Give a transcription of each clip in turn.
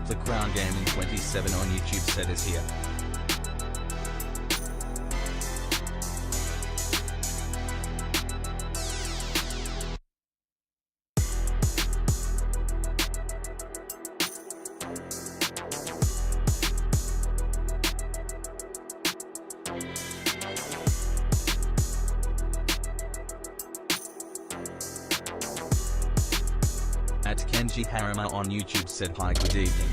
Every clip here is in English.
The Crown Gaming 27 on YouTube set is here. At Kenji Harima on YouTube said hi, good evening.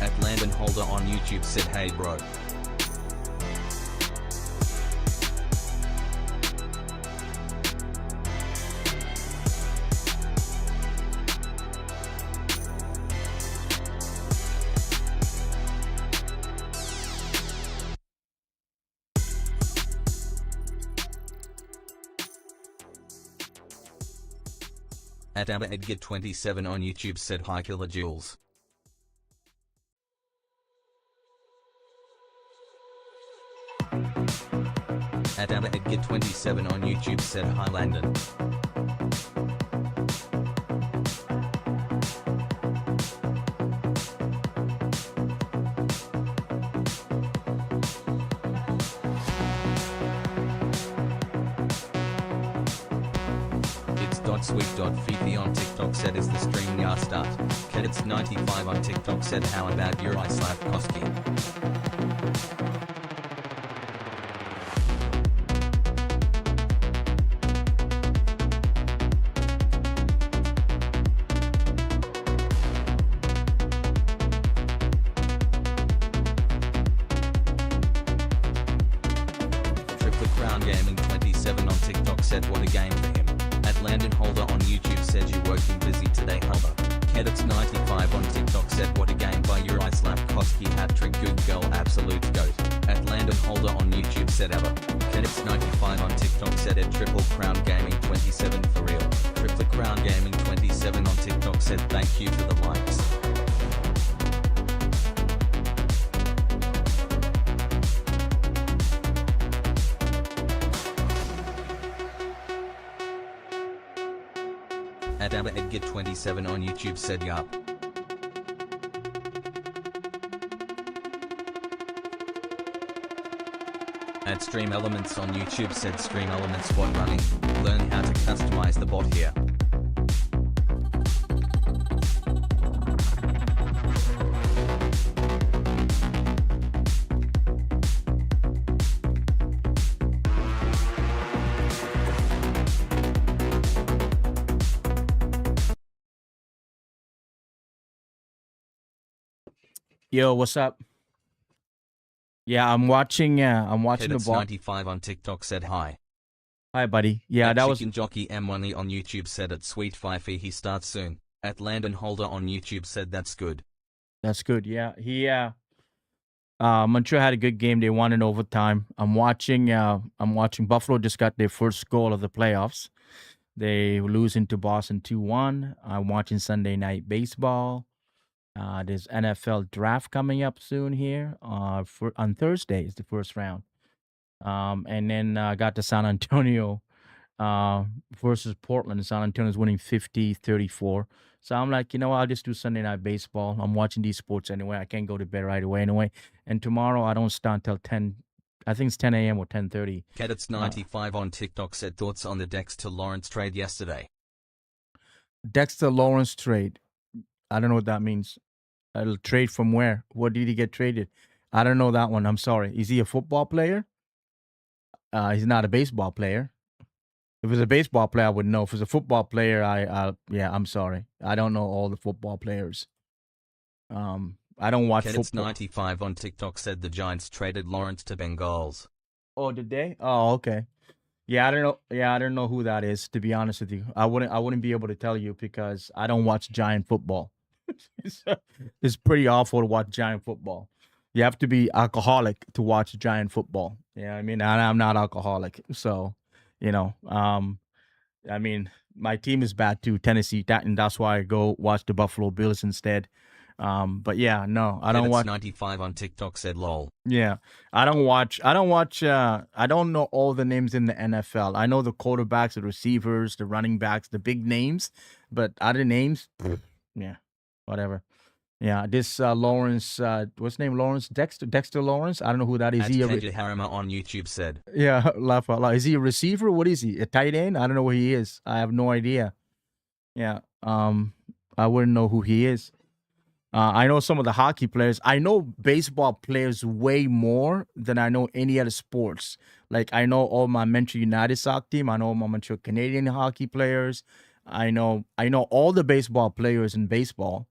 At Landon Holder on YouTube said hey bro. At Abba Edgar 27 on YouTube said hi kilojoules. At Abba Edgar 27 on YouTube said hi Landon. Sweet.fifi on TikTok said is the stream now start. Cadets 95 on TikTok said how about your Slavkovsky. Triple Crown Gaming 27 on TikTok said what a game for him. At Landon Holder on YouTube said you working busy today Holder. Cadets 95 on TikTok said what a game by Yuri Slavkovsky hat-trick good girl absolute goat. At Landon Holder on YouTube said ever. Cadets 95 on TikTok said at Triple Crown Gaming 27 for real. Triple Crown Gaming 27 on TikTok said thank you for the likes. At Abba Edgar 27 on YouTube said yup. At Stream Elements on YouTube said Stream Elements bot running. Learn how to customize the bot here. Yo, what's up? Yeah, I'm watching Cadets the ball. 95 on TikTok said hi. Hi, buddy. Yeah, At that was Chicken Jockey M1 on YouTube said at Sweet Fifi he starts soon. At Landon Holder on YouTube said that's good. that's good. Yeah, Montreal had a good game. They won in overtime. I'm watching Buffalo just got their first goal of the playoffs. They were losing to Boston 2-1. I'm watching Sunday Night Baseball. There's NFL draft coming up soon here. On Thursday is the first round. And then got the San Antonio versus Portland. San Antonio's winning 50-34. So I'm like, you know what, I'll just do Sunday Night Baseball. I'm watching these sports anyway. I can't go to bed right away anyway. And tomorrow I don't start until 10. I think it's 10 a.m. or 10:30. Cadets 95 on TikTok said thoughts on the Dexter Lawrence trade yesterday. Dexter Lawrence trade. I don't know what that means. I'll trade from where? What did he get traded? I don't know that one. I'm sorry. Is he a football player? He's not a baseball player. If it's a baseball player, I would know. If it's a football player, I'm sorry. I don't know all the football players. I don't watch Cadets football. 95 on TikTok said the Giants traded Lawrence to Bengals. Oh, did they? Oh, okay. Yeah, I don't know. Yeah, I don't know who that is. To be honest with you, I wouldn't be able to tell you because I don't watch Giant football. It's pretty awful to watch Giant football. You have to be alcoholic to watch Giant football. Yeah, I mean, I'm not alcoholic, so I mean, my team is bad too, Tennessee, and that's why I go watch the Buffalo Bills instead. But yeah, no, I don't Cadets watch. 95 on TikTok said lol. Yeah, I don't watch. I don't know all the names in the NFL. I know the quarterbacks, the receivers, the running backs, the big names, but other names, yeah, whatever. Yeah, this Lawrence, what's his name? Lawrence Dexter Lawrence. I don't know who that is. At Kenji Harima on YouTube said. Yeah, laugh out loud. Is he a receiver? What is he? A tight end? I don't know who he is. I have no idea. Yeah, I wouldn't know who he is. I know some of the hockey players. I know baseball players way more than I know any other sports. Like I know all my Montreal United soccer team. I know my Montreal Canadian hockey players. I know all the baseball players in baseball.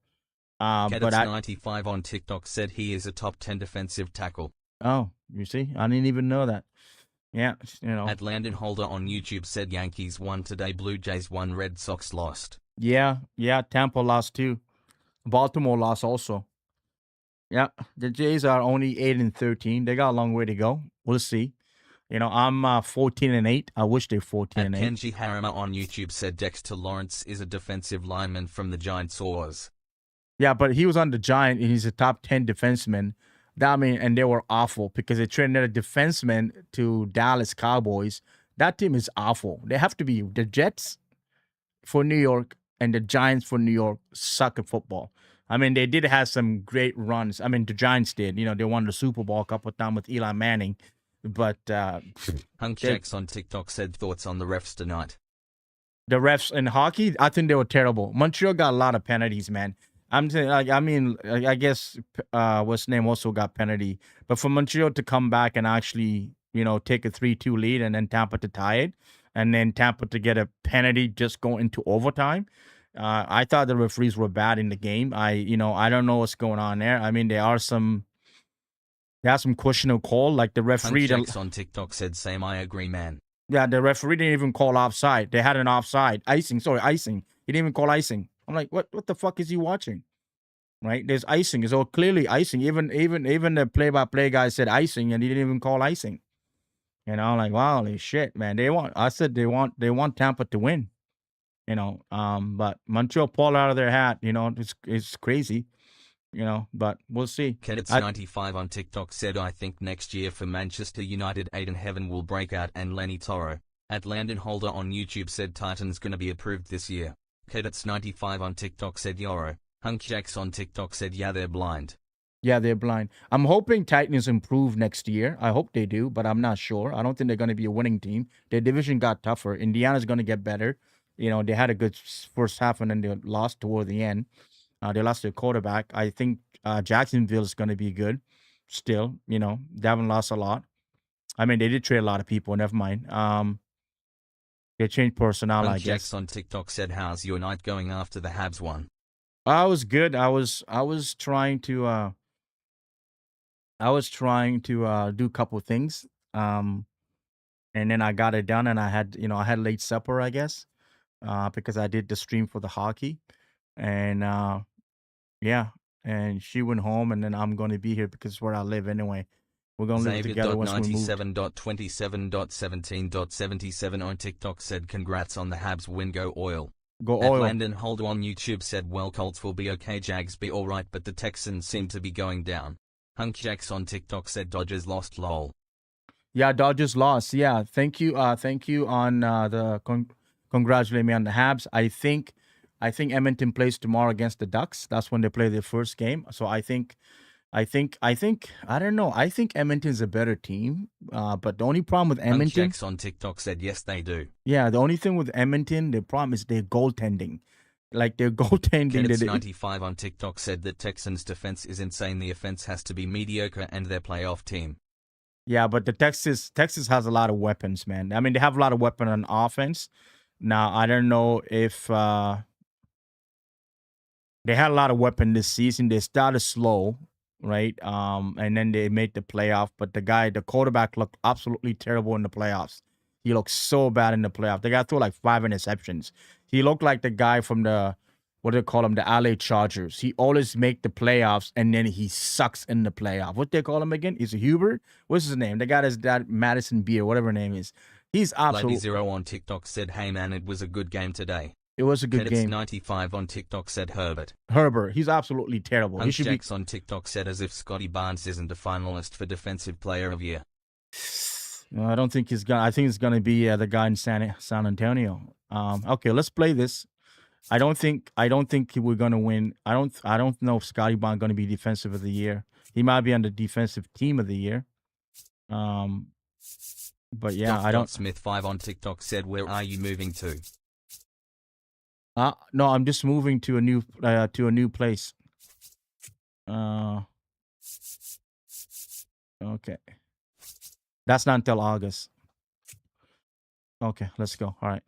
But 95 on TikTok said he is a top 10 defensive tackle. Oh, you see, I didn't even know that. Yeah, you know. At Landon Holder on YouTube said Yankees won today, Blue Jays won, Red Sox lost. Yeah, Tampa lost too. Baltimore lost also. Yeah, the Jays are only 8-13. They got a long way to go. We'll see. You know, I'm 14-8. I wish they're 14-8. Kenji Harima on YouTube said Dexter Lawrence is a defensive lineman from the Giants. Yeah, but he was on the Giant and he's a top 10 defenseman. And they were awful because they traded a defenseman to Dallas Cowboys. That team is awful. They have to be the Jets for New York and the Giants for New York suck at football. I mean, they did have some great runs. I mean, the Giants did. You know, they won the Super Bowl a couple of times with Eli Manning. But Hunk Jacks on TikTok said thoughts on the refs tonight. The refs in hockey, I think they were terrible. Montreal got a lot of penalties, man. I'm saying, I guess what's his name also got penalty, but for Montreal to come back and actually, you know, take a 3-2 lead and then Tampa to tie it, and then Tampa to get a penalty just go into overtime. I thought the referees were bad in the game. I don't know what's going on there. I mean, there are some questionable call, like the referee. On TikTok said same. I agree, man. Yeah, the referee didn't even call offside. They had an offside icing. He didn't even call icing. I'm like, what the fuck is he watching? Right? There's icing. It's all clearly icing. Even the play-by-play guy said icing, and he didn't even call icing. You know, like, wow, holy shit, man. They want Tampa to win. You know, but Montreal pulled out of their hat. You know, it's crazy. You know, but we'll see. Kedits 95 on TikTok said, I think next year for Manchester United, Aiden Heaven will break out and Lenny Toro. At Landon Holder on YouTube said Titans gonna be approved this year. Kedits 95 on TikTok said Yoro. Hunk Jacks on TikTok said, yeah, they're blind. Yeah, they're blind. I'm hoping Titans improve next year. I hope they do, but I'm not sure. I don't think they're going to be a winning team. Their division got tougher. Indiana's going to get better. You know, they had a good first half and then they lost toward the end. They lost their quarterback. I think Jacksonville is going to be good still. You know, they haven't lost a lot. I mean, they did trade a lot of people. Never mind. They changed personnel, I guess. Jax on TikTok said, how's your night going after the Habs won? I was good. I was trying to do a couple things. And then I got it done and I had late supper, I guess. Because I did the stream for the hockey. And yeah, and she went home and then I'm going to be here because it's where I live anyway. We're going to live together once we move. 97.27.27.77 on TikTok said, congrats on the Habs win, go Oil. Go Oil. Landon Holder on YouTube said, well, Colts will be okay, Jags be alright, but the Texans seem to be going down. Hunk Jacks on TikTok said, Dodgers lost, lol. Yeah, Dodgers lost. Yeah, thank you on congratulate me on the Habs. I think Edmonton plays tomorrow against the Ducks. That's when they play their first game. So I think I don't know. I think Edmonton's a better team. But the only problem with Edmonton, Jacks on TikTok said, yes, they do. Yeah, the only thing with Edmonton, the problem is their goaltending. Like their goaltending. Kenneth 95 on TikTok said that Texans defense is insane. The offense has to be mediocre and their playoff team. Yeah, but the Texas has a lot of weapons, man. I mean, they have a lot of weapons on offense. Now, I don't know if they had a lot of weapons this season. They started slow, right? And then they made the playoff. But the quarterback looked absolutely terrible in the playoffs. He looked so bad in the playoff. The guy threw like 5 interceptions. He looked like the guy from the LA Chargers. He always make the playoffs, and then he sucks in the playoff. What they call him again? Is it Hubert? What's his name? The guy that's that Madison Beer, whatever her name is. He's absolutely. Lady Zero on TikTok said, hey man, it was a good game today. It was a good game. 95 on TikTok said Herbert. He's absolutely terrible. He should Jacks on TikTok said, as if Scotty Barnes isn't a finalist for Defensive Player of Year. No, I don't think he's gonna. I think it's gonna be the guy in San Antonio. Okay, let's play this. I don't think we're gonna win. I don't know if Scotty Bond gonna be defensive of the year. He might be on the defensive team of the year. But yeah, I don't. Smith 5 on TikTok said, "Where are you moving to?" No, I'm just moving to a new place. Okay. That's not until August. Okay, let's go. All right.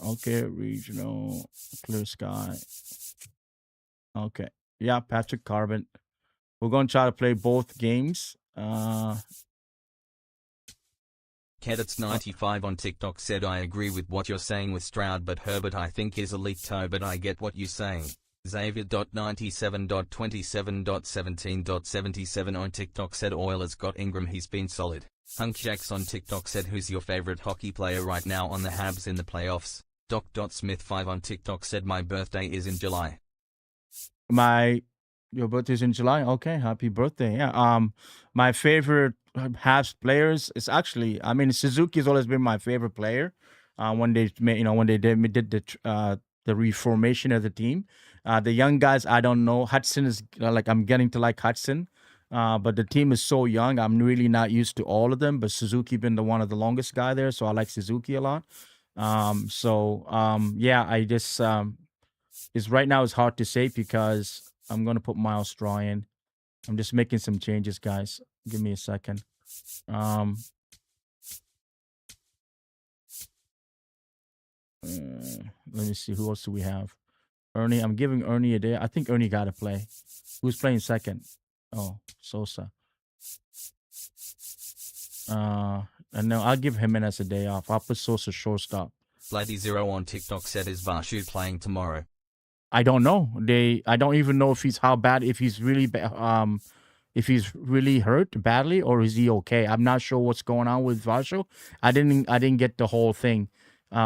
Okay, regional, clear sky. Okay. Yeah, Patrick Carbon. We're going to try to play both games. Kedits95 on TikTok said, "I agree with what you're saying with Stroud, but Herbert I think is elite toe, but I get what you're saying." Xavier.97.27.17.77 on TikTok said, "Oilers got Ingram, he's been solid." Hunk Jacks on TikTok said, "Who's your favorite hockey player right now on the Habs in the playoffs?" Smith 5 on TikTok said, "My birthday is in July." Your birthday's in July? Okay, happy birthday. Yeah. My favorite Habs players is actually, I mean, Suzuki's always been my favorite player. When they did the reformation of the team. The young guys, I don't know. Hudson is I'm getting to like Hudson. But the team is so young. I'm really not used to all of them. But Suzuki been one of the longest guy there, so I like Suzuki a lot. Yeah, I just it's right now it's hard to say because I'm gonna put Miles Straw in. I'm just making some changes, guys. Give me a second. Let me see, who else do we have? Ernie. I'm giving Ernie a day. I think Ernie got to play. Who's playing second? Oh, Sosa. And no, I'll give Jimenez a day off. I'll put Sosa shortstop. Lady0 on TikTok said, "Is Varshu playing tomorrow?" I don't know. I don't even know if he's if he's really hurt badly or is he okay. I'm not sure what's going on with Varsho. I didn't get the whole thing.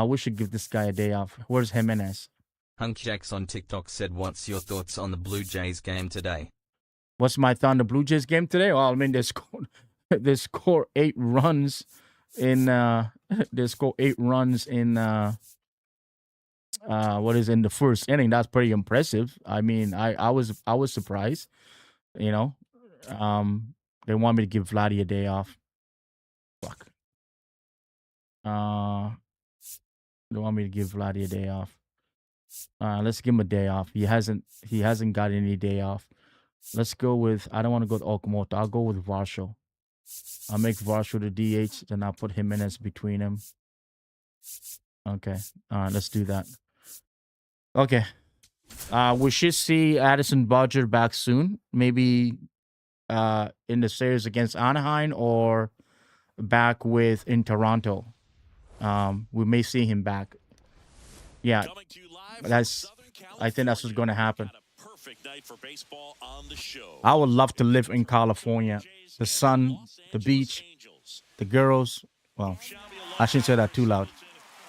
We should give this guy a day off. Where's Jimenez? Hunk Jacks on TikTok said, "What's your thoughts on the Blue Jays game today?" What's my thought on the Blue Jays game today? Well, I mean, they scored 8 runs in in the first inning. That's pretty impressive. I mean, I was surprised. You know, they want me to give Vladdy a day off. Fuck. They want me to give Vladdy a day off. Let's give him a day off. He hasn't got any day off. Let's go with, I don't want to go with Okamoto. I'll go with Varsho. I'll make Varsho the DH, then I'll put Jimenez between him. Okay. Let's do that. Okay. We should see Addison Bodger back soon. Maybe in the series against Anaheim or back in Toronto. We may see him back. Yeah. I think that's what's going to happen. I would love to live in California. The sun, the beach, the girls. Well, I shouldn't say that too loud.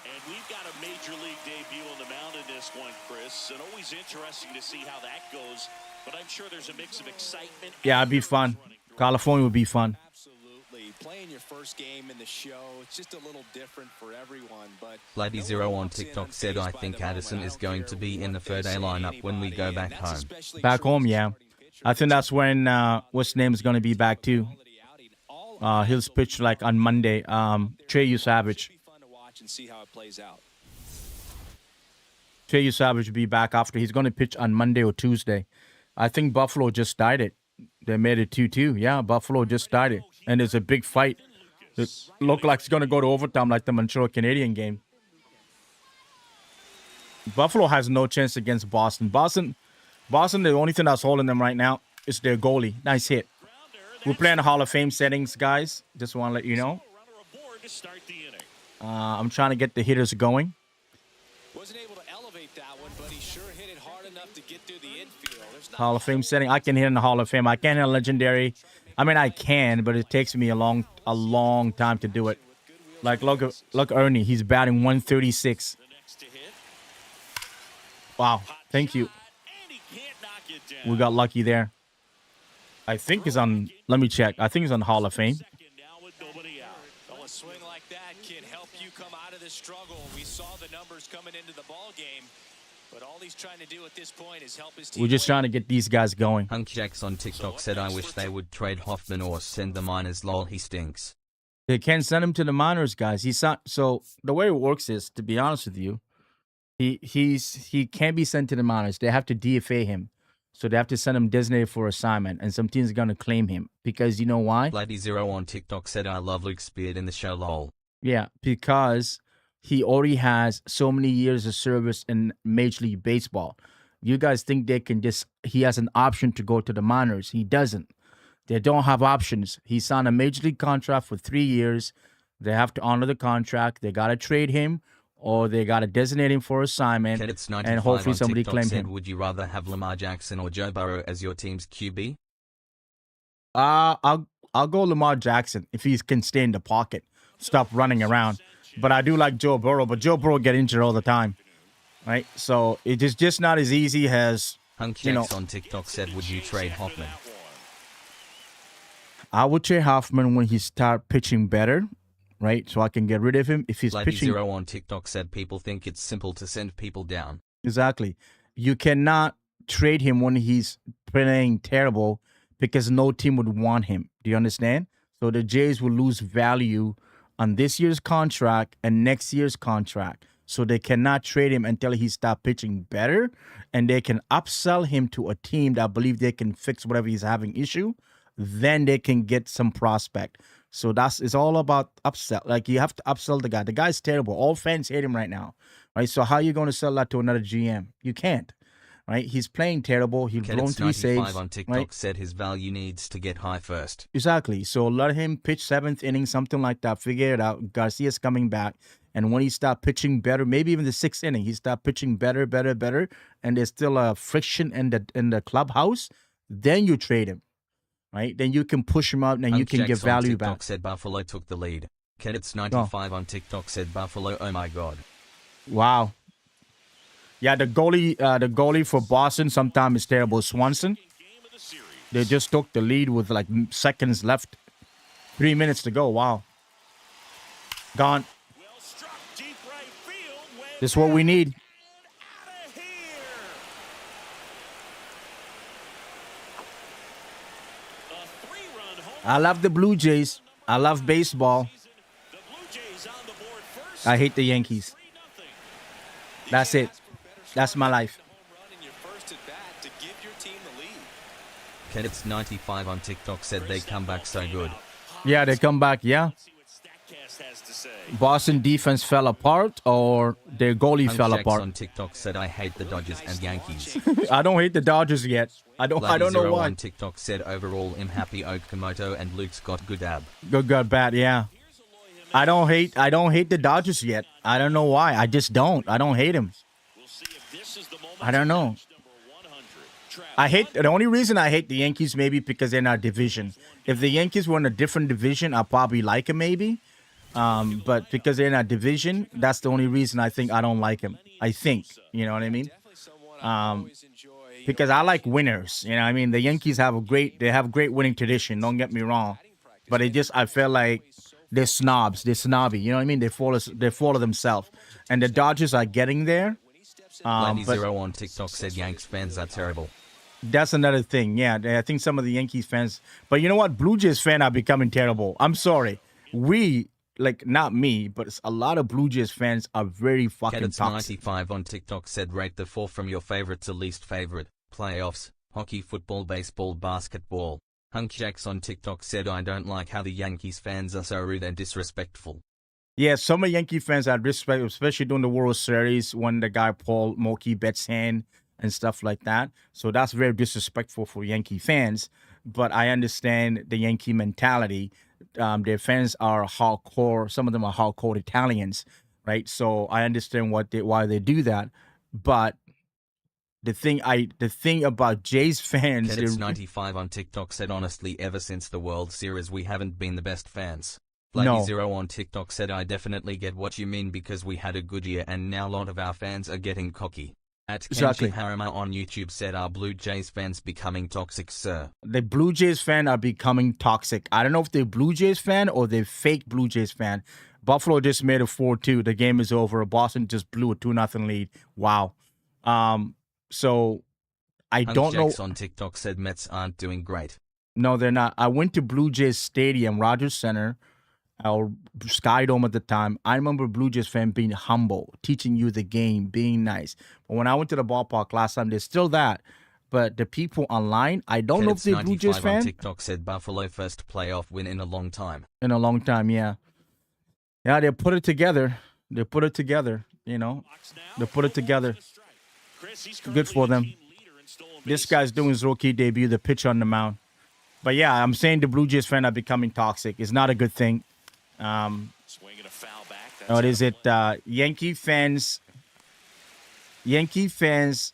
And we've got a major league debut on the mound in this one, Chris. And always interesting to see how that goes. But I'm sure there's a mix of excitement. Yeah, it'd be fun. California would be fun. Absolutely. Playing your first game in the show, it's just a little different for everyone. But Lady0 on TikTok said, "I think Addison is going to be in the third A lineup when we go back home." Back home, yeah. I think that's when what's name is going to be back too. He'll pitch like on Monday. Trey Savage. Trey Savage will be back after. He's going to pitch on Monday or Tuesday. I think Buffalo just started. They made it 2-2. Yeah, Buffalo just started. And there's a big fight. It looked like it's going to go to overtime like the Montreal Canadian game. Buffalo has no chance against Boston. Boston, the only thing that's holding them right now is their goalie. Nice hit. We're playing the Hall of Fame settings, guys. Just want to let you know. I'm trying to get the hitters going. Wasn't able to elevate that one, but he sure hit it hard enough to get through the infield. Hall of Fame setting. I can hit in the Hall of Fame. I can't hit a legendary. I mean, I can, but it takes me a long time to do it. Like, look, Ernie. He's batting 136. Wow. Thank you. We got lucky there. I think he's on. Let me check. I think he's on Hall of Fame. Well, a swing like that can help you come out of this struggle. We saw the numbers coming into the ball game, but all he's trying to do at this point is help his team. We're just trying to get these guys going. Hunk Jacks on TikTok said, I wish they would trade Hoffman or send the minors. Lol, he stinks. They can't send him to the minors, guys. He's not. So the way it works is, to be honest with you, he can't be sent to the minors. They have to DFA him. So they have to send him designated for assignment, and some teams are going to claim him. Because you know why? Bloody Zero on TikTok said, I love Luke Speared in the show, lol. Yeah, because he already has so many years of service in Major League Baseball. You guys think they can he has an option to go to the minors. He doesn't. They don't have options. He signed a Major League contract for 3 years. They have to honor the contract. They got to trade him, or they got to designate him for assignment, and hopefully somebody claims him. Would you rather have Lamar Jackson or Joe Burrow as your team's QB? I'll go Lamar Jackson if he can stay in the pocket, stop running around. But I do like Joe Burrow, but Joe Burrow get injured all the time, right? So it is just not as easy as, Hunk Jacks on TikTok said, would you trade Hoffman? I would trade Hoffman when he start pitching better, right? So I can get rid of him if he's Bloody pitching. Zero on TikTok said, people think it's simple to send people down. Exactly. You cannot trade him when he's playing terrible because no team would want him. Do you understand? So the Jays will lose value on this year's contract and next year's contract. So they cannot trade him until he starts pitching better, and they can upsell him to a team that believe they can fix whatever he's having issue. Then they can get some prospect. So it's all about upsell. Like, you have to upsell the guy. The guy's terrible. All fans hate him right now, right? So how are you going to sell that to another GM? You can't, right? He's playing terrible. He's blown 3 saves. On TikTok right? said his value needs to get high first. Exactly. So let him pitch 7th inning, something like that. Figure it out. Garcia's coming back. And when he start pitching better, maybe even the 6th inning, he start pitching better, and there's still a friction in the clubhouse, then you trade him. Right? Then you can push him out and you can get value on TikTok back. said Buffalo took the lead. Kedits95 on TikTok said Buffalo, oh my god. Wow. Yeah, the goalie for Boston sometimes is terrible. Swanson. They just took the lead with like seconds left. 3 minutes to go. Wow. Gone. This is what we need. I love the Blue Jays. I love baseball. I hate the Yankees. That's it. That's my life. Kedits95 on TikTok said they come back so good. Yeah, they come back, yeah. Boston defense fell apart, or their goalie fell apart. on TikTok said, I hate the Dodgers and Yankees. I don't hate the Dodgers yet. I don't know why. On TikTok said, overall, I'm happy Okamoto and Luke's got good ab. Good, bad, yeah. I don't hate the Dodgers yet. I don't know why. I just don't. I don't hate him. I don't know. The only reason I hate the Yankees maybe because they're in our division. If the Yankees were in a different division, I'd probably like him maybe. But because they're in our division, that's the only reason I think I don't like him. I think, you know what I mean? Because I like winners, you know what I mean? The Yankees have a great winning tradition, don't get me wrong. But I feel like they're snobs, they're snobby, you know what I mean? They follow themselves. And the Dodgers are getting there. Zero on TikTok said Yanks fans are terrible. That's another thing, yeah. I think some of the Yankees fans, but you know what? Blue Jays fans are becoming terrible. I'm sorry. Not me, but a lot of Blue Jays fans are very fucking toxic. Kedits95 on TikTok said rate the 4 from your favorite to least favorite. Playoffs, hockey, football, baseball, basketball. Hunk Jacks on TikTok said, I don't like how the Yankees fans are so rude and disrespectful. Yeah, some of Yankee fans had respect, especially during the World Series when the guy Paul Mookie Betts hand and stuff like that. So that's very disrespectful for Yankee fans. But I understand the Yankee mentality. Their fans are hardcore. Some of them are hardcore Italians, right? So I understand why they do that. But the thing about Jays fans, Kedits95 on TikTok said, honestly, ever since the World Series, we haven't been the best fans. Bloody Zero on TikTok said, I definitely get what you mean because we had a good year and now a lot of our fans are getting cocky. At Exactly. Kenji Harima on YouTube said, "Are Blue Jays fans becoming toxic, sir?" The Blue Jays fan are becoming toxic. I don't know if they're Blue Jays fan or they're fake Blue Jays fan. Buffalo just made a 4-2. The game is over. Boston just blew a 2-0 lead. Wow. So I don't know. Jakes on TikTok said Mets aren't doing great. No, they're not. I went to Blue Jays Stadium, Rogers Center, or Sky Dome at the time. I remember Blue Jays fan being humble, teaching you the game, being nice. But when I went to the ballpark last time, there's still that. But the people online, I don't know if they're Blue Jays fan. On TikTok said Buffalo first playoff win in a long time. In a long time, yeah. Yeah, they put it together. They put it together, you know. They put it together. Good for them. This guy's doing his rookie debut, the pitch on the mound. But yeah, I'm saying the Blue Jays fan are becoming toxic. It's not a good thing. What is it? Yankee fans,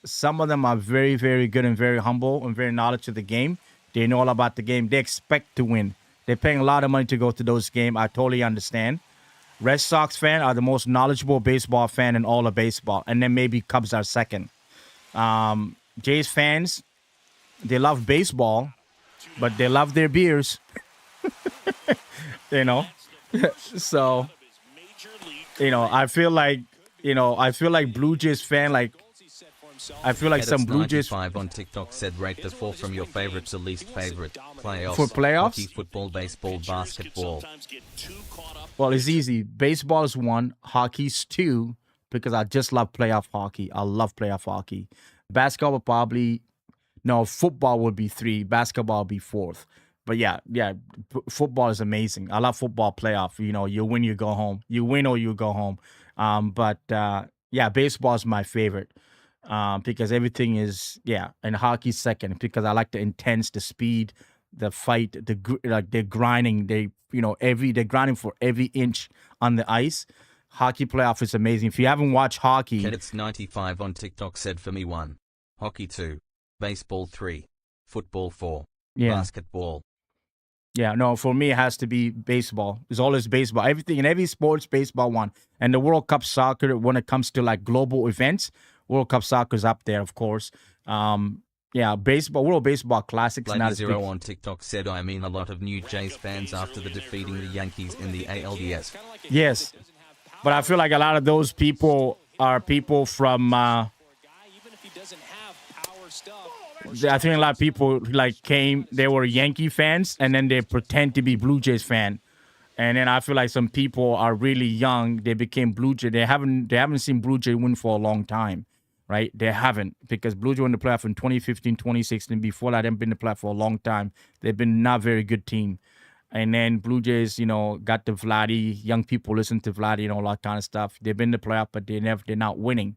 some of them are very, very good and very humble and very knowledgeable of the game. They know all about the game. They expect to win. They're paying a lot of money to go to those games. I totally understand. Red Sox fans are the most knowledgeable baseball fan in all of baseball. And then maybe Cubs are second. Jays fans, they love baseball, but they love their beers. You know? So, you know, I feel like Blue Jays fan, like, I feel like some Blue Jays. 95 on TikTok said, rate the four from your favorite to least favorite. Playoffs. For playoffs? Hockey, football, baseball, basketball. Well, it's easy. Baseball is 1, hockey's 2, because I just love playoff hockey. I love playoff hockey. Basketball probably, no, football would be 3. Basketball would be 4th. But yeah, football is amazing. I love football playoff. You know, you win, you go home. You win or you go home. But yeah, baseball is my favorite because everything is, and hockey's second because I like the intense, the speed, the fight, they're grinding. They're grinding for every inch on the ice. Hockey playoff is amazing. If you haven't watched hockey, Cadets 95 on TikTok said, for me 1, hockey 2, baseball 3, football 4, basketball. Yeah, no, for me, it has to be baseball. It's always baseball. Everything in every sports, baseball won. And the World Cup soccer, when it comes to like global events, World Cup soccer is up there, of course. Baseball, World Baseball Classics. Lady not Zero on TikTok said, I mean a lot of new Jays fans after the defeating the Yankees in the ALDS. Yes, but I feel like a lot of those people are people from... I think a lot of people they were Yankee fans and then they pretend to be Blue Jays fan. And then I feel like some people are really young. They became Blue Jay. They haven't seen Blue Jay win for a long time, right? They haven't because Blue Jay won the playoff in 2015, 2016. Before that, they've been in the playoff for a long time. They've been not very good team. And then Blue Jays, got the Vladdy. Young people listen to Vladdy and all that kind of stuff. They've been in the playoff, but they're not winning.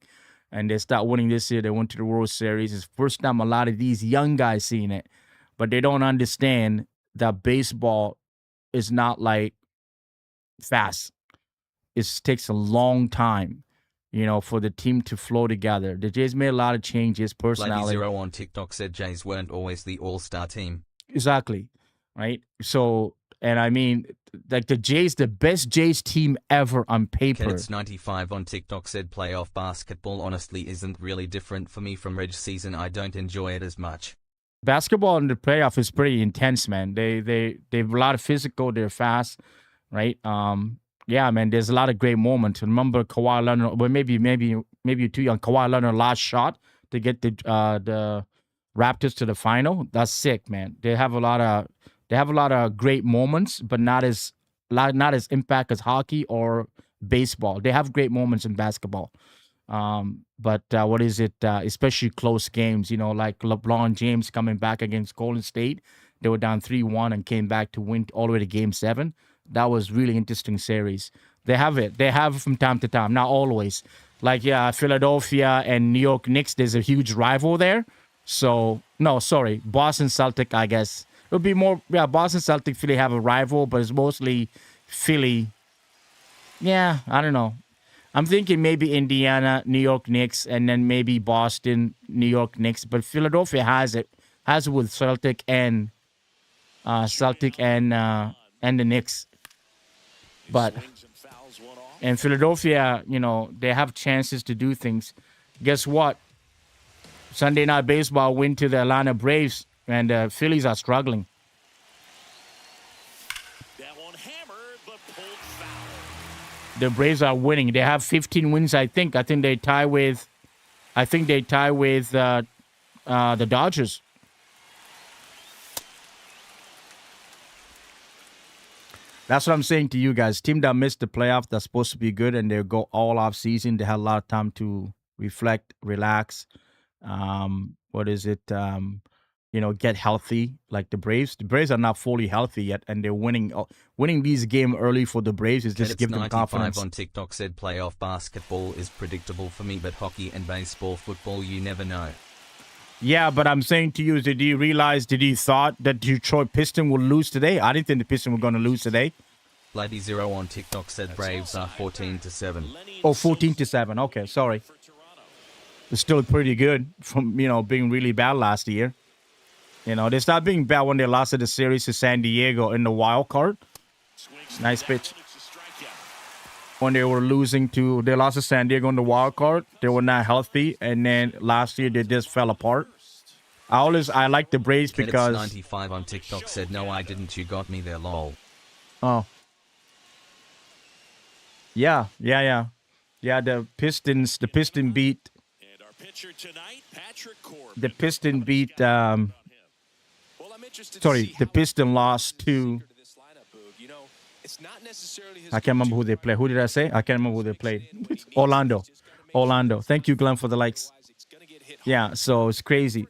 And they start winning this year. They went to the World Series. It's the first time a lot of these young guys seeing it. But they don't understand that baseball is not like fast. It takes a long time, for the team to flow together. The Jays made a lot of changes, personality. Lady Zero on TikTok said Jays weren't always the all-star team. Exactly, right? So, and I mean, like the Jays, the best Jays team ever on paper. Cadets 95 on TikTok said playoff basketball honestly isn't really different for me from reg season. I don't enjoy it as much. Basketball in the playoff is pretty intense, man. They have a lot of physical. They're fast, right? Yeah, man. There's a lot of great moments. Remember Kawhi Leonard? Well, maybe you're too young. Kawhi Leonard last shot to get the Raptors to the final. That's sick, man. They have a lot of great moments, but not as impact as hockey or baseball. They have great moments in basketball. But what is it? Especially close games, like LeBron James coming back against Golden State. They were down 3-1 and came back to win all the way to Game 7. That was really interesting series. They have it. They have it from time to time, not always. Like, Philadelphia and New York Knicks, there's a huge rival there. So, no, sorry, Boston Celtic, I guess. It would be more, Boston Celtic, Philly have a rival, but it's mostly Philly. Yeah, I don't know. I'm thinking maybe Indiana, New York Knicks, and then maybe Boston, New York Knicks. But Philadelphia has it with Celtic and the Knicks. But in Philadelphia, they have chances to do things. Guess what? Sunday Night Baseball win to the Atlanta Braves, and the Phillies are struggling. That one hammered, but pulled foul. The Braves are winning. They have 15 wins, I think. I think they tie with the Dodgers. That's what I'm saying to you guys. Team that missed the playoff, that's supposed to be good, and they go all off season. They had a lot of time to reflect, relax. Get healthy. Like the Braves. The Braves are not fully healthy yet, and they're winning. Winning these games early for the Braves is just give them confidence. On TikTok said playoff basketball is predictable for me, but hockey and baseball, football, you never know. Yeah, but I'm saying to you, did you thought that Detroit Pistons would lose today? I didn't think the Pistons were going to lose today. Lady Zero on TikTok said Braves are 14-7. Oh, 14-7. Okay, sorry. It's still pretty good from, being really bad last year. They started being bad when they lost the series to San Diego in the wild card. Nice pitch. When they lost to San Diego in the wild card, they were not healthy, and then last year they just fell apart. I like the Braves because 95 on TikTok said no, I didn't. You got me there, lol. Oh. Yeah. The Pistons beat. And our pitcher tonight, Patrick Corbin. The Pistons beat. The Pistons lost to. I can't remember who they played. Who did I say? I can't remember who they played. Orlando. Thank you, Glenn, for the likes. Yeah, so it's crazy.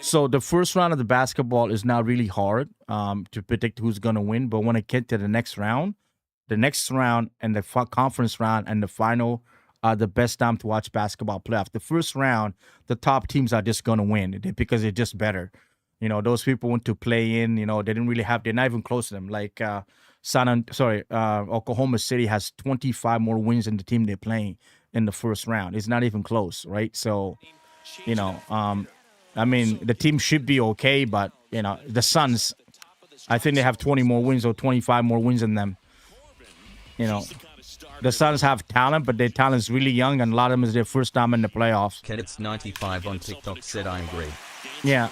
So the first round of the basketball is not really hard to predict who's going to win. But when it gets to the next round and the conference round and the final are the best time to watch basketball playoff. The first round, the top teams are just going to win because they're just better. Those people went to play in, they're not even close to them. Like Oklahoma City has 25 more wins than the team they're playing in the first round. It's not even close, right? So, the team should be okay, but, the Suns, I think they have 20 more wins or 25 more wins than them. The Suns have talent, but their talent is really young, and a lot of them is their first time in the playoffs. Kedits 95 on TikTok said I agree. Yeah.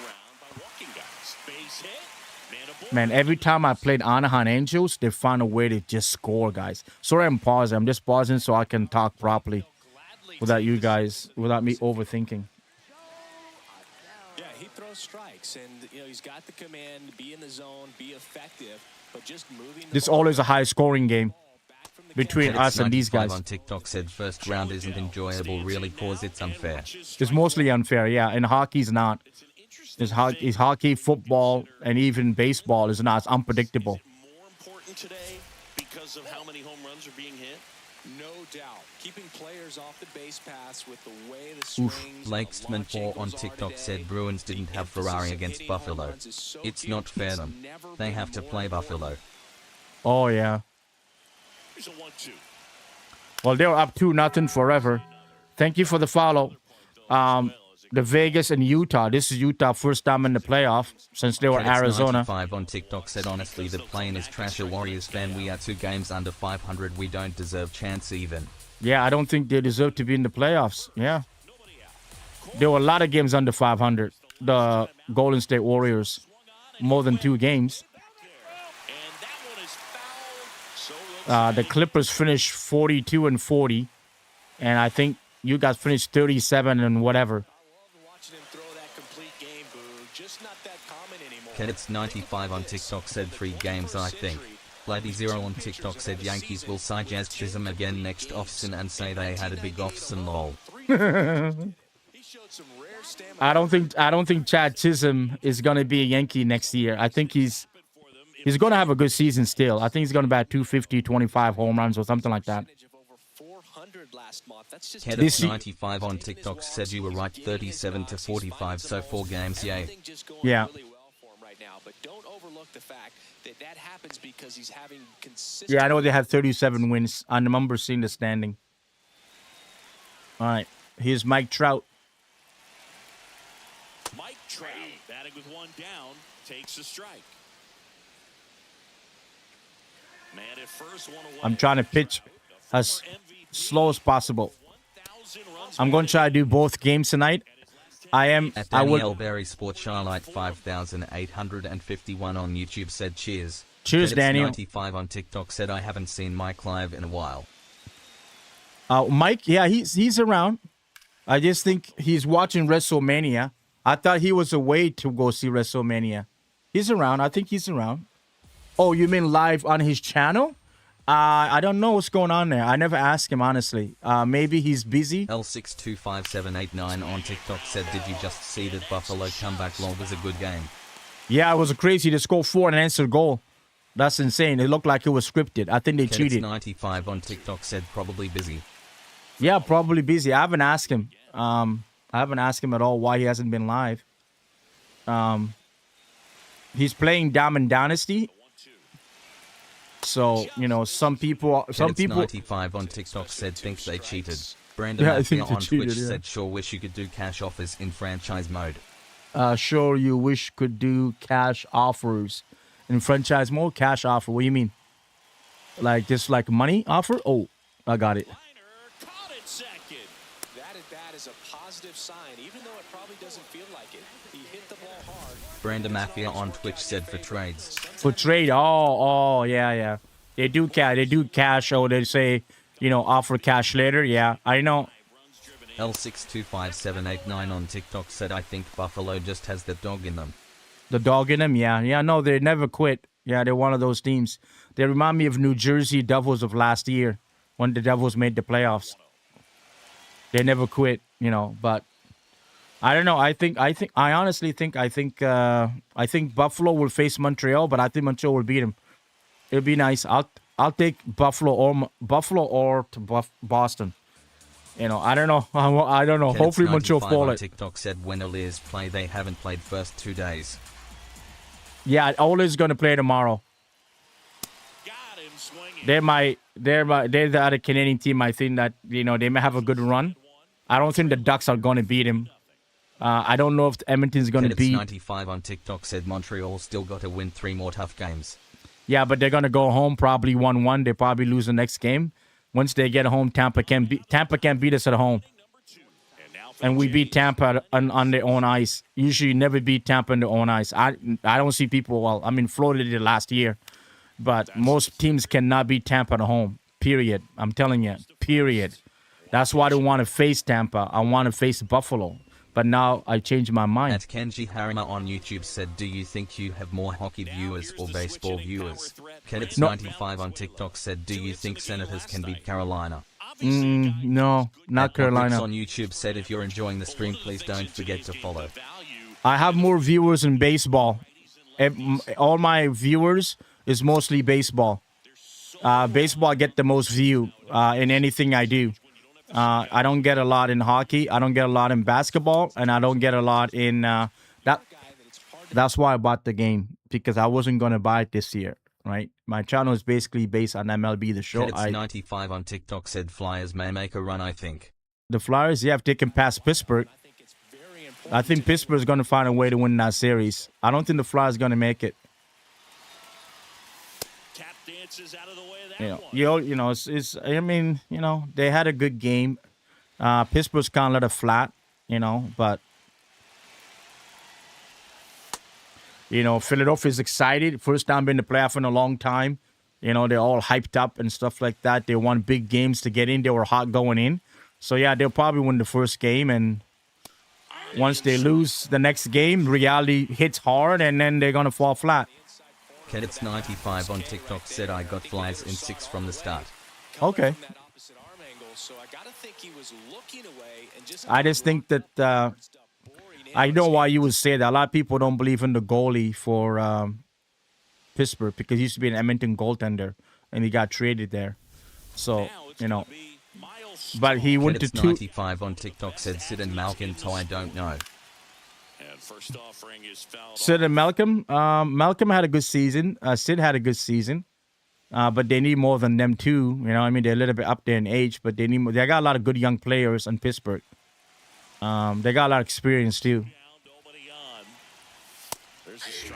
Man, every time I played Anaheim Angels, they found a way to just score, guys. Sorry I'm pausing. I'm just pausing so I can talk properly without me overthinking. Yeah, he throws strikes, and he's got the command, be in the zone, be effective, but just moving. This is always a high-scoring game between us and these guys. On TikTok said first round isn't enjoyable really cause it's unfair. It's mostly unfair, yeah. And hockey's not. It's hockey, football, and even baseball is not. It's unpredictable. More important today because of how many home runs are being hit? No doubt. Keeping players off the base paths with the way the strings. Blake Smith on TikTok said Bruins didn't have Ferrari against Buffalo. It's not fair them. They have to play Buffalo. Oh, yeah. Here's a 1-2. Well, they were up 2-0 forever. Thank you for the follow. The Vegas and Utah. This is Utah first time in the playoff since they were Arizona. 95 on TikTok said honestly the plane is trash. A Warriors fan. We are 2 games under 500. We don't deserve chance even. Yeah, I don't think they deserve to be in the playoffs. Yeah. There were a lot of games under 500. The Golden State Warriors. More than 2 games. The Clippers finished 42-40. And I think you guys finished 37 and whatever. Kedits 95 on TikTok said 3 games I think. Lady Zero on TikTok said Yankees will sign Jazz Chisholm again next offseason and say they had a big offseason lol. I don't think Chad Chisholm is gonna be a Yankee next year. I think he's gonna have a good season still. I think he's gonna bat 250, 25 home runs or something like that. Kedits 95 on TikTok said you were right 37-45 so 4 games yay. Yeah. But don't overlook the fact that happens because he's having consistent. Yeah, I know they have 37 wins on the numbers seen the standing. All right, here's Mike Trout. Mike Trout batting with 1 down takes a strike. Man at first, 1 away. I'm trying to pitch as slow as possible. I'm going to try to do both games tonight. At Danielle Berry Sports Charlotte 5851 on YouTube said cheers. Cheers, Daniel. 95 on TikTok said I haven't seen Mike live in a while. Mike, yeah, he's around. I just think he's watching WrestleMania. I thought he was away to go see WrestleMania. He's around. I think he's around. Oh, you mean live on his channel? I don't know what's going on there. I never asked him, honestly. Maybe he's busy. L625789 on TikTok said, did you just see that Buffalo comeback log was a good game? Yeah, it was crazy. They scored 4 and answered goal. That's insane. It looked like it was scripted. I think they cheated. 95 on TikTok said, probably busy. Yeah, probably busy. I haven't asked him. I haven't asked him at all why he hasn't been live. He's playing Diamond Dynasty. So, you know, some people 95 on TikTok said think they cheated. Brandon Mafia on Twitch said sure wish you could do cash offers in franchise mode. Sure you wish could do cash offers in franchise mode. Cash offer, what do you mean? Like just like money offer? Oh, I got it. Caught it second. That at bat is a positive sign, even though it probably doesn't feel like it. He hit the ball hard. Brandon Mafia on Twitch said for trades. For trade, oh, yeah. They do cash, or they say, you know, offer cash later. Yeah, I know. L625789 on TikTok said, I think Buffalo just has the dog in them. The dog in them, yeah. No, they never quit. Yeah, they're one of those teams. They remind me of New Jersey Devils of last year when the Devils made the playoffs. They never quit, you know. But I don't know. I honestly think Buffalo will face Montreal, but I think Montreal will beat them. It'll be nice. I'll take Buffalo or to Boston. You know, I don't know. I don't know. Hopefully Montreal fall it. TikTok said when Oilers play, they haven't played first 2 days. Yeah, Oilers going to play tomorrow. They're the other Canadian team. I think that, you know, they may have a good run. I don't think the Ducks are going to beat him. I don't know if Edmonton's going to beat. 95 on TikTok said Montreal still got to win 3 more tough games. Yeah, but they're going to go home probably 1-1. They probably lose the next game. Once they get home, Tampa can beat us at home. And we beat Tampa on their own ice. Usually you never beat Tampa on their own ice. I don't see people, well, I mean, Florida did last year. But most teams cannot beat Tampa at home, period. I'm telling you, period. That's why I don't want to face Tampa. I want to face Buffalo. But now I changed my mind. At Kenji Harima on YouTube said, do you think you have more hockey viewers or baseball viewers? Kedits 95 on TikTok said, do you think Senators can beat Carolina? No, not Carolina. On YouTube said, if you're enjoying the stream, please don't forget to follow. I have more viewers in baseball. All my viewers is mostly baseball. Baseball, I get the most view in anything I do. I don't get a lot in hockey. I don't get a lot in basketball, and I don't get a lot in that. That's why I bought the game, because I wasn't going to buy it this year, right? My channel is basically based on MLB The Show. It's 95 on TikTok said Flyers may make a run, I think. The Flyers, yeah, have taken past Pittsburgh. I think Pittsburgh's going to find a way to win that series. I don't think the Flyers are going to make it. You know, it's. I mean, you know, they had a good game. Pittsburgh's kind of let it flat, you know, but you know, Philadelphia's excited. First time in the playoff in a long time. You know, they're all hyped up and stuff like that. They won big games to get in. They were hot going in. So yeah, they'll probably win the first game, and once they lose the next game, reality hits hard, and then they're gonna fall flat. Kedits 95 on TikTok said I got Flyers in 6 from the start. Okay. I just think that I know why you would say that. A lot of people don't believe in the goalie for Pittsburgh, because he used to be an Edmonton goaltender and he got traded there. So, you know, but he went to 95 on TikTok said Sid and Malkin, so I don't know. Sid and Malcolm. Malcolm had a good season. Sid had a good season. But they need more than them too. You know, I mean, they're a little bit up there in age, but they need more. They got a lot of good young players in Pittsburgh. They got a lot of experience too.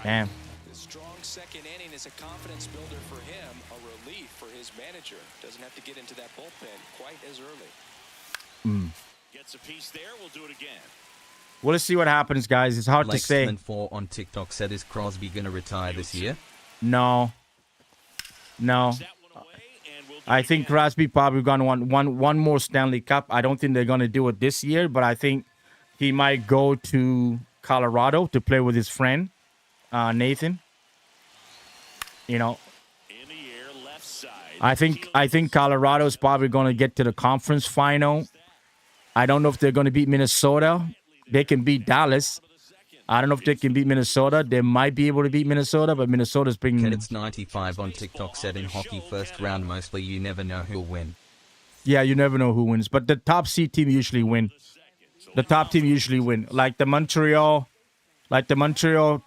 Damn. The strong second inning is a confidence builder for him, a relief for his manager. Doesn't have to get into that bullpen quite as early. Gets a piece there. We'll do it again. Well, let's see what happens, guys. It's hard to say. Lakesman 4 on TikTok said, is Crosby going to retire this year? No. That one away, and we'll do I it think again. Crosby probably going to want one more Stanley Cup. I don't think they're going to do it this year, but I think he might go to Colorado to play with his friend, Nathan. You know, In the air, left side. I think Colorado is probably going to get to the conference final. I don't know if they're going to beat Minnesota. They can beat Dallas. I don't know if they can beat Minnesota. They might be able to beat Minnesota, but Minnesota's been... Kedits 95 on TikTok said, in hockey first round mostly you never know who'll win. Yeah, you never know who wins, but the top seed team usually win. The top team usually win. Like the Montreal,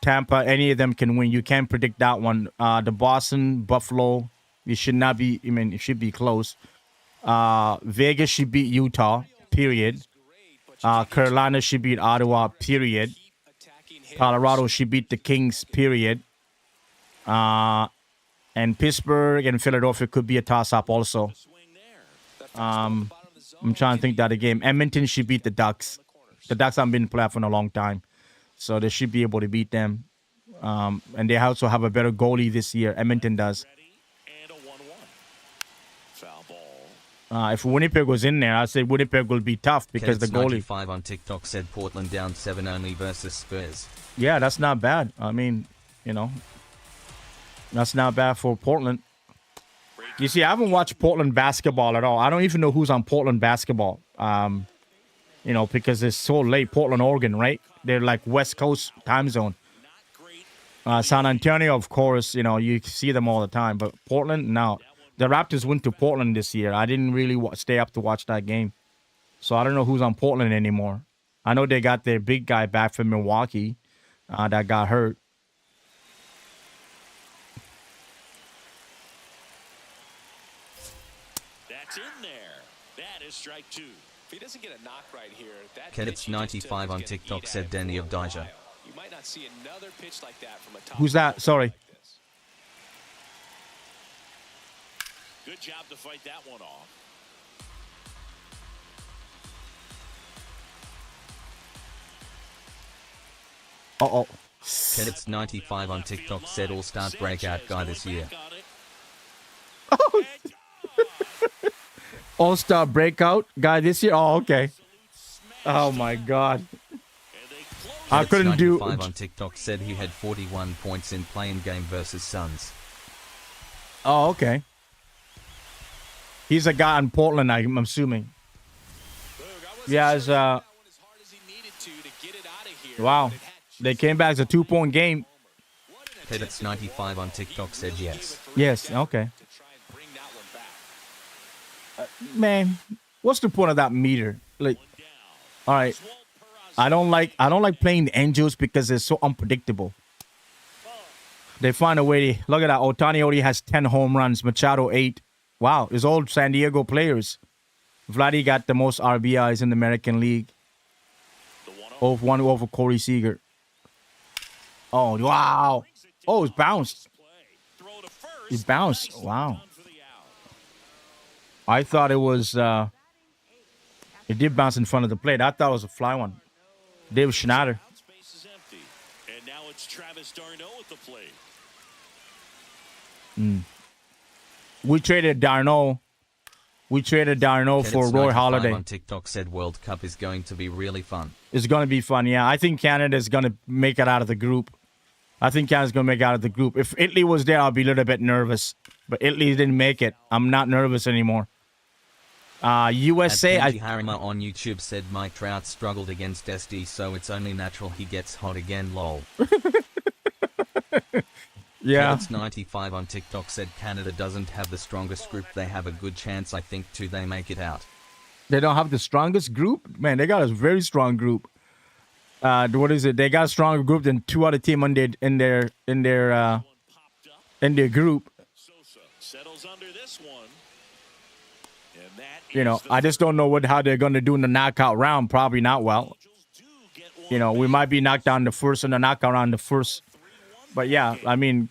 Tampa, any of them can win. You can't predict that one. The Boston, Buffalo, it should not be. I mean, it should be close. Vegas should beat Utah. Period. Carolina should beat Ottawa. Period. Colorado should beat the Kings. Period. And Pittsburgh and Philadelphia could be a toss-up also. I'm trying to think that a game. Edmonton should beat the Ducks. The Ducks haven't been playing for a long time, so they should be able to beat them. And they also have a better goalie this year. Edmonton does. And a 1-1. Foul ball. If Winnipeg was in there, I'd say Winnipeg will be tough because the Kedits goalie. 95 on TikTok said Portland down 7 only versus Spurs. Yeah, that's not bad. I mean, you know, that's not bad for Portland. You see, I haven't watched Portland basketball at all. I don't even know who's on Portland basketball. You know, because it's so late. Portland, Oregon, right? They're like West Coast time zone. San Antonio, of course, you know, you see them all the time. But Portland, no. The Raptors went to Portland this year. I didn't really stay up to watch that game. So I don't know who's on Portland anymore. I know they got their big guy back from Milwaukee that got hurt. That's in there. That is strike 2. If he doesn't get a knock right here, that Kedits pitch 95 on TikTok said Denny of Dyja. You might not see another pitch like that from a top. Who's that? Sorry. Good job to fight that one off. Uh-oh. Kedits 95 on TikTok said all-star breakout guy this year. All-star breakout guy this year? Oh, okay. Oh, my God. I Kedits couldn't do... 95 on TikTok said he had 41 points in playing game versus Suns. Oh, okay. He's a guy in Portland, I'm assuming. Yeah, it's, wow. They came back as a 2-point game. Kedits 95 on TikTok said yes. Yes, okay. Man, what's the point of that meter? Like, all right. I don't like playing the Angels because they're so unpredictable. They find a way. Look at that. Ohtani already has 10 home runs. Machado 8. Wow, it's all San Diego players. Vladdy got the most RBIs in the American League. One over Corey Seager. Oh, wow. Oh, it's bounced. It bounced. Wow. I thought it was, it did bounce in front of the plate. I thought it was a fly one. Dave Schneider. Space is empty. And now it's Travis d'Arnaud at the plate. We traded Darno. We traded Darno for Kedits Roy 95 Halladay. on TikTok said World Cup is going to be really fun. It's going to be fun, yeah. I think Canada's going to make it out of the group. I think Canada's going to make it out of the group. If Italy was there, I'll be a little bit nervous. But Italy didn't make it. I'm not nervous anymore. USA... Kenji Harima on YouTube said Mike Trout struggled against SD, so it's only natural he gets hot again, lol. Yeah. Kedits 95 on TikTok said Canada doesn't have the strongest group. They have a good chance, I think, too. They make it out. They don't have the strongest group? Man, they got a very strong group. What is it? They got a stronger group than two other teams in their group. Settles under this one. And that You know, I just don't know how they're going to do in the knockout round. Probably not well. You know, we might be knocked down the first in the knockout round, the first. But yeah, I mean,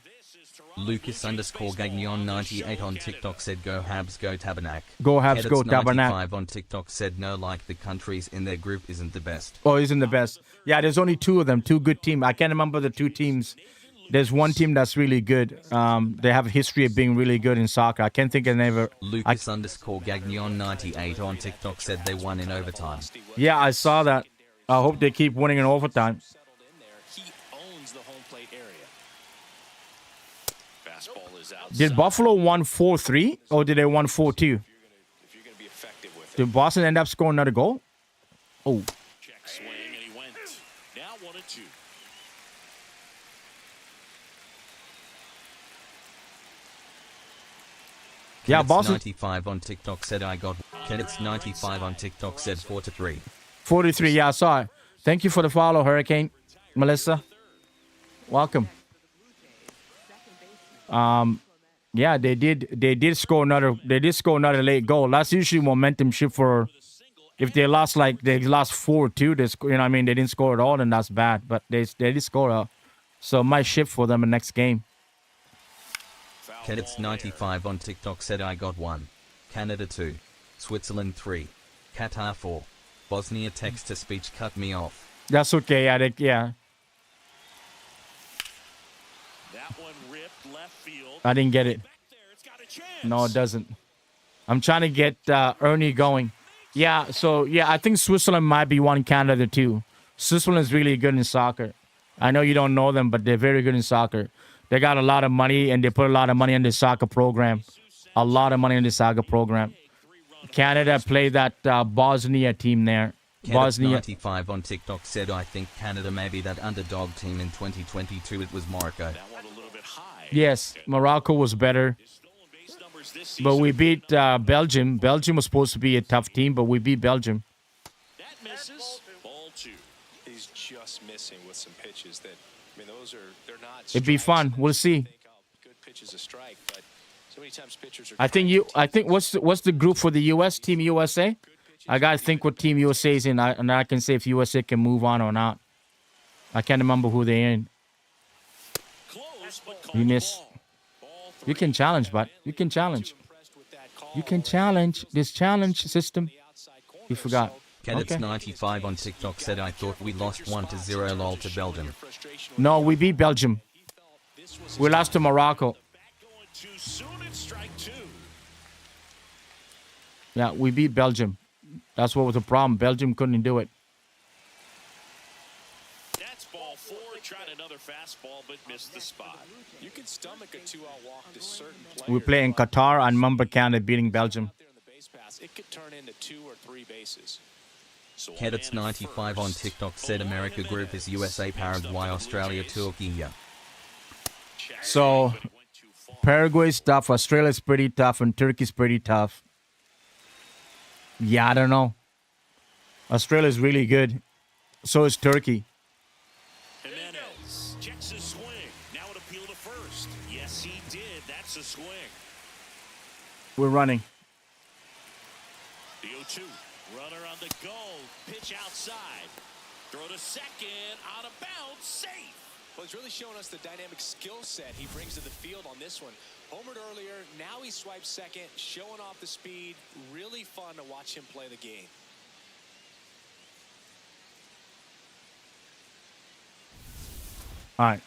Lucas_Gagnon98 on TikTok said go Habs go Tabernac. Go Habs, go Tabernac. 95 on TikTok said no, like the countries in their group isn't the best. Oh, isn't the best. Yeah, there's only two of them, two good teams. I can't remember the two teams. There's one team that's really good. They have a history of being really good in soccer. I can't think of never. Lucas_Gagnon98 on TikTok said they won in overtime. Yeah, I saw that. I hope they keep winning in overtime. He owns the home plate area. Fastball is out. Did Buffalo won 4-3 or did they won 4-2? If you're going to be effective with it. Did Boston end up scoring another goal? Oh. Check swing, and he went. Now 1-2. Yeah, Boston. 95 on TikTok said I got. Kenneth's 95 on TikTok said 4-3. 43, yeah, I saw it. Thank you for the follow, Hurricane. Melissa, welcome. Yeah, they did score another late goal. That's usually momentum shift for if they lost 4-2, they they didn't score at all, then that's bad. But they did score, so might shift for them in the next game. Kenneth's 95 on TikTok said I got 1. Canada 2. Switzerland 3. Qatar 4. Bosnia text-to-speech cut me off. That's okay, yeah. That one ripped left field. I didn't get it. Back there, it's got a chance. No, it doesn't. I'm trying to get Ernie going. Yeah, so, yeah, I think Switzerland might be one, Canada 2. Switzerland's really good in soccer. I know you don't know them, but they're very good in soccer. They got a lot of money, and they put a lot of money in the soccer program. A lot of money in the soccer program. Canada played that Bosnia team there. Bosnia. 95 on TikTok said I think Canada may be that underdog team in 2022. It was Morocco. That one a little bit high. Yes, Morocco was better. Stolen base numbers this But season. we beat Belgium. Belgium was supposed to be a tough team, but we beat Belgium. That misses. Ball 2. He's just missing with some pitches that, they're not. It'd be fun. We'll see. Good pitch is a strike, but so many times pitchers are. I think what's the group for the U.S. Team USA? I gotta think what Team USA is in, and I can say if USA can move on or not. I can't remember who they're in. Close, but You called miss. ball. Ball 3. You can challenge, but you can challenge. You can challenge this challenge system. You forgot. Kenneth's Okay. 95 on TikTok said I thought we lost 1-0 lol to Belgium. No, we beat Belgium. We lost to Morocco. Back going too soon. It's strike 2. Yeah, we beat Belgium. That's what was the problem. Belgium couldn't do it. That's ball 4. Tried another fastball, but missed the spot. You can stomach a 2-out walk to certain players. We play in Qatar. I remember Canada beating Belgium. Out there in the base pass, it could turn into 2 or 3 bases. So Kenneth's man at 95 on first. TikTok said America group is USA, Paraguay, Australia, Turkey. Check So, swing, but it went too far. Paraguay's tough. Australia's pretty tough, and Turkey's pretty tough. Yeah, I don't know. Australia's really good. So is Turkey. Jimenez checks his swing. Now it appeal to first. Yes, he did. That's a swing. We're running. The 0-2. Runner on the go. Pitch outside. Throw to second. Out of bounds. Safe. Well, he's really showing us the dynamic skill set he brings to the field on this one. Homered earlier, now he swipes second, showing off the speed. Really fun to watch him play the game. All right.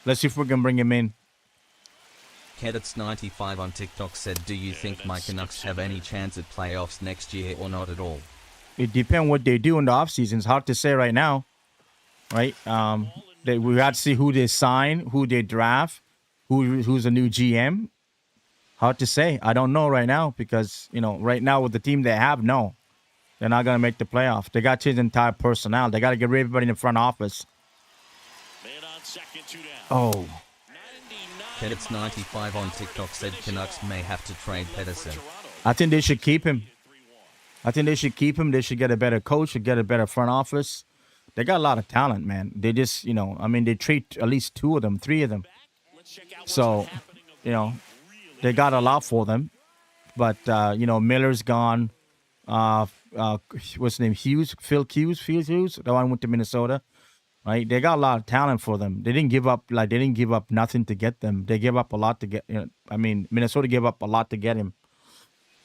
Let's see if we can bring him in. Kenneth's 95 on TikTok said do you think my Canucks have any chance at playoffs next year or not at all? It depends what they do in the offseason. It's hard to say right now. Right? We got to see who they sign, who they draft, who's the new GM. Hard to say. I don't know right now because, right now with the team they have, no. They're not going to make the playoff. They got to change the entire personnel. They got to get rid of everybody in the front office. Man on second, 2 down. Oh. 99 Kenneth's 95 on TikTok said Canucks may have to trade Pedersen. I think they should keep him. They should get a better coach, should get a better front office. They got a lot of talent, man. They just, they trade at least 2 of them, 3 of them. Let's check out what's So, been happening of they got a lot for them. But, Miller's gone. What's his name? Hughes? Phil Hughes? The one who went to Minnesota. right? They got a lot of talent for them. They didn't give up nothing to get them. They gave up a lot to get. I mean, Minnesota gave up a lot to get him.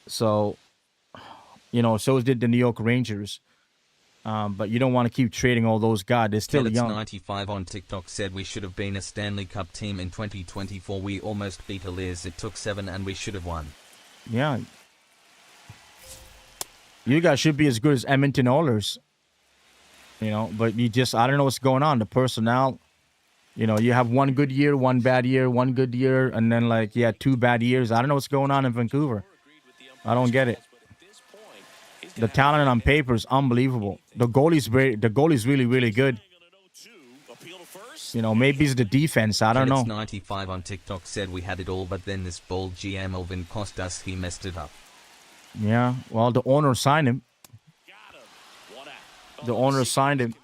So, so did the New York Rangers. But you don't want to keep trading all those guys. They're still young. 95 on TikTok said we should have been a Stanley Cup team in 2024. We almost beat Elias. It took 7 and we should have won. Yeah. You guys should be as good as Edmonton Oilers. But I don't know what's going on. The personnel, you have one good year, one bad year, one good year, and then 2 bad years. I don't know what's going on in Vancouver. I don't get it. The talent on paper is unbelievable. The goalie's really, really good. Maybe it's the defense. I don't know. 95 on TikTok said we had it all, but then this bold GM Elvin cost us. He messed it up. Yeah, well, the owner signed him. The owner signed him.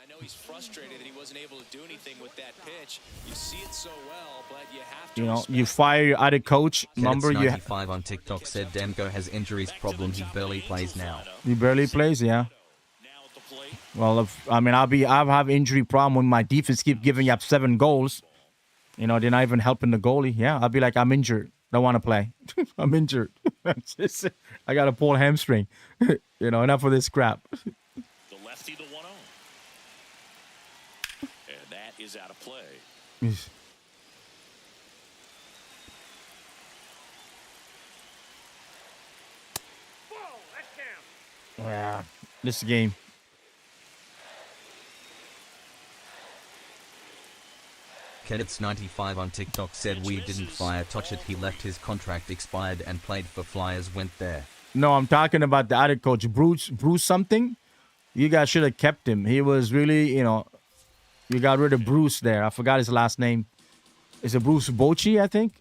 I know he's frustrated that he wasn't able to do anything with that pitch. You see it so well, but you have to. You fire your other coach. Remember, 95 on TikTok said Demko has injuries problem. He barely plays now. He barely plays, yeah. Well, I'll have injury problem when my defense keep giving up 7 goals. They're not even helping the goalie. Yeah, I'll be like, I'm injured. Don't want to play. I'm injured. I got a pulled hamstring. Enough of this crap. The lefty, the 1-0. And that is out of play. Yeah, this game. Kedits 95 on TikTok said we didn't fire Tocchet. He left, his contract expired and played for Flyers, went there. No, I'm talking about the other coach, Bruce something. You guys should have kept him. He was really, you got rid of Bruce there. I forgot his last name. Is it Bruce Bochy, I think?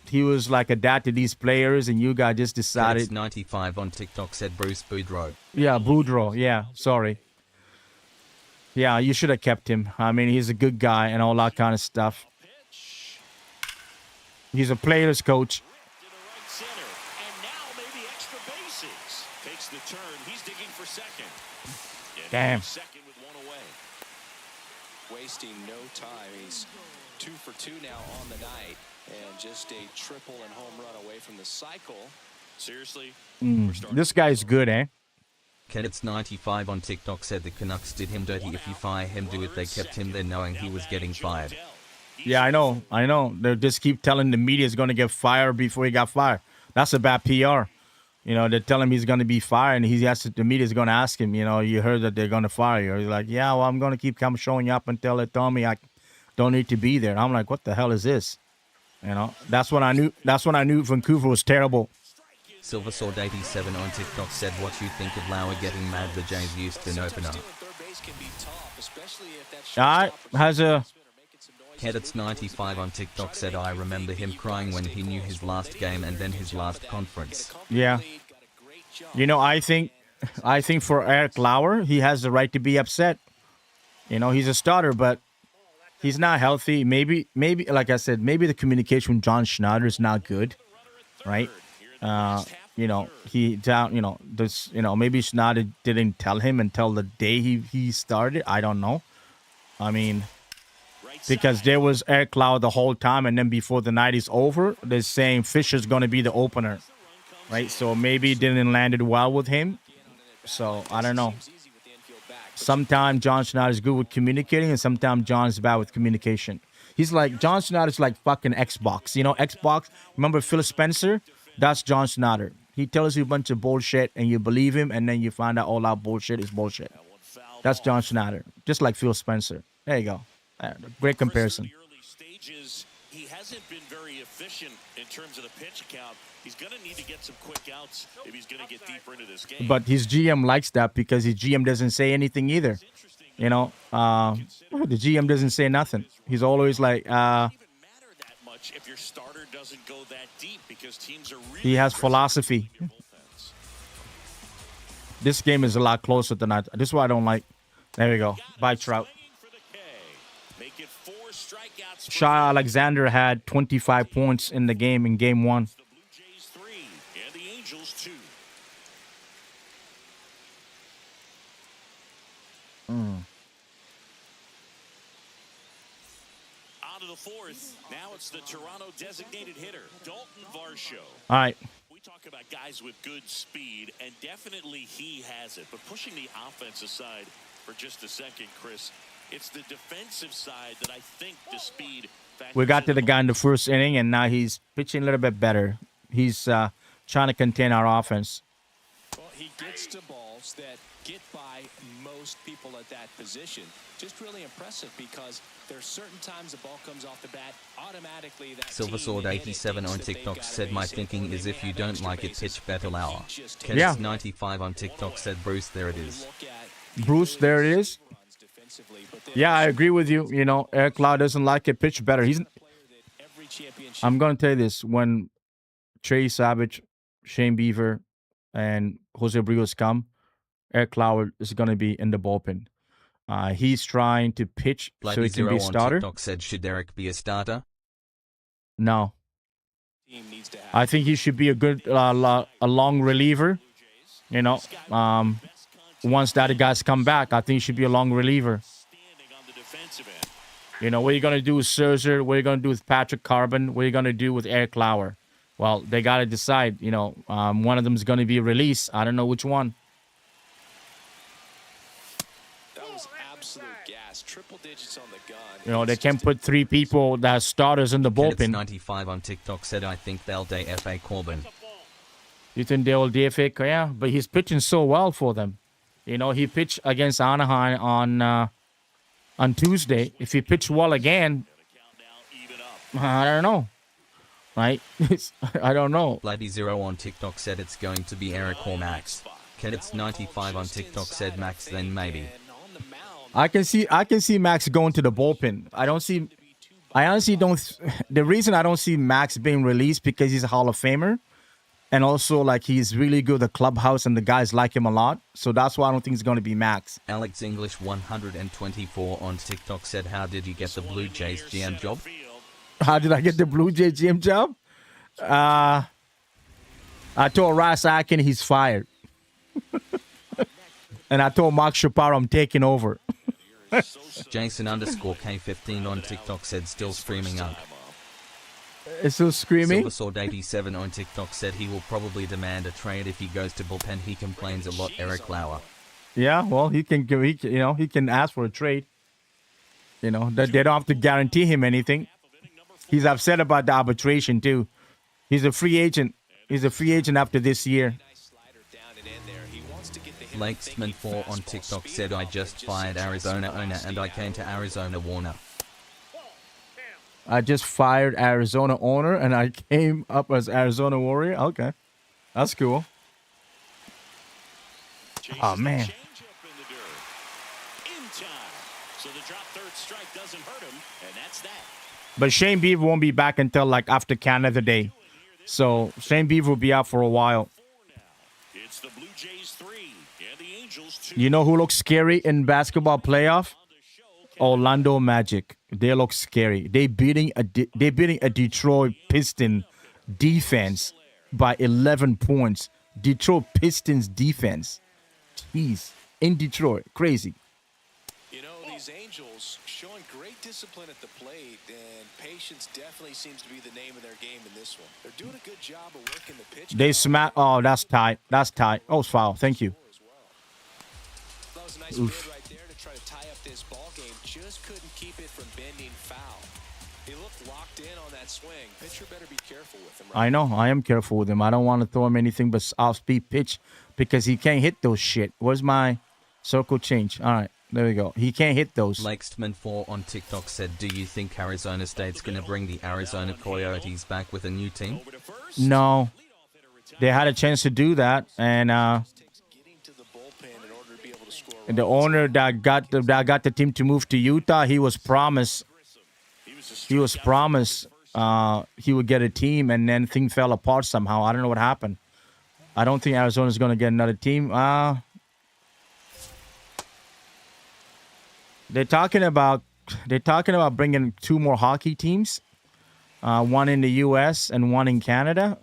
He was like a dad to these players, and you guys just decided. Kedits 95 on TikTok said Bruce Boudreau. Yeah, Boudreau. Yeah, sorry. Yeah, you should have kept him. I mean, he's a good guy and all that kind of stuff. He's a player's coach. And now maybe extra bases. Takes the turn. He's digging for second. Damn. Second with 1 away. Wasting no time. He's 2 for 2 now on the night, and just a triple and home run away from the cycle. Seriously? This guy's good, eh? Kedits 95 on TikTok said the Canucks did him dirty. If you fire him, do it. They kept him there knowing he was getting fired. Yeah, I know. They just keep telling the media is going to get fired before he got fired. That's a bad PR. They tell him he's going to be fired, and the media is going to ask him, you heard that they're going to fire you. He's like, yeah, well, I'm going to keep showing up until they tell me I don't need to be there. I'm like, what the hell is this? That's when I knew Vancouver was terrible. Silver Sword 87 on TikTok said, what you think of Lauer getting mad the Jays used an opener? Kedits 95 on TikTok said, I remember him crying when he knew his last game and then his last conference. Yeah. I think for Eric Lauer, he has the right to be upset. He's a starter, but he's not healthy. Maybe, like I said, maybe the communication with John Schneider is not good, right? Maybe Schneider didn't tell him until the day he started. I don't know. I mean, because there was Eric Lauer the whole time, and then before the night is over, they're saying Fisher's going to be the opener, right? So maybe it didn't landed well with him. So I don't know. Sometimes John Schneider is good with communicating, and sometimes John's bad with communication. John Schneider's like fucking Xbox. Xbox. Remember Phil Spencer? That's John Schneider. He tells you a bunch of bullshit, and you believe him, and then you find out all that bullshit is bullshit. That's John Schneider. Just like Phil Spencer. There you go. Great comparison. He hasn't been very efficient in terms of the pitch count. He's going to need to get some quick outs if he's going to get deeper into this game. But his GM likes that because his GM doesn't say anything either. The GM doesn't say nothing. He's always like, if your starter doesn't go that deep because teams are really he has philosophy. This game is a lot closer than that. This is why I don't like. There we go. Bye, Trout. Shai Alexander had 25 points in the game in game 1. The Blue Jays 3 and the Angels 2. Bottom of the fourth. Now it's the Toronto designated hitter, Dalton Varsho. All right. We talk about guys with good speed, and definitely he has it. But pushing the offense aside for just a second, Chris, it's the defensive side that I think the speed factors We got to in the guy in the first inning, and now he's pitching a little bit better. He's trying to contain our offense. Well, he gets to balls that get by most people at that position. Just really impressive because there's certain times the ball comes off the bat, automatically that SilverSword87 on TikTok said, my thinking is if you don't like it, pitch better lower. Yeah. Kennis95 on TikTok said, Bruce, there it is. Bruce, there it is. Yeah, I agree with you. You know, Eric Lau doesn't like it, pitch better. I'm going to tell you this. When Trey Savage, Shane Beaver, and Jose Brios come, Eric Lau is going to be in the bullpen. He's trying to pitch so he can be a starter. On TikTok said, should Eric be a starter? No. I think he should be a good, a long reliever. You know, once that guys come back, I think he should be a long reliever. You know, what are you going to do with Scherzer? What are you going to do with Patrick Carbon? What are you going to do with Eric Lauer? Well, they got to decide. You know, one of them is going to be released. I don't know which one. That was absolute gas. Triple digits on the gun. You know, they can put three people that are starters in the bullpen. Kennis95 on TikTok said, I think they'll day F.A. Corbin. You think they'll DFA? Yeah, but he's pitching so well for them. You know, he pitched against Anaheim on Tuesday. If he pitched well again, I don't know. Right? I don't know. Bloody0 on TikTok said it's going to be Eric or Max. Kennis95 on TikTok said Max, then maybe. I can see Max going to the bullpen. I honestly don't. The reason I don't see Max being released because he's a Hall of Famer. And also, like, he's really good at the clubhouse, and the guys like him a lot. So that's why I don't think it's going to be Max. Alex English 124 on TikTok said, how did you get the Blue Jays GM job? How did I get the Blue Jays GM job? I told Ross Akin he's fired. And I told Mark Chaparro I'm taking over. Jason _K15 on TikTok said, still screaming up. It's still screaming. SilverSword87 on TikTok said he will probably demand a trade if he goes to bullpen. He complains a lot. Eric Lauer. Yeah, well, he can ask for a trade. You know, they don't have to guarantee him anything. He's upset about the arbitration too. He's a free agent. He's a free agent after this year. Lakesman4 on TikTok said, I just fired Arizona owner and I came to Arizona Warner. I just fired Arizona owner and I came up as Arizona Warrior. Okay. That's cool. Oh, man. But Shane Beaver won't be back until like after Canada Day. So Shane Beaver will be out for a while. You know who looks scary in basketball playoff? Orlando Magic. They look scary. They beating a Detroit Piston defense by 11 points. Detroit Pistons defense. Jeez. In Detroit. Crazy. You know, these Angels showing great discipline at the plate, and patience definitely seems to be the name of their game in this one. They're doing a good job of working the pitch. They smack. Oh, that's tight. That's tight. Oh, it's foul. Thank you. That was a nice bid right there to try to tie up this ball game. Just couldn't keep it from bending foul. He looked locked in on that swing. Pitcher better be careful with him. I know. I am careful with him. I don't want to throw him anything but off-speed pitch because he can't hit those shit. Where's my circle change? All right. There we go. He can't hit those. Lakesman4 on TikTok said, do you think Arizona State's going to bring the Arizona Coyotes back with a new team? No. They had a chance to do that, and the owner that got the team to move to Utah, he was promised he would get a team, and then things fell apart somehow. I don't know what happened. I don't think Arizona's going to get another team. They're talking about bringing two more hockey teams, one in the U.S. and one in Canada.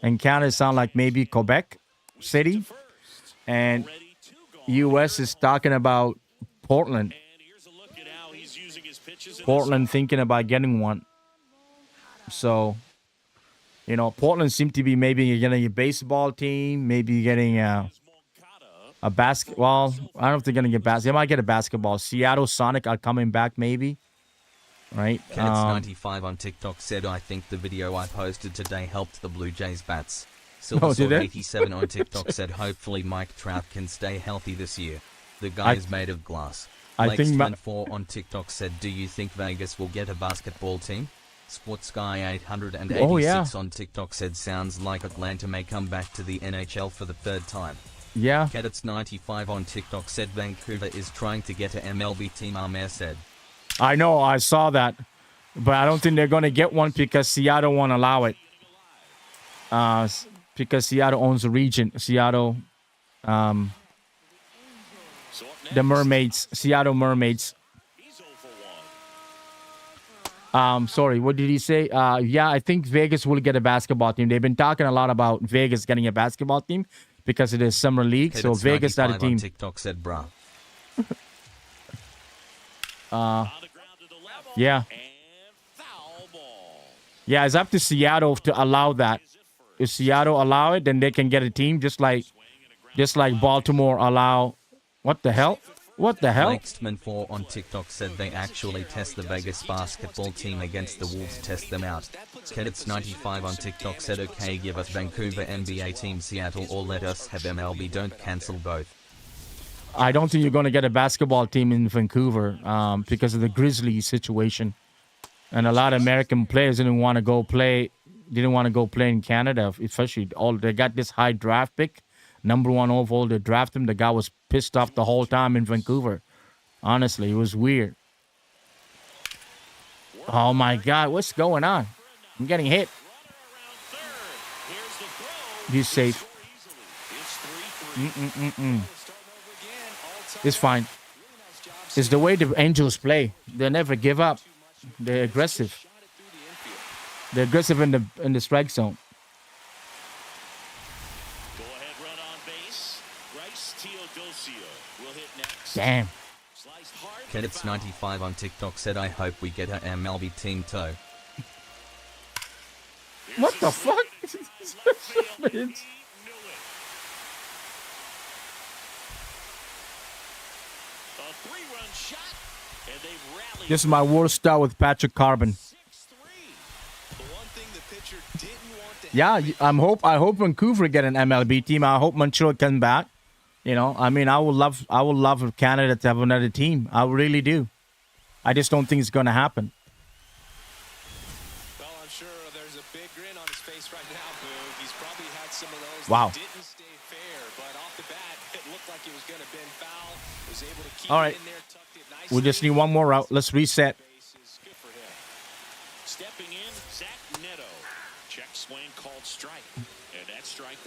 And Canada sound like maybe Quebec City, and U.S. is talking about Portland. Portland thinking about getting one. So, Portland seemed to be maybe getting a baseball team, maybe getting a basketball. I don't know if they're going to get basketball. They might get a basketball. Seattle Sonic are coming back, maybe. Right? Kenneth95 on TikTok said, I think the video I posted today helped the Blue Jays bats. Did it? Silversword87 on TikTok said, hopefully Mike Trout can stay healthy this year. The guy is made of glass. I think Lakesman4 on TikTok said, do you think Vegas will get a basketball team? Sports Guy 886 on TikTok said, sounds like Atlanta may come back to the NHL for the third time. Yeah. Cadets95 on TikTok said, Vancouver is trying to get a MLB team, Amir said. I know, I saw that. But I don't think they're going to get one because Seattle won't allow it. Because Seattle owns the region. Seattle, the Mermaids, Seattle Mermaids. Sorry, what did he say? Yeah, I think Vegas will get a basketball team. They've been talking a lot about Vegas getting a basketball team because it is summer league. So Vegas got a team. On TikTok said, bruh. Yeah. Yeah, it's up to Seattle to allow that. If Seattle allow it, then they can get a team just like Baltimore allow. What the hell? What the hell? Lakesman4 on TikTok said they actually test the Vegas basketball team against the Wolves, test them out. Cadets95 on TikTok said, okay, give us Vancouver NBA team Seattle or let us have MLB, don't cancel both. I don't think you're going to get a basketball team in Vancouver because of the Grizzlies situation. And a lot of American players didn't want to go play in Canada, especially they got this high draft pick. Number 1 overall, they draft him. The guy was pissed off the whole time in Vancouver. Honestly, it was weird. Oh my God, what's going on? I'm getting hit. He's safe. It's fine. It's the way the Angels play. They never give up. They're aggressive. They're aggressive in the strike zone. Damn. Cadets95 on TikTok said, I hope we get a MLB team toe. What the fuck? This is my worst start with Patrick Carbon. Yeah, I hope Vancouver get an MLB team. I hope Montreal can back. I would love Canada to have another team. I really do. I just don't think it's going to happen. Well, I'm sure there's a big grin on his face right now, Boo. He's probably had some of those wow. that didn't stay fair, but off the bat, it looked like it was going to been foul. Was able to keep all right. it in there, tucked it nicely. We just need one more route. Let's reset. Good for him. Stepping in, Zach Neto. Check swing called strike, and that's strike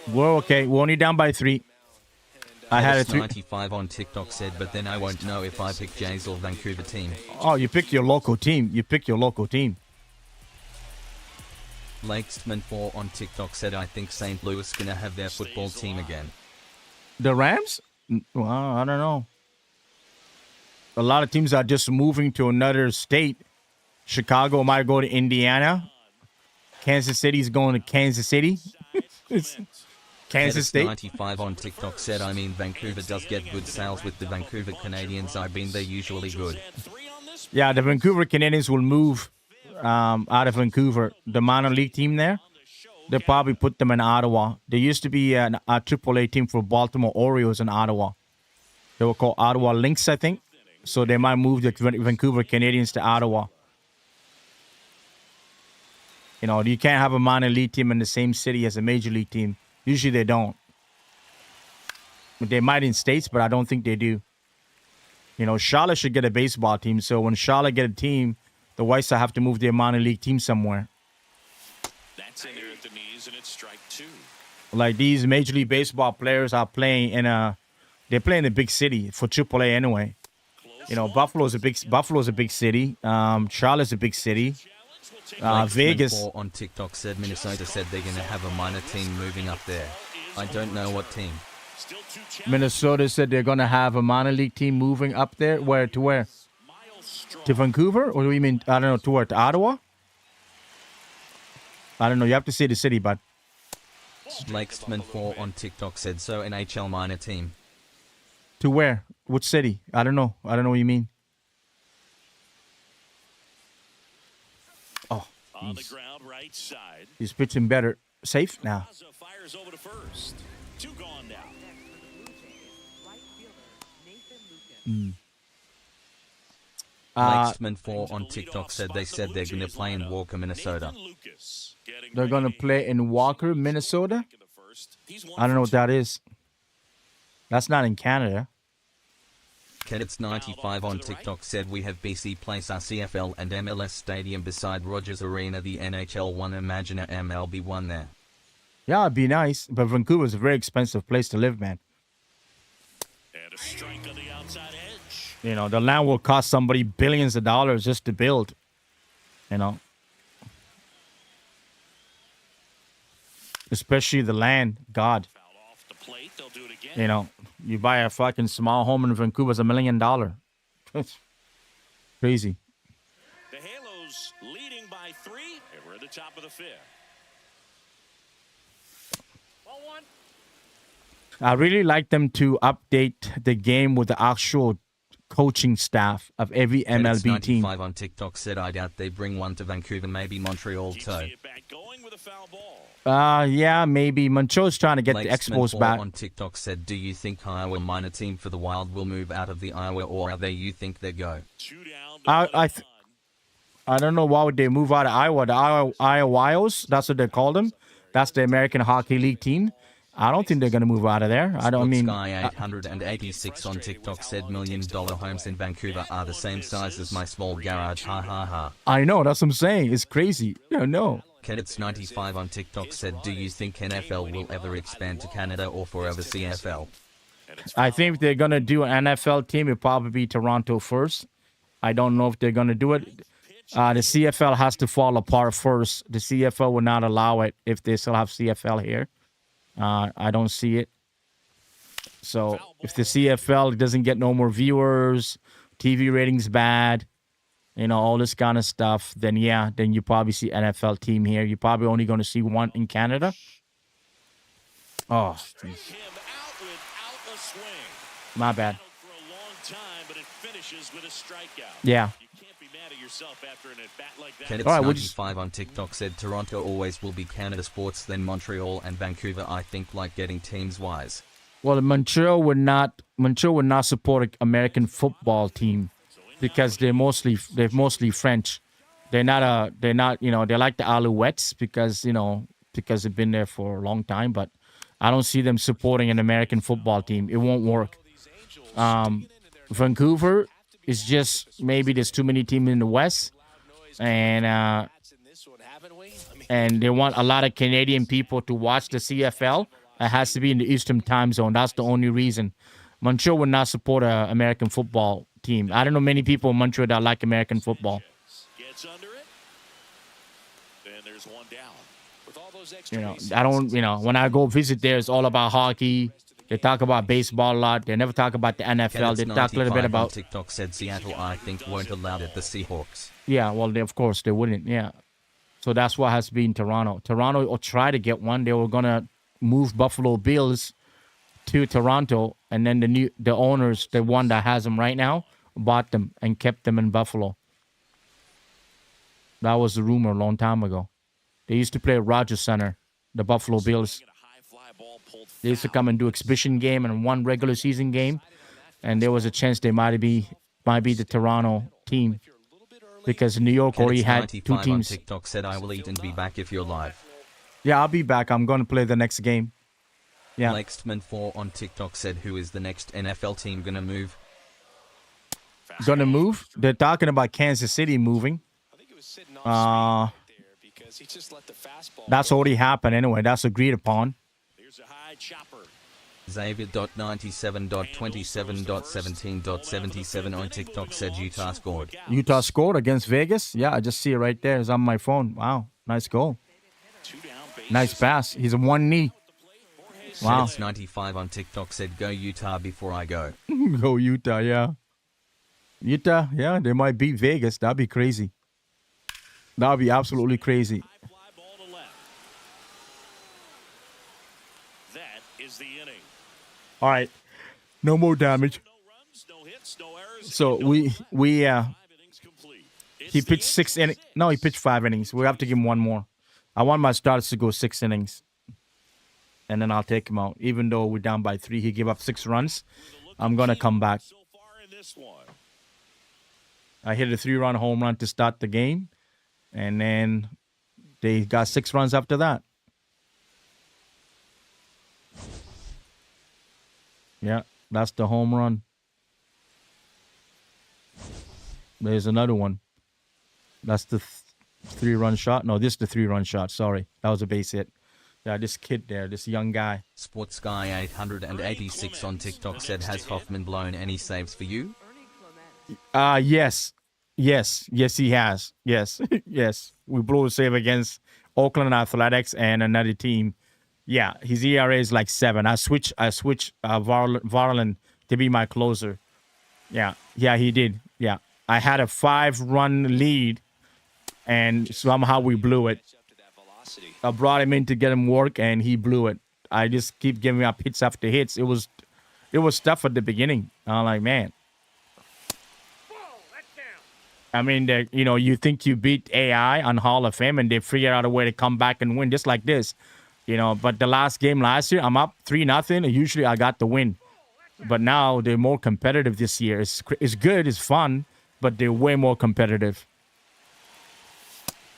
1. We're okay. We're only down by 3. I had a 95 on TikTok said, but then I won't know if I pick Jays or Vancouver team. Oh, you pick your local team. Lakesman4 on TikTok said, I think St. Louis gonna have their football team again. The Rams? Well, I don't know. A lot of teams are just moving to another state. Chicago might go to Indiana. Kansas City's going to Kansas City. Kansas State. 95 on TikTok said, I mean, Vancouver does get good sales with the Vancouver Canadians. They're usually good. Yeah, the Vancouver Canadians will move out of Vancouver. The minor league team there, they'll probably put them in Ottawa. There used to be a AAA team for Baltimore Orioles in Ottawa. They were called Ottawa Lynx, I think. So they might move the Vancouver Canadians to Ottawa. You can't have a minor league team in the same city as a major league team. Usually they don't. They might in states, but I don't think they do. Charlotte should get a baseball team. So when Charlotte get a team, the White Sox have to move their minor league team somewhere. That's in there at the knees, and it's strike 2. Like these Major League Baseball players are playing they're playing in a big city for AAA anyway. Buffalo's a big city. Charlotte's a big city. Vegas. On TikTok said Minnesota said they're going to have a minor team moving up there. I don't know what team. Minnesota said they're going to have a minor league team moving up there. Where to where? To Vancouver? Or do you mean, I don't know, toward Ottawa? I don't know. You have to say the city, but Lakesman4 on TikTok said so. NHL minor team. to where? Which city? I don't know. I don't know what you mean. Oh, On the ground, right side. he's pitching better. Safe now. Raza fires over to first. 2 gone now. Lakesman4 on TikTok said they said they're going to play in Walker, Minnesota. Nathan Lucas getting They're going to ready play in Walker, Minnesota? in the first. He's I don't know what that is. That's not in Canada. Kedits95 on TikTok said we have BC Place our CFL and MLS stadium beside Rogers Arena. The NHL won. Imagine a MLB won there. Yeah, it'd be nice, but Vancouver's a very expensive place to live, man. And a strike on the outside edge. You know, the land will cost somebody billions of dollars just to build. You know. Especially the land. God. Foul off the plate. They'll do it again. You know, you buy a fucking small home in Vancouver, it's $1 million. It's crazy. The Halos leading by 3, and we're at the top of the 5th. I really like them to update the game with the actual coaching staff of every MLB team. Kedits95 on TikTok said I doubt they bring one to Vancouver, maybe Montreal Keeps too. it back going with a foul ball. Yeah, maybe. Montreal's trying to get the Expos Lakesman4 back. on TikTok said, do you think Iowa minor team for the Wild will move out of the Iowa, or are they you think they go? 2 down to I don't know why would they move out of Iowa. The Iowa Wiles, that's what they call them. That's the American Hockey League team. I don't think they're going to move out of there. I mean, Sky 886 on TikTok said $1 million homes in Vancouver are the same size as my small garage. Ha ha ha. I know. That's what I'm saying. It's crazy. No. Kedits95 on TikTok said, do you think NFL will ever expand to Canada or forever CFL? I think if they're going to do an NFL team, it'll probably be Toronto first. I don't know if they're going to do it. The CFL has to fall apart first. The CFL will not allow it if they still have CFL here. I don't see it. So if the CFL doesn't get no more viewers, TV ratings bad, you know, all this kind of stuff, then yeah, then you probably see NFL team here. You're probably only going to see one in Canada. Oh, him out without a swing. my bad. For a long time, but it finishes with a strikeout. Yeah. You can't be mad at yourself after an at-bat like that. Kedits95 All right, we'll just- on TikTok said Toronto always will be Canada sports, then Montreal and Vancouver. I think like getting teams wise. Well, Montreal would not support an American football team because they're mostly French. They're not they like the Alouettes because they've been there for a long time, but I don't see them supporting an American football team. It won't work. Vancouver is just maybe there's too many teams in the West, and they want a lot of Canadian people to watch the CFL. It has to be in the Eastern time zone. That's the only reason. Montreal would not support an American football team. I don't know many people in Montreal that like American football. Gets under it. And there's one down. With all those extra When I go visit there, it's all about hockey. They talk about baseball a lot. They never talk about the NFL. They talk a little bit on about... TikTok said Seattle, I think, won't allow it the Seahawks. Yeah, well, of course, they wouldn't. Yeah. So that's what has to be in Toronto. Toronto will try to get one. They were going to move Buffalo Bills to Toronto, and then the owners, the one that has them right now, bought them and kept them in Buffalo. That was the rumor a long time ago. They used to play at Rogers Center, the Buffalo Bills. Get a high fly ball pulled They used to come and do exhibition game and one regular season game, and there was a chance they might be the Toronto team because New York already had two Kedits95 on teams. TikTok said I will eat and be back if you're live. Yeah, I'll be back. I'm going to play the next game. Yeah. Lakesman4 on TikTok said who is the next NFL team gonna move? Going to move? They're talking about Kansas City moving. I think it was sitting off speed right there because he just let the fastball That's go. already happened anyway. That's agreed upon. Here's a high chopper. Xavier.97.27.17.77 on TikTok said Utah scored. Utah scored against Vegas. Yeah, I just see it right there. It's on my phone. Wow. Nice goal. 2 down bases. Nice pass. He's a one knee. Wow. Kedits95 on TikTok said go Utah before I go. Go Utah, yeah. Utah, yeah, they might beat Vegas. That'd be crazy. That'd be absolutely crazy. High fly ball to left. That is the inning. All right, no more damage. No runs, no hits, no errors. So and no we 5 innings complete. he It's the pitched 6 innings. No, he pitched 5 innings. We have to give him one more. I want my starters to go 6 innings, and then I'll take him out. Even though we're down by 3, he gave up 6 runs. I'm gonna come back. So far in this one. I hit a 3-run home run to start the game, and then they got 6 runs after that. Yeah, that's the home run. There's another one. That's the 3-run shot. No, this is the 3-run shot. Sorry, that was a base hit. Yeah, this kid there, this young guy. Sports Guy 886 on TikTok said, has Hoffman blown any saves for you? Yes, he has. Yes, yes. We blew a save against Oakland Athletics and another team. Yeah, his ERA is like 7. I switched Varland to be my closer. Yeah, he did. Yeah, I had a 5-run lead, and somehow we blew it. I brought him in to get him work, and he blew it. I just keep giving up hits after hits. It was tough at the beginning. I'm like, man. I mean, you think you beat AI on Hall of Fame, and they figure out a way to come back and win, just like this. But the last game last year, I'm up 3-0, and usually I got the win. But now they're more competitive this year. It's good, it's fun, but they're way more competitive.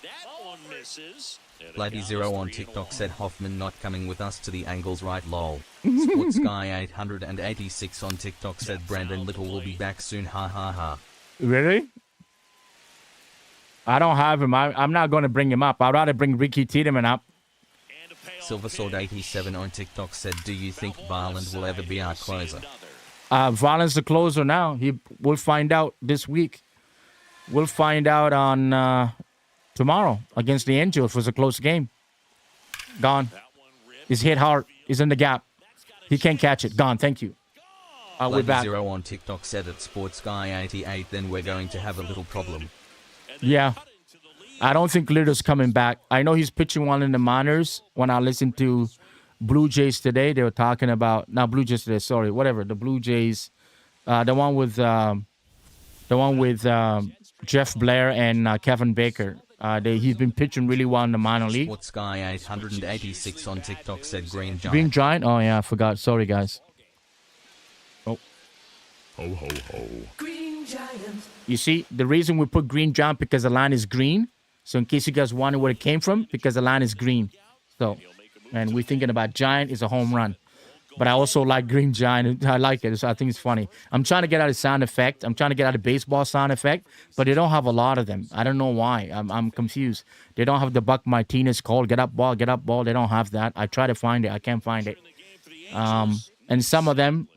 That one misses. Bloody Zero on TikTok said, Hoffman not coming with us to the Angles, right? Lol. Sports Guy 886 on TikTok said, Brandon Little will be back soon. Ha ha ha. Really? I don't have him. I'm not going to bring him up. I'd rather bring Ricky Tiedemann up. Silver Sword 87 on TikTok said, do you think Varland will ever be our closer? Varland's the closer now. We'll find out this week. We'll find out on tomorrow against the Angels. It was a close game. Gone. He's hit hard. He's in the gap. He can't catch it. Gone. Thank you. We're back. Zero on TikTok said, at Sports Guy 88, then we're going to have a little problem. Yeah. I don't think Litter's coming back. I know he's pitching one in the minors. When I listened to Blue Jays today, they were talking about, not Blue Jays today, sorry, whatever, the Blue Jays, the one with Jeff Blair and Kevin Baker. He's been pitching really well in the minor league. Sports Guy 886 on TikTok said, Green Giant. Green Giant? Oh yeah, I forgot. Sorry guys. Oh. Ho ho ho. Green Giant. You see, the reason we put Green Giant because the line is green. So in case you guys wonder where it came from, because the line is green. So, and we're thinking about Giant is a home run. But I also like Green Giant. I like it. I think it's funny. I'm trying to get out a sound effect. I'm trying to get out a baseball sound effect, but they don't have a lot of them. I don't know why. I'm confused. They don't have the Buck Martinez call, get up ball, get up ball. They don't have that. I try to find it. I can't find it. And some of them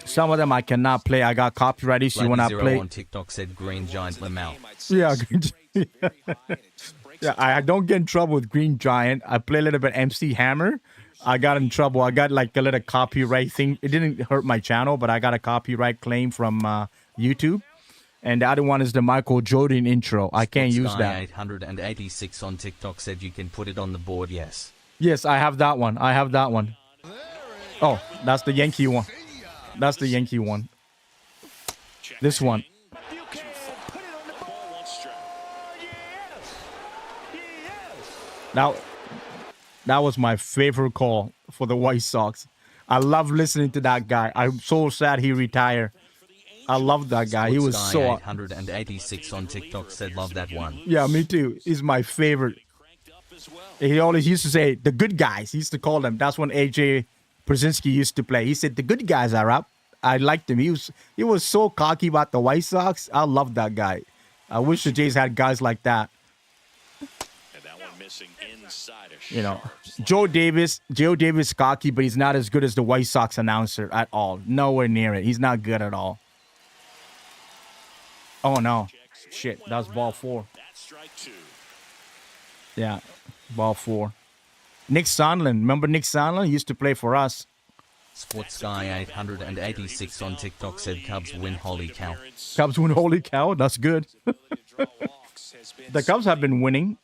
I cannot play. I got copyright issue when I play. On TikTok said Green Giant Lamau. Yeah, yeah. I don't get in trouble with Green Giant. I play a little bit MC Hammer. I got in trouble. I got like a little copyright thing. It didn't hurt my channel, but I got a copyright claim from YouTube. And the other one is the Michael Jordan intro. I can't use that. 886 on TikTok said you can put it on the board. Yes. Yes, I have that one. Oh, that's the Yankee one. That's the Yankee one. This one. Now, that was my favorite call for the White Sox. I love listening to that guy. I'm so sad he retired. I love that guy. He was so... 886 on TikTok said love that one. Yeah, me too. He's my favorite. He always used to say, the good guys. He used to call them. That's when AJ Przinsky used to play. He said, the good guys are up. I liked him. He was so cocky about the White Sox. I love that guy. I wish the Jays had guys like that. You know, Joe Davis cocky, but he's not as good as the White Sox announcer at all. Nowhere near it. He's not good at all. Oh, no. Shit, that was ball 4. Yeah, ball 4. Nick Sondland. Remember Nick Sondland? He used to play for us. Sports Guy 886 on TikTok said Cubs win. Holy cow. Cubs win. Holy cow. That's good. The Cubs have been winning.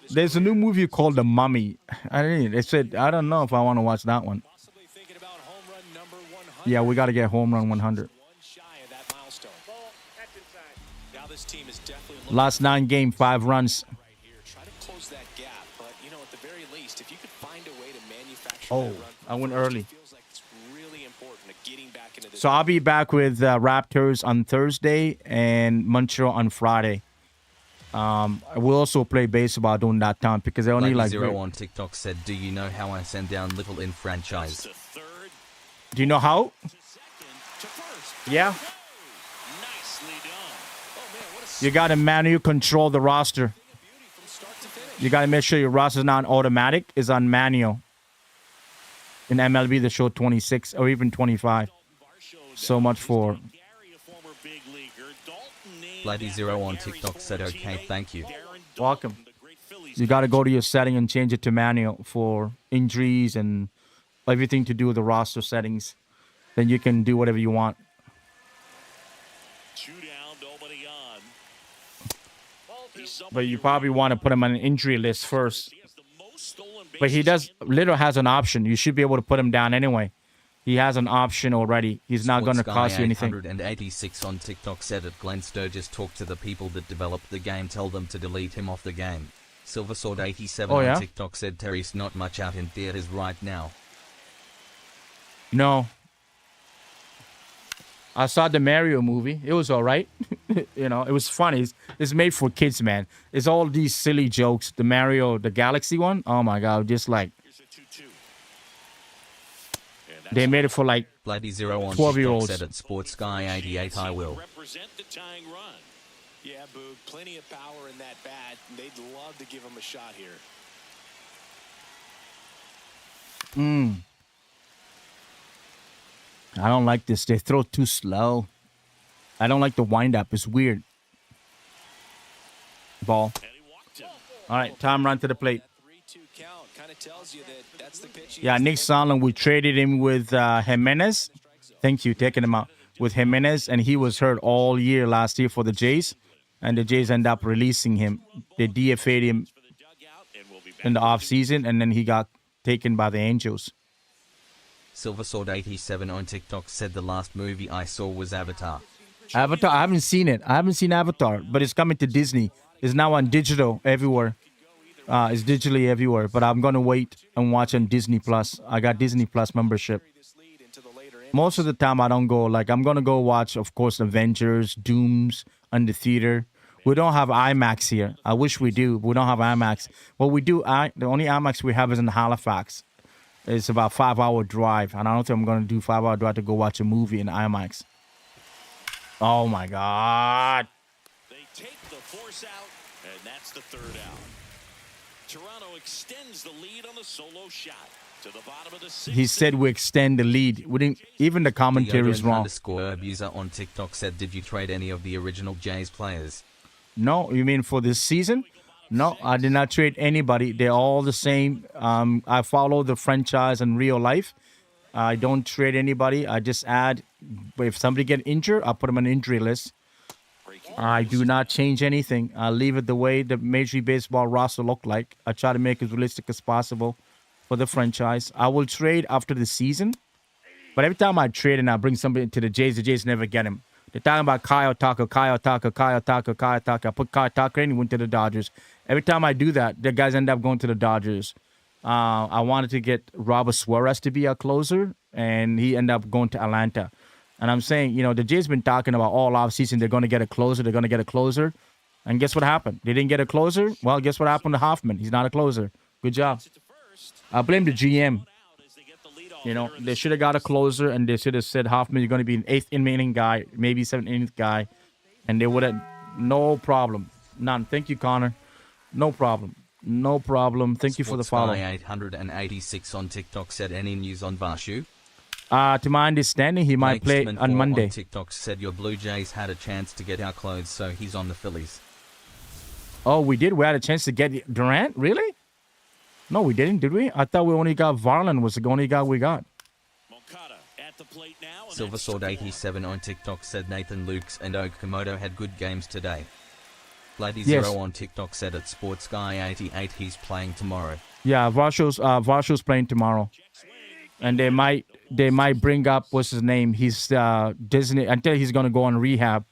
There's a new movie called The Mummy. They said, I don't know if I want to watch that one. Yeah, we got to get home run 100. Last 9 games, 5 runs. Oh, I went early. So I'll be back with Raptors on Thursday and Montreal on Friday. We'll also play baseball during that time because they only like. Zero on TikTok said, "Do you know how I send down little in franchise?" Do you know how? Yeah. You got to manually control the roster. You got to make sure your roster is not automatic; it's on manual. In MLB, they show 26 or even 25. So much for. Bloody Zero on TikTok said, "Okay, thank you." Welcome. You got to go to your setting and change it to manual for injuries and everything to do with the roster settings. Then you can do whatever you want. But you probably want to put him on an injury list first. But he does, Little has an option. You should be able to put him down anyway. He has an option already. He's not going to cost you anything. 886 on TikTok said it. Glenn Sturgis talked to the people that developed the game. Tell them to delete him off the game. Silver Sword 87 on TikTok said Terry's not much out in theaters right now. No. I saw the Mario movie. It was all right. You know, it was funny. It's made for kids, man. It's all these silly jokes. The Mario, the Galaxy one. Oh, my God. Just like. They made it for like Bloody Zero on 12-year-olds. Said at Sports Guy 88 I will. Represent the tying run. Yeah, Boog, plenty of power in that bat. They'd love to give him a shot here. I don't like this. They throw too slow. I don't like the wind-up. It's weird. Ball. All right, time run to the plate. Yeah, Nick Solon, we traded him with Jimenez. Thank you, taking him out with Jimenez, and he was hurt all year last year for the Jays, and the Jays end up releasing him. They DFA'd him in the offseason, and then he got taken by the Angels. Silver Sword 87 on TikTok said the last movie I saw was Avatar. Avatar, I haven't seen it. I haven't seen Avatar, but it's coming to Disney. It's now on digital everywhere. It's digitally everywhere, but I'm going to wait and watch on Disney Plus. I got Disney Plus membership. Most of the time, I don't go. Like, I'm going to go watch, of course, Avengers, Dooms on the theater. We don't have IMAX here. I wish we do. But we don't have IMAX. What we do, the only IMAX we have is in Halifax. It's about a 5-hour drive, and I don't think I'm going to do 5-hour drive to go watch a movie in IMAX. Oh, my God. They take the force out, and that's the third out. Toronto extends the lead on the solo shot to the bottom of the sixth. He said we extend the lead. We didn't, even the commentary is wrong. Abuser on TikTok said, "Did you trade any of the original Jays players?" No, you mean for this season? No, I did not trade anybody. They're all the same. I follow the franchise in real life. I don't trade anybody. I just add, if somebody get injured, I'll put them on an injury list. I do not change anything. I leave it the way the Major League Baseball roster look like. I try to make it as realistic as possible for the franchise. I will trade after the season, but every time I trade and I bring somebody to the Jays never get him. They're talking about Kyle Tucker. I put Kyle Tucker in, he went to the Dodgers. Every time I do that, the guys end up going to the Dodgers. I wanted to get Robert Suarez to be a closer, and he ended up going to Atlanta. And I'm saying, you know, the Jays been talking about all offseason they're going to get a closer. And guess what happened? They didn't get a closer. Well, guess what happened to Hoffman? He's not a closer. Good job. I blame the GM. You know, they should have got a closer, and they should have said, Hoffman, you're going to be an 8th inning guy, maybe 7th inning guy. And they would have, no problem. None. Thank you, Connor. No problem. No problem. Thank you for the follow. 886 on TikTok said, "Any news on Varshu?" To my understanding, he might play on Monday. On TikTok said, "Your Blue Jays had a chance to get our clothes, so he's on the Phillies." Oh, we did? We had a chance to get Durant? Really? No, we didn't, did we? I thought we only got Varland was the only guy we got. the plate now. And Silver that's Sword score. 87 on TikTok said Nathan Lukes and Okamoto had good games today. Lady Yes. Zero on TikTok said at Sports Guy 88 he's playing tomorrow. Yeah, Varsho's playing tomorrow, and they might bring up what's his name. He's Disney until he's gonna go on rehab.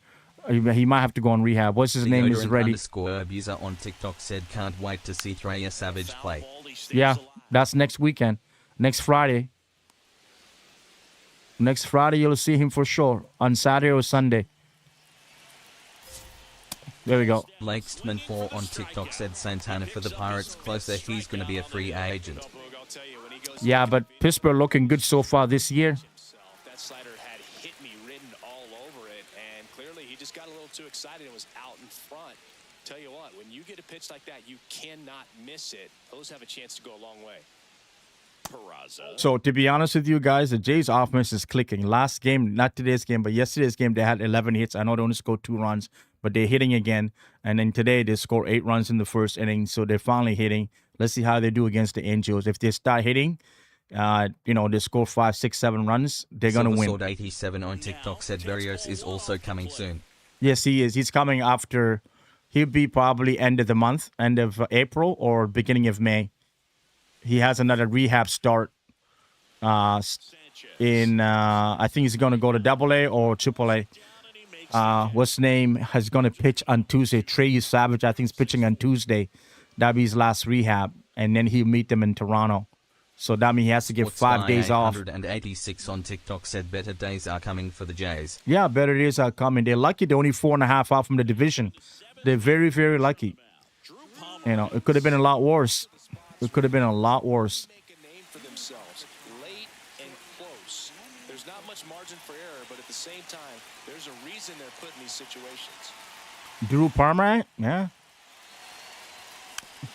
He might have to go on rehab. What's his name is ready. Underscore abuser on TikTok said can't wait to see Threya Savage play. Yeah, that's next weekend, next Friday. Next Friday you'll see him for sure on Saturday or Sunday. There we go. Lakesman 4 on TikTok said Santana for the Pirates closer. He's going to be a free agent. Yeah, but Pittsburgh looking good so far this year. That slider had hit me written all over it, and clearly he just got a little too excited and was out in front. Tell you what, when you get a pitch like that, you cannot miss it. Those have a chance to go a long way. Peraza. So to be honest with you guys, the Jays offense is clicking. Last game, not today's game, but yesterday's game, they had 11 hits. I know they only scored 2 runs, but they're hitting again. And then today they scored 8 runs in the first inning, so they're finally hitting. Let's see how they do against the Angels. If they start hitting, they score 5, 6, 7 runs, they're gonna win. Sword 87 on TikTok said Berrios is also coming soon. Yes, he is. He's coming after. He'll be probably end of the month, end of April or beginning of May. He has another rehab start in, I think he's going to go to AA or AAA. What's his name is going to pitch on Tuesday. Trey Savage, I think, is pitching on Tuesday. That'll be his last rehab. And then he'll meet them in Toronto. So that means he has to give 5 days off. 186 on TikTok said better days are coming for the Jays. Yeah, better days are coming. They're lucky they're only 4.5 out from the division. They're very, very lucky. It could have been a lot worse. It could have been a lot worse. Make a name for themselves, late and close. There's not much margin for error, but at the same time, there's a reason they're put in these situations. Drew Palmer, yeah.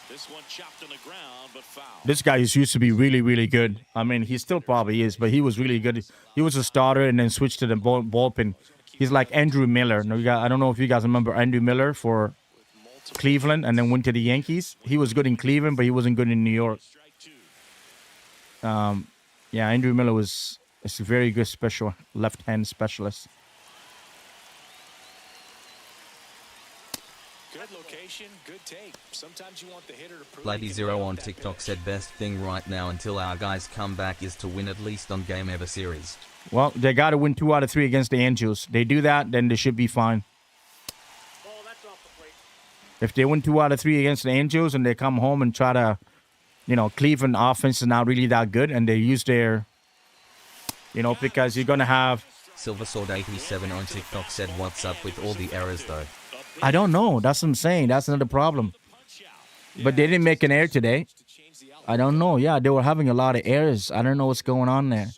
This one chopped on the ground, but foul. This guy used to be really, really good. I mean, he still probably is, but he was really good. He was a starter and then switched to the bullpen. He's like Andrew Miller. I don't know if you guys remember Andrew Miller for Cleveland and then went to the Yankees. He was good in Cleveland, but he wasn't good in New York. Andrew Miller is a very good special left-hand specialist. Good location, good take. Sometimes you want the hitter to prove Lady he can Zero lay on that TikTok pitch. said best thing right now until our guys come back is to win at least on Game Ever Series. Well, they got to win 2 out of 3 against the Angels. They do that, then they should be fine. If they win 2 out of 3 against the Angels and they come home and try to, Cleveland offense is not really that good and they use their, because you're going to have. Silver Sword 87 on TikTok said what's up with all the errors though. I don't know. That's what I'm saying. That's another problem. But they didn't make an error today. I don't know. Yeah, they were having a lot of errors. I don't know what's going on there.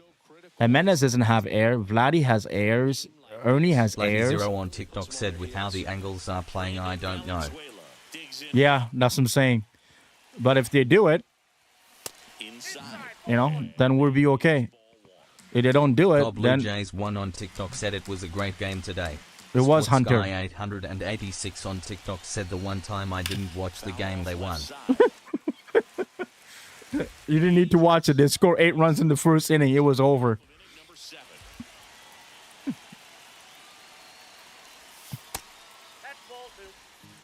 Jimenez doesn't have air. Vladdy has errors. Ernie has Lady errors. Zero on TikTok said with how the Angles are playing, I don't know. Yeah, that's what I'm saying. But if they do it, then we'll be okay. If they don't do it, Blue then Jays 1 on TikTok said it was a great game today. it was Sports Hunter. Guy 886 on TikTok said the one time I didn't watch the game they won. You didn't need to watch it. They scored 8 runs in the first inning. It was over. Number 7.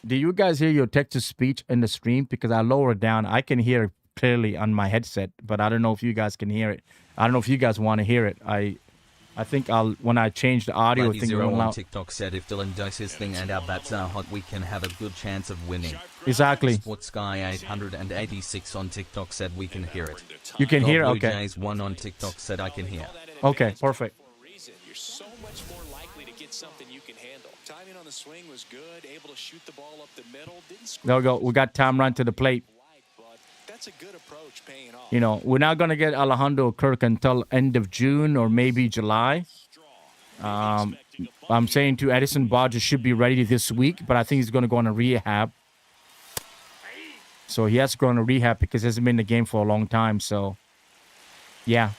Do you guys hear your text-to-speech in the stream? Because I lower it down. I can hear it clearly on my headset, but I don't know if you guys can hear it. I don't know if you guys want to hear it. I think when I change the audio, I Lady think Zero it'll on allow. TikTok said if Dylan does his thing and our bats are hot, we can have a good chance of winning. Exactly. Sports Guy 886 on TikTok said we can hear it. You can hear? Blue Okay. Jays 1 on TikTok said I can hear. Okay, perfect. For a reason. You're so much more likely to get something you can handle. Timing on the swing was good. Able to shoot the ball up the middle. Didn't score There we go. We got Tom run to the plate. but that's a good approach paying off. We're not going to get Alejandro Kirk until end of June or maybe July. I'm saying to Edison Bodger should be ready this week, but I think he's going to go on a rehab. So he has to go on a rehab because he hasn't been in the game for a long time. So, yeah.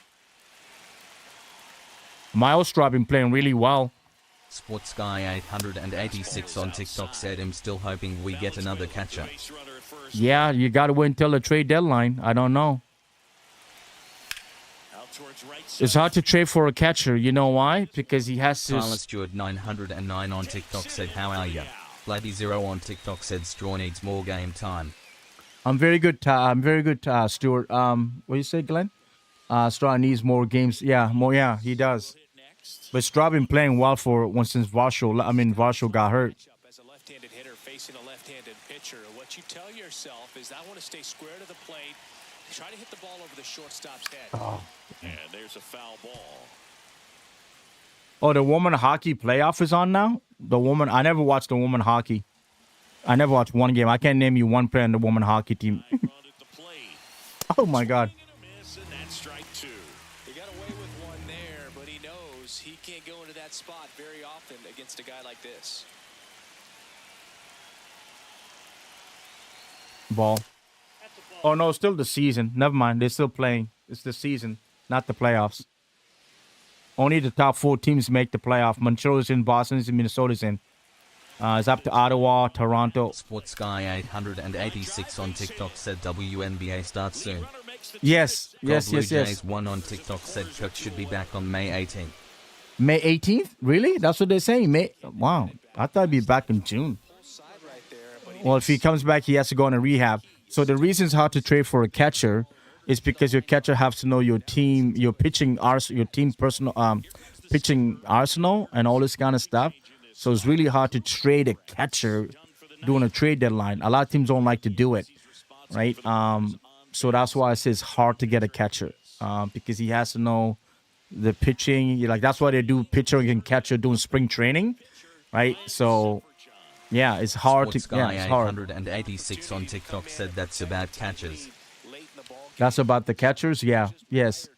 Miles Straw been playing really well. Sports Guy 886 on TikTok said I'm still hoping we get another catcher. Yeah, you got to wait until the trade deadline. I don't know. It's hard to trade for a catcher. You know why? Because he has to. Tyler Stewart 909 on TikTok said, how are ya? Bloody Zero on TikTok said, Straw needs more game time. I'm very good. Stuart. What you say, Glenn? Straw needs more games. Yeah, more. Yeah, he does. But Straw been playing well since Varsho got hurt. As a left-handed hitter facing a left-handed pitcher, what you tell yourself is, I want to stay square to the plate, try to hit the ball over the shortstop's head. And there's a foul ball. Oh, the woman hockey playoff is on now? I never watched the woman hockey. I never watched one game. I can't name you one player in the woman hockey team. Oh, my God. He got away with one there, but he knows he can't go into that spot very often against a guy like this. Ball. Oh, no, still the season. Never mind. They're still playing. It's the season, not the playoffs. Only the top 4 teams make the playoff. Montreal's in, Boston's in, Minnesota's in. It's up to Ottawa, Toronto. Sports Guy 886 on TikTok said WNBA starts soon. Yes. Blue Jays 1 on TikTok said Cook should be back on May 18th. May 18th? Really? That's what they're saying? Wow. I thought he'd be back in June. Well, if he comes back, he has to go on a rehab. So the reason it's hard to trade for a catcher is because your catcher has to know your team, your pitching arsenal, your team personal pitching arsenal and all this kind of stuff. So it's really hard to trade a catcher during a trade deadline. A lot of teams don't like to do it, right? So that's why I say it's hard to get a catcher because he has to know the pitching. That's why they do pitcher and catcher during spring training, right? So yeah, it's hard Sports to. Yeah, it's hard. 886 on TikTok said that's about catchers. That's about the catchers. Yeah. Yes.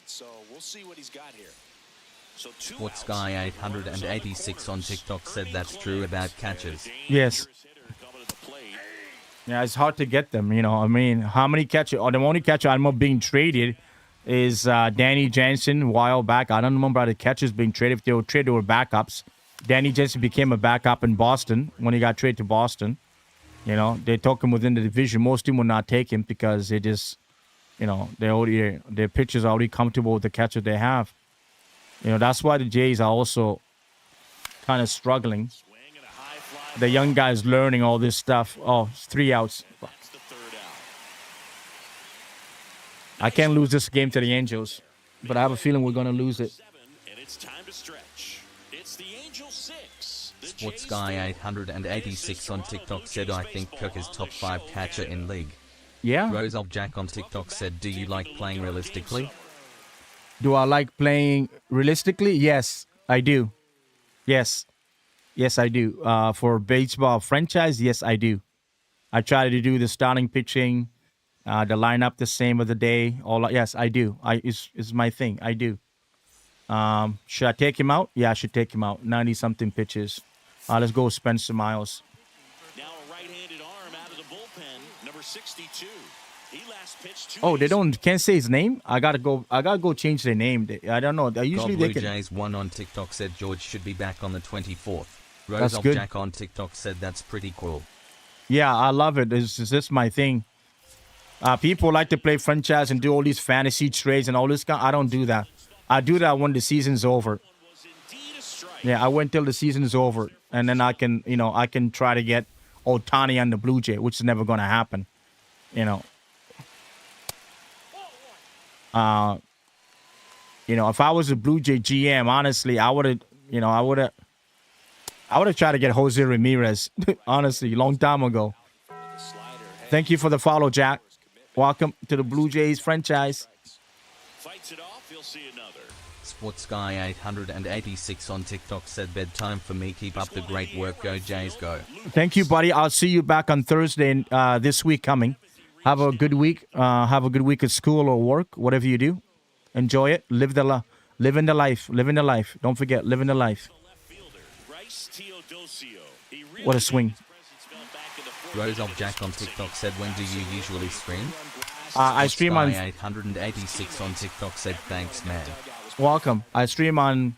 So we'll see what he's got here. Sports Guy 886 on TikTok said that's true about catchers. Yes. Yeah, it's hard to get them. How many catchers? The only catcher I'm being traded is Danny Jansen a while back. I don't remember the catchers being traded. If they were traded, they were backups. Danny Jansen became a backup in Boston when he got traded to Boston. They took him within the division. Most teams would not take him because they just, their pitchers are already comfortable with the catcher they have. That's why the Jays are also kind of struggling. The young guys learning all this stuff. Oh, it's 3 outs. I can't lose this game to the Angels, but I have a feeling we're going to lose it. And it's time to stretch. It's the Angels 6. Sports Guy 886 on TikTok said, I think Cook is top 5 catcher in league. Yeah. Rose of Jack on TikTok said, do you like playing realistically? Do I like playing realistically? Yes, I do. Yes, I do. For baseball franchise, yes, I do. I try to do the starting pitching, the lineup the same of the day. Yes, I do. It's my thing. I do. Should I take him out? Yeah, I should take him out. 90-something pitches. Let's go Spencer Miles. Now a right-handed arm out of the bullpen, number 62. He last pitched 2 Oh, they can't say his name? I gotta go change their name. I don't know. Usually Blue they can. Jays 1 on TikTok said George should be back on the 24th. Rose That's of good. Jack on TikTok said that's pretty cool. Yeah, I love it. It's just my thing. People like to play franchise and do all these fantasy trades and all this kind. I don't do that. I do that when the season's over. Yeah, I wait till the season's over, and then I can try to get Ohtani on the Blue Jay, which is never going to happen. If I was a Blue Jay GM, honestly, I would have tried to get Jose Ramirez, honestly, a long time ago. Thank you for the follow, Jack. Welcome to the Blue Jays franchise. Fights it off, you'll see another. Sports Guy 886 on TikTok said bedtime for me. Keep up the great work. Go Jays, go. Thank you, buddy. I'll see you back on Thursday this week coming. Have a good week. Have a good week at school or work, whatever you do. Enjoy it. Live in the life. Don't forget, live in the life. What a swing. Rose of Jack on TikTok said, when do you usually stream? I stream on 886 on TikTok said, thanks, man. Welcome. I stream on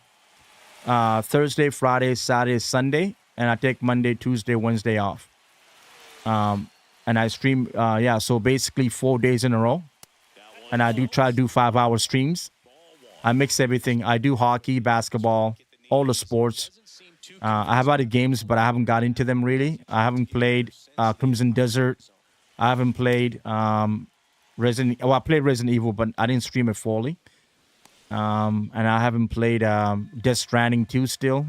Thursday, Friday, Saturday, Sunday, and I take Monday, Tuesday, Wednesday off. And I stream, so basically 4 days in a row. And I do try to do 5-hour streams I mix everything. I do hockey, basketball, all the sports. I have other games, but I haven't got into them really. I haven't played Crimson Desert. I haven't played Resident. Well, I played Resident Evil, but I didn't stream it fully. And I haven't played Death Stranding 2 still,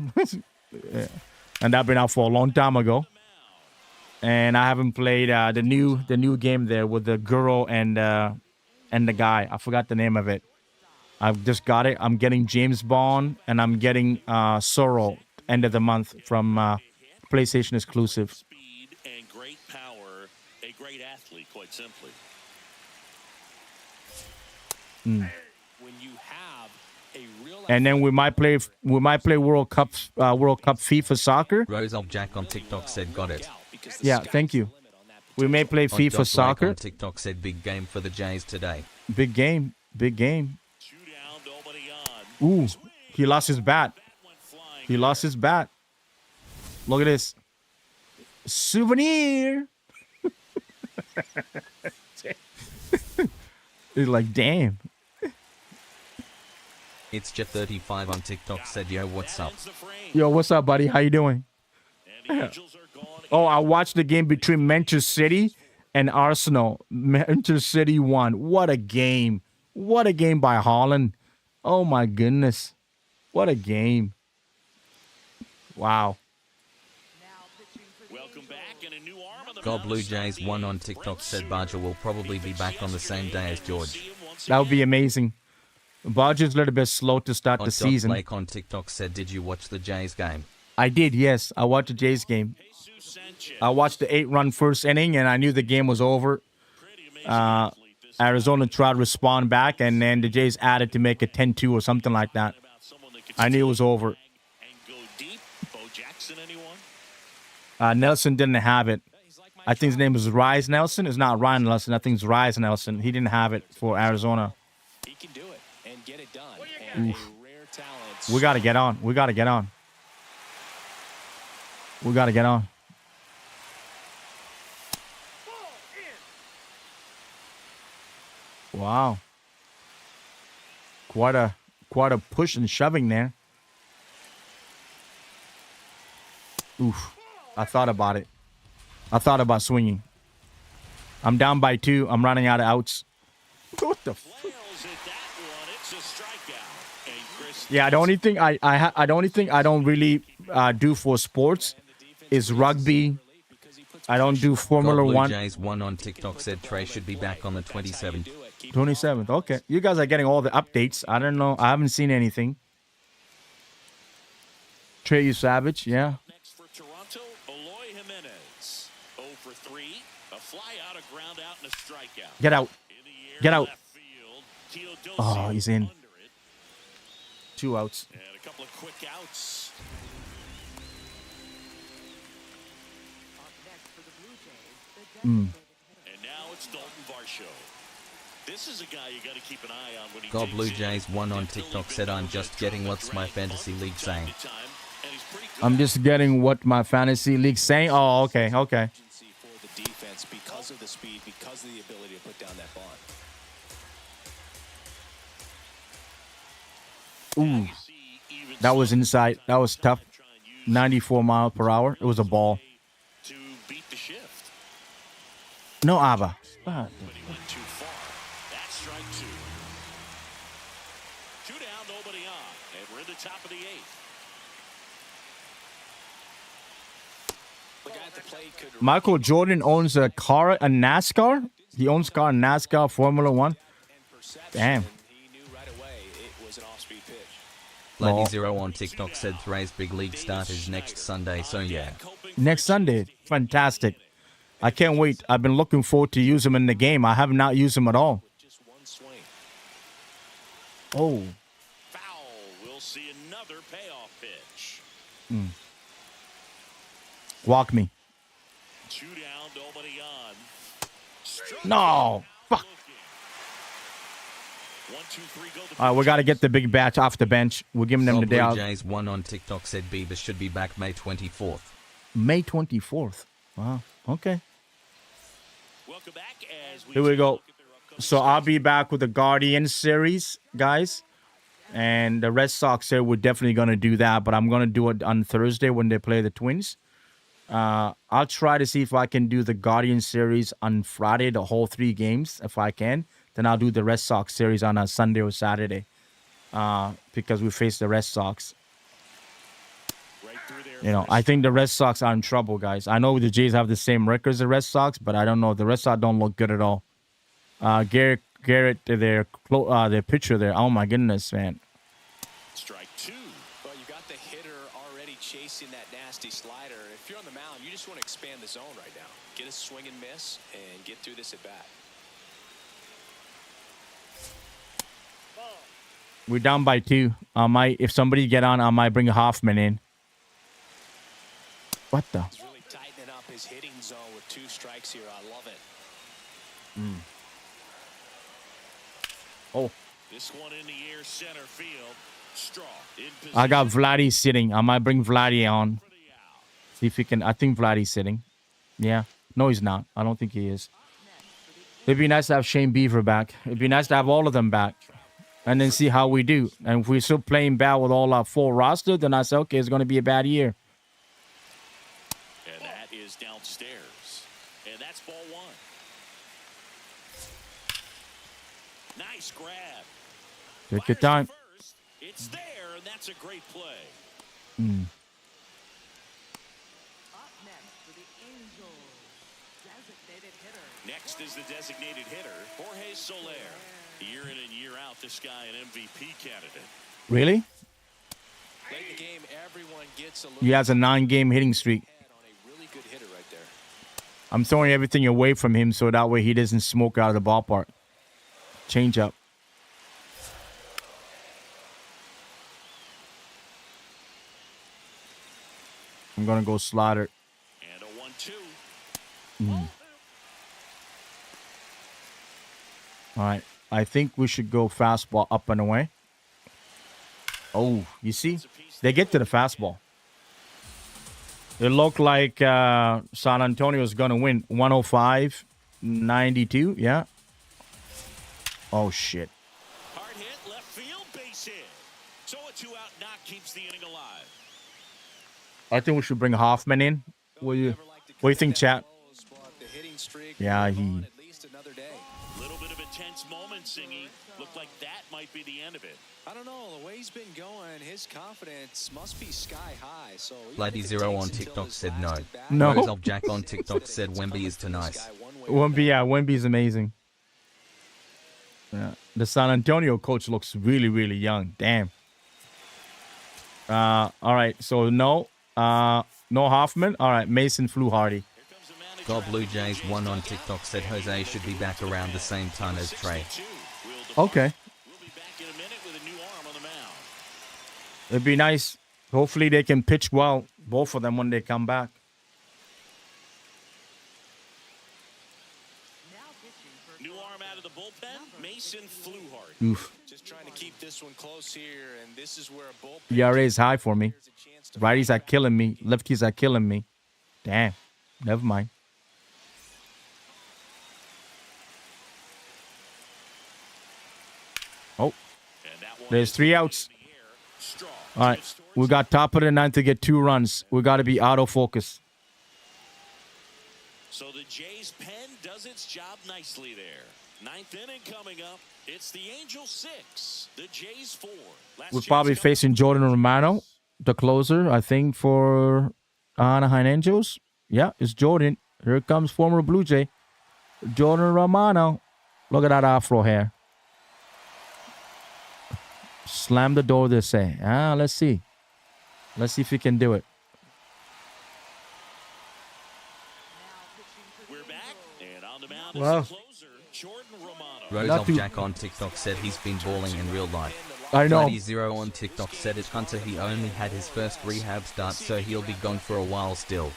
and that's been out for a long time ago. And I haven't played the new game there with the girl and the guy. I forgot the name of it. I've just got it. I'm getting James Bond and I'm getting Sorrow end of the month from PlayStation exclusive. Speed and great power, a great athlete, quite simply. When you have a real And then we might play World Cup FIFA soccer. Rosal Jack on TikTok said got it. Yeah, thank you. We may play Hot FIFA Dog Blake soccer. on TikTok said big game for the Jays today. Big game. Big game. Two down, nobody on. Ooh, he lost his bat. Went flying. He lost his bat. Look at this. Souvenir. It's like, damn. It's Jeff35 on TikTok said, yo, what's up? Ends the frame. Yo, what's up, buddy? How you doing? And the Angels are gone. Oh, I watched the game between Manchester City and Arsenal. Manchester City won. What a game. What a game by Haaland. Oh, my goodness. What a game. Wow. Welcome back, and a new arm on the God mound Blue to start Jays the 1 on eighth. TikTok Brent said Sewell Barger will probably be pitched back on the same day as yesterday, and we'll George. see him once That would be again. amazing. Barger's a little bit slow to start On the Dot season. Blake on TikTok said, did you watch the Jays game? I did, yes. I watched the Jays game. Jesus Sanchez. I watched the 8-run first inning, and I knew the game was over. Pretty amazing athlete this Arizona tried to respond back, and then the Jays added to make it 10-2 or something like that. about someone that could I knew it was over. and go deep. Bo Jackson, anyone? Nelson didn't have it. I think his name was Rise Nelson. It's not Ryan Nelson. I think it's Rise Nelson. He didn't have it for Arizona. He can do it and get it done. And a rare talent. We got to get on. We got to get on. We got to get on. Wow. Quite a push and shoving there. Oof. I thought about it. I thought about swinging. I'm down by 2. I'm running out of outs. What the fuck? Flails at that one. It's a strikeout. And Chris Yeah, the only thing I don't really do for sports is rugby. I don't do God Formula Blue 1. Jays 1 on TikTok said Trey should be back on the 27th. 27th. Okay. You guys are getting all the updates. I don't know. I haven't seen anything. Trey Savage, yeah. next for Toronto, Eloy Jimenez. 0 for 3. A fly out, a ground out, and a strikeout. Get out. In the air, Get out. left field. Teodosio Oh, he's in. under it. 2 outs. And a couple of quick outs. And now it's Dalton Varsho. This is a guy you got to keep an eye on when he God takes Blue in. Jays 1 on Until TikTok he's said been I'm able just to getting throw what's the my right fantasy bump league from time saying. to time, and he's pretty good I'm at just getting what my fantasy league saying. Oh, okay. Okay. Agency for the defense because of the speed, because of the ability to put down that bond. Ooh. it. See even That was some inside. That was tough. try and use 94 mile per hour. It was a ball. to beat the shift. No, Abba. But he went too far. That's strike 2. 2 down, nobody on. And we're in the top of the 8th. The guy at the plate could Michael Jordan owns a car, a NASCAR. He owns car, NASCAR, Formula 1. and perception. Damn. He knew right away it was an off-speed pitch. Lady Oh. Zero on TikTok said Trey's big league start is next Sunday, so yeah. Next Sunday. Fantastic. I can't wait. I've been looking forward to use him in the game. I have not used him at all. Just one swing. Oh. Foul. We'll see another payoff pitch. Walk me. 2 down, nobody on. No. Fuck. 1, 2, 3, go. All right, we got to get the big batch off the bench. We're giving them the God day Blue out. Jays 1 on TikTok said Bieber should be back May 24th. May 24th. Wow. Okay. Welcome back as Here we take a go. look at their upcoming So I'll be back with the Guardian series, guys. And the Red Sox here, we're definitely going to do that, but I'm going to do it on Thursday when they play the Twins. I'll try to see if I can do the Guardian series on Friday, the whole 3 games, if I can. Then I'll do the Red Sox series on a Sunday or Saturday because we face the Red Sox. You know, I think the Red Sox are in trouble, guys. I know the Jays have the same record as the Red Sox, but I don't know. The Red Sox don't look good at all. Garrett, their pitcher there. Oh, my goodness, man. Strike 2. Well, you got the hitter already chasing that nasty slider. If you're on the mound, you just want to expand the zone right now. Get a swing and miss and get through this at bat. We're down by 2. If somebody get on, I might bring Hoffman in. What the? He's really tightening up his hitting zone with 2 strikes here. I love it. Oh. This one in the air, center field. Straw in position. I got Vladdy sitting. I might bring Vladdy on. See if he can. I think Vladdy's sitting. Yeah. No, he's not. I don't think he is. It'd be nice to have Shane Beaver back. It'd be nice to have all of them back. And then see how we do. And if we're still playing bad with all our full roster, then I say, okay, it's going to be a bad year. And that is downstairs. And that's ball 1. Nice grab. Take your time. First. It's there, and that's a great play. Next is the designated hitter, Jorge Soler. Year in and year out, this guy an MVP candidate. Really? Late in the game, everyone gets a He has a 9-game hitting streak. on a really good hitter right there. I'm throwing everything away from him so that way he doesn't smoke out of the ballpark. Change up. I'm going to go slider. And a 1-2. All right. I think we should go fastball up and away. Oh, you see? They get to the fastball. It looked like San Antonio was going to win 105-92. Yeah. Oh, shit. Hard hit, left field, base hit. So a 2-out knock keeps the inning alive. I think we should bring Hoffman in. What do you think, chat? Yeah, he... Little bit of intense moment, Singy. Looked like that might be the end of it. I don't know. The way he's been going, his confidence must be sky high. So Lady Zero on TikTok said no. No. Rose of Jack on TikTok said Wemby is too nice. Wemby's amazing. Yeah. The San Antonio coach looks really, really young. Damn. All right. So no Hoffman. All right. Mason Fluharty. God Blue Jays 1 on TikTok said Jose should be back around the same time as Trey. Okay. We'll be back in a minute with a new arm on the mound. It'd be nice. Hopefully they can pitch well, both of them, when they come back. New arm out of the bullpen, Mason Fluharty. Oof. just trying to keep this one close here, and this is where a bullpen ERA is high for me. there's a chance to Righties are killing me. Lefties are killing me. Damn. Never mind. Oh, And that one there's is 3 outs. in the air. Straw All right. tips towards We got top of the 9th to get 2 runs. We got to be autofocus. So the Jays pen does its job nicely there. 9th inning coming up. It's the Angels 6, the Jays 4. Last We're chance probably coming. facing Jordan Romano, the closer, I think, for Anaheim Angels. Yeah, it's Jordan. Here comes former Blue Jay. Jordan Romano. Look at that afro hair. Slam the door, they say. Let's see. Let's see if he can do it. We're back, and on the mound Wow. is the closer, Jordan Romano. Rose Not of too- Jack on TikTok said he's been balling in real life. I know. Lady Zero on TikTok said it's Hunter. He only had his first rehab start, so he'll be gone for a while still.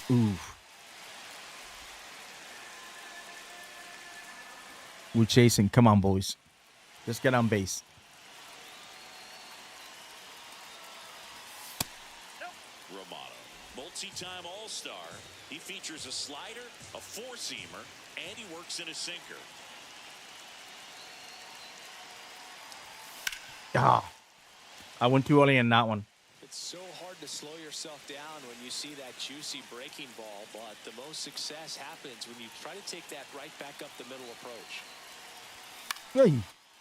Oof. We're chasing. Come on, boys. Let's get on base. Romano, multi-time All-Star. He features a slider, a four-seamer, And he works in a sinker. Ah, I went too early in that one. It's so hard to slow yourself down when you see that juicy breaking ball, but the most success happens when you try to take that right back up the middle approach. Hey.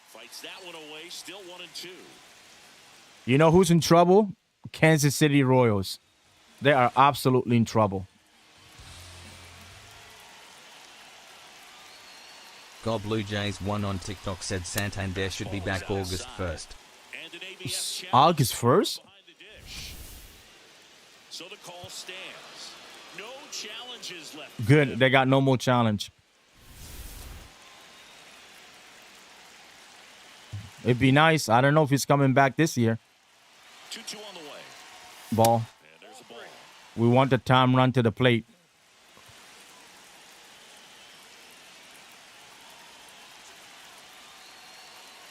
Fights that one away, still 1-2. You know who's in trouble? Kansas City Royals. They are absolutely in trouble. God Blue Jays 1 on TikTok said Santander should be back August 1st. And an ABS August 1st? behind the dish. So the call stands. No challenges left. Good. They got no more challenge. It'd be nice. I don't know if he's coming back this year. 2-2 on the way. Ball. And there's a ball. We want the time run to the plate.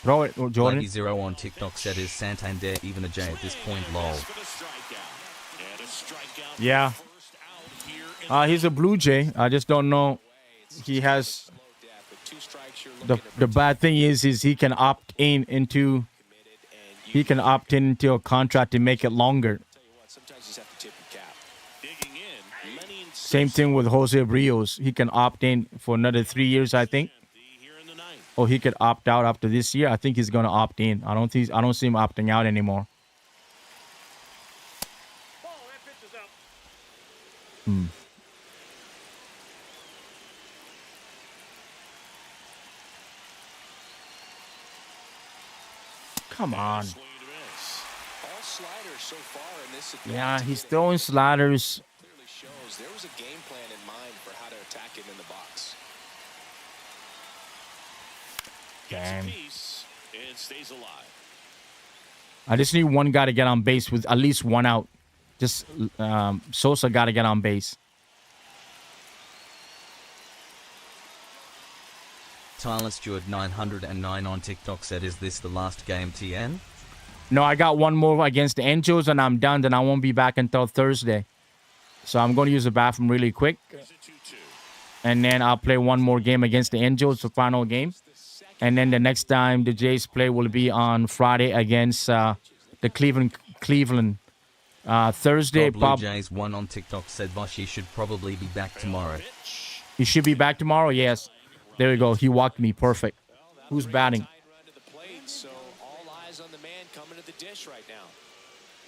Throw it, Jordan. Lucky Zero on TikTok said is Santander even a J at this point, lol. For the strikeout. And a strikeout for Yeah. the first out here in He's a Blue Jay. I just don't know. He has the bad thing is he can opt into a contract to make it longer. Sometimes you just have to tip your cap. digging in. Lenny and Same thing with Jose Rios. He can opt in for another 3 years, I think. here in the ninth. Or he could opt out after this year. I think he's gonna opt in. I don't see him opting out anymore. Come on. Swing and a miss. All sliders so far in this Yeah, at-bat he's today throwing sliders. clearly shows there was a game plan in mind for how to attack him in the box. Gets Damn. a piece and stays alive. I just need one guy to get on base with at least one out. Just Sosa got to get on base. Tyler Stewart 909 on TikTok said, is this the last game, TN? No, I got one more against the Angels, and I'm done. Then I won't be back until Thursday. So I'm going to use the bathroom really quick. It's a 2-2. And then I'll play one more game against the Angels, the final game. And then the next time the Jays play will be on Friday against the Cleveland. Thursday, God Bob. Blue Jays 1 on TikTok said Vashi should probably be back tomorrow. Pitch. He should be back tomorrow. Yes. There we go. He walked me. Perfect. Who's batting? Tight run to the plate, so all eyes on the man coming to the dish right now.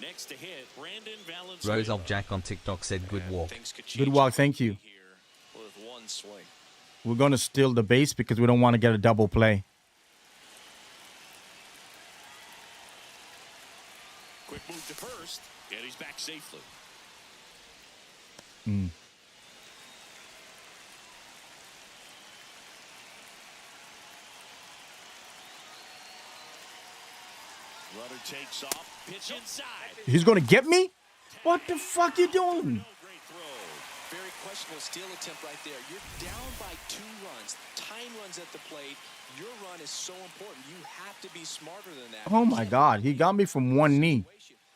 Next to hit, Brandon Valenzuela. Rose Jack on TikTok said, good walk. Things could Good change walk. Thank you. here with one swing. We're going to steal the base because we don't want to get a double play. Quick move to first, and he's back safely. Runner takes off, pitch inside. He's going to get me? What the fuck you doing? No great throw. Very questionable steal attempt right there. You're down by 2 runs. Time runs at the plate. Your run is so important. You have to be smarter than that. Oh, my God. He got me from one knee.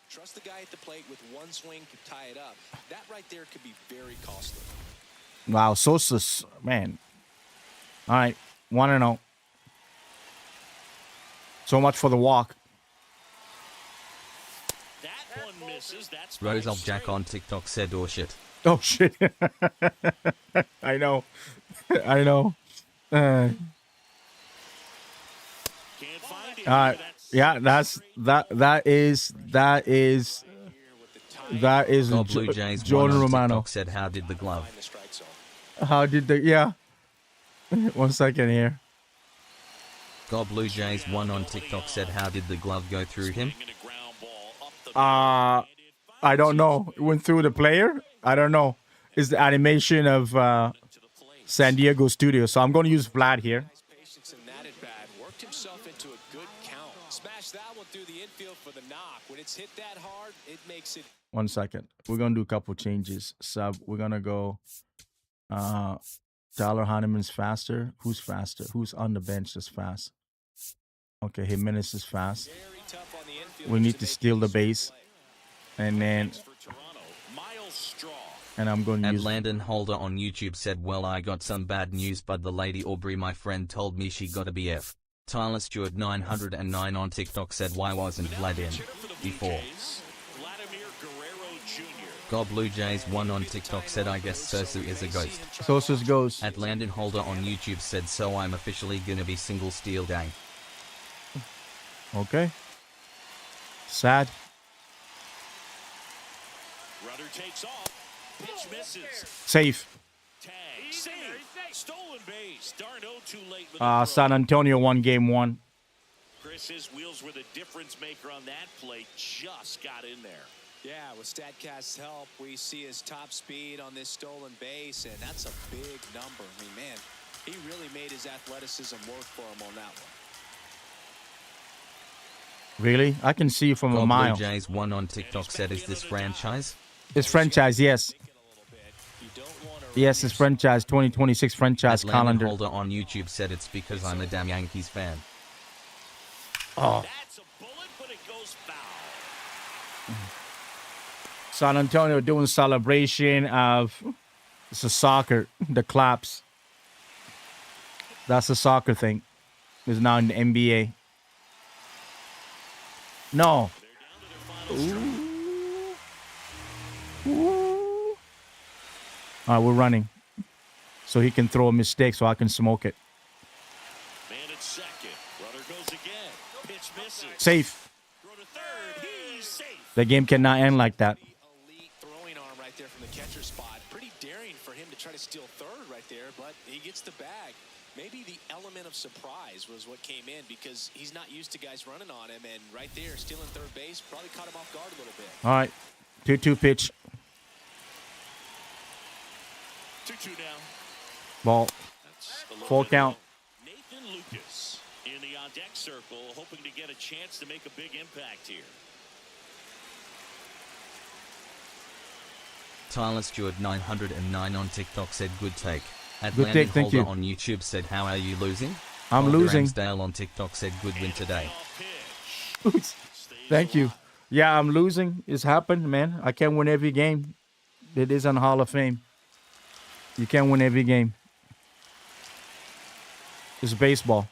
Trust the guy at the plate with one swing to tie it up. That right there could be very costly. Wow. Sosa's, man. All right. 1-0. So much for the walk. That one misses. That's Rose ball Jack straight. on TikTok said, oh shit. Oh, shit. I know. I know. Can't find it. All right. Yeah, that is God Blue Jays 1 Jordan on Romano. TikTok said, how did the glove? Find the strike zone. How did the, yeah. 1 second here. God Blue Jays 1 on TikTok said, how did the glove go through him? Swinging a ground ball up the I don't know. It went through the player? I don't know. It's the animation of to the plate. San Diego studio. So I'm going to use Vlad here. Nice patience in that at bat. Worked himself into a good count. Smash that one through the infield for the knock. When it's hit that hard, it makes it 1 second. We're going to do a couple changes. Sub, we're going to go Tyler Heineman's faster. Who's faster? Who's on the bench that's fast? Okay, Jimenez is fast. very tough on the infield. We need to steal the base. And then For Toronto, Miles Straw. And I'm going to And use... Landon Holder on YouTube said, well, I got some bad news, but the lady Aubrey, my friend, told me she got a BF. Tyler Stewart 909 on TikTok said, why wasn't Vlad in before? Vladimir Guerrero Jr. God Blue Jays 1 on TikTok said, I guess Sosu is a ghost. Sosa's ghost. At Landon Holder on YouTube said, so I'm officially gonna be single steel gang. Okay. Sad. Rudder takes off. Pitch misses. Safe. Tag. Save. Stolen base. Darn, oh, too late with the San throw. Antonio won game 1. Chris, his wheels were the difference maker on that play. Just got in there. Yeah, with Statcast's help, we see his top speed on this stolen base, and that's a big number. I mean, man, he really made his athleticism work for him on that one. Really? I can see you from a God mile. Blue Jays 1 on TikTok said, is this franchise? It's franchise, yes. Yes, it's franchise. 2026 franchise At Landon calendar. Holder on YouTube said, it's because I'm a damn Yankees fan. Oh. That's a bullet, but it goes foul. San Antonio doing celebration of... It's a soccer. The claps. That's a soccer thing. It's now in the NBA. No. They're down to their final strike. Ooh. All right, we're running. So he can throw a mistake so I can smoke it. Man at second. Rudder goes again. Pitch misses. Safe. Throw to third. He's safe. The game cannot end like that. Elite throwing arm right there from the catcher spot. Pretty daring for him to try to steal third right there, but he gets the bag. Maybe the element of surprise was what came in because he's not used to guys running on him, and right there, stealing third base probably caught him off guard a little bit. All right. 2-2 pitch. 2-2 now. Ball. That's a little Full bit count. low. Nathan Lucas in the on-deck circle, hoping to get a chance to make a big impact here. Tyler Stewart 909 on TikTok said, good take. At Good Landon take, thank Holder you. on YouTube said, how are you losing? I'm Holder losing. Ramsdale on TikTok said, good win today. Off pitch. Stays Thank you. alive. Yeah, I'm losing. It's happened, man. I can't win every game. It is on Hall of Fame. You can't win every game. It's baseball.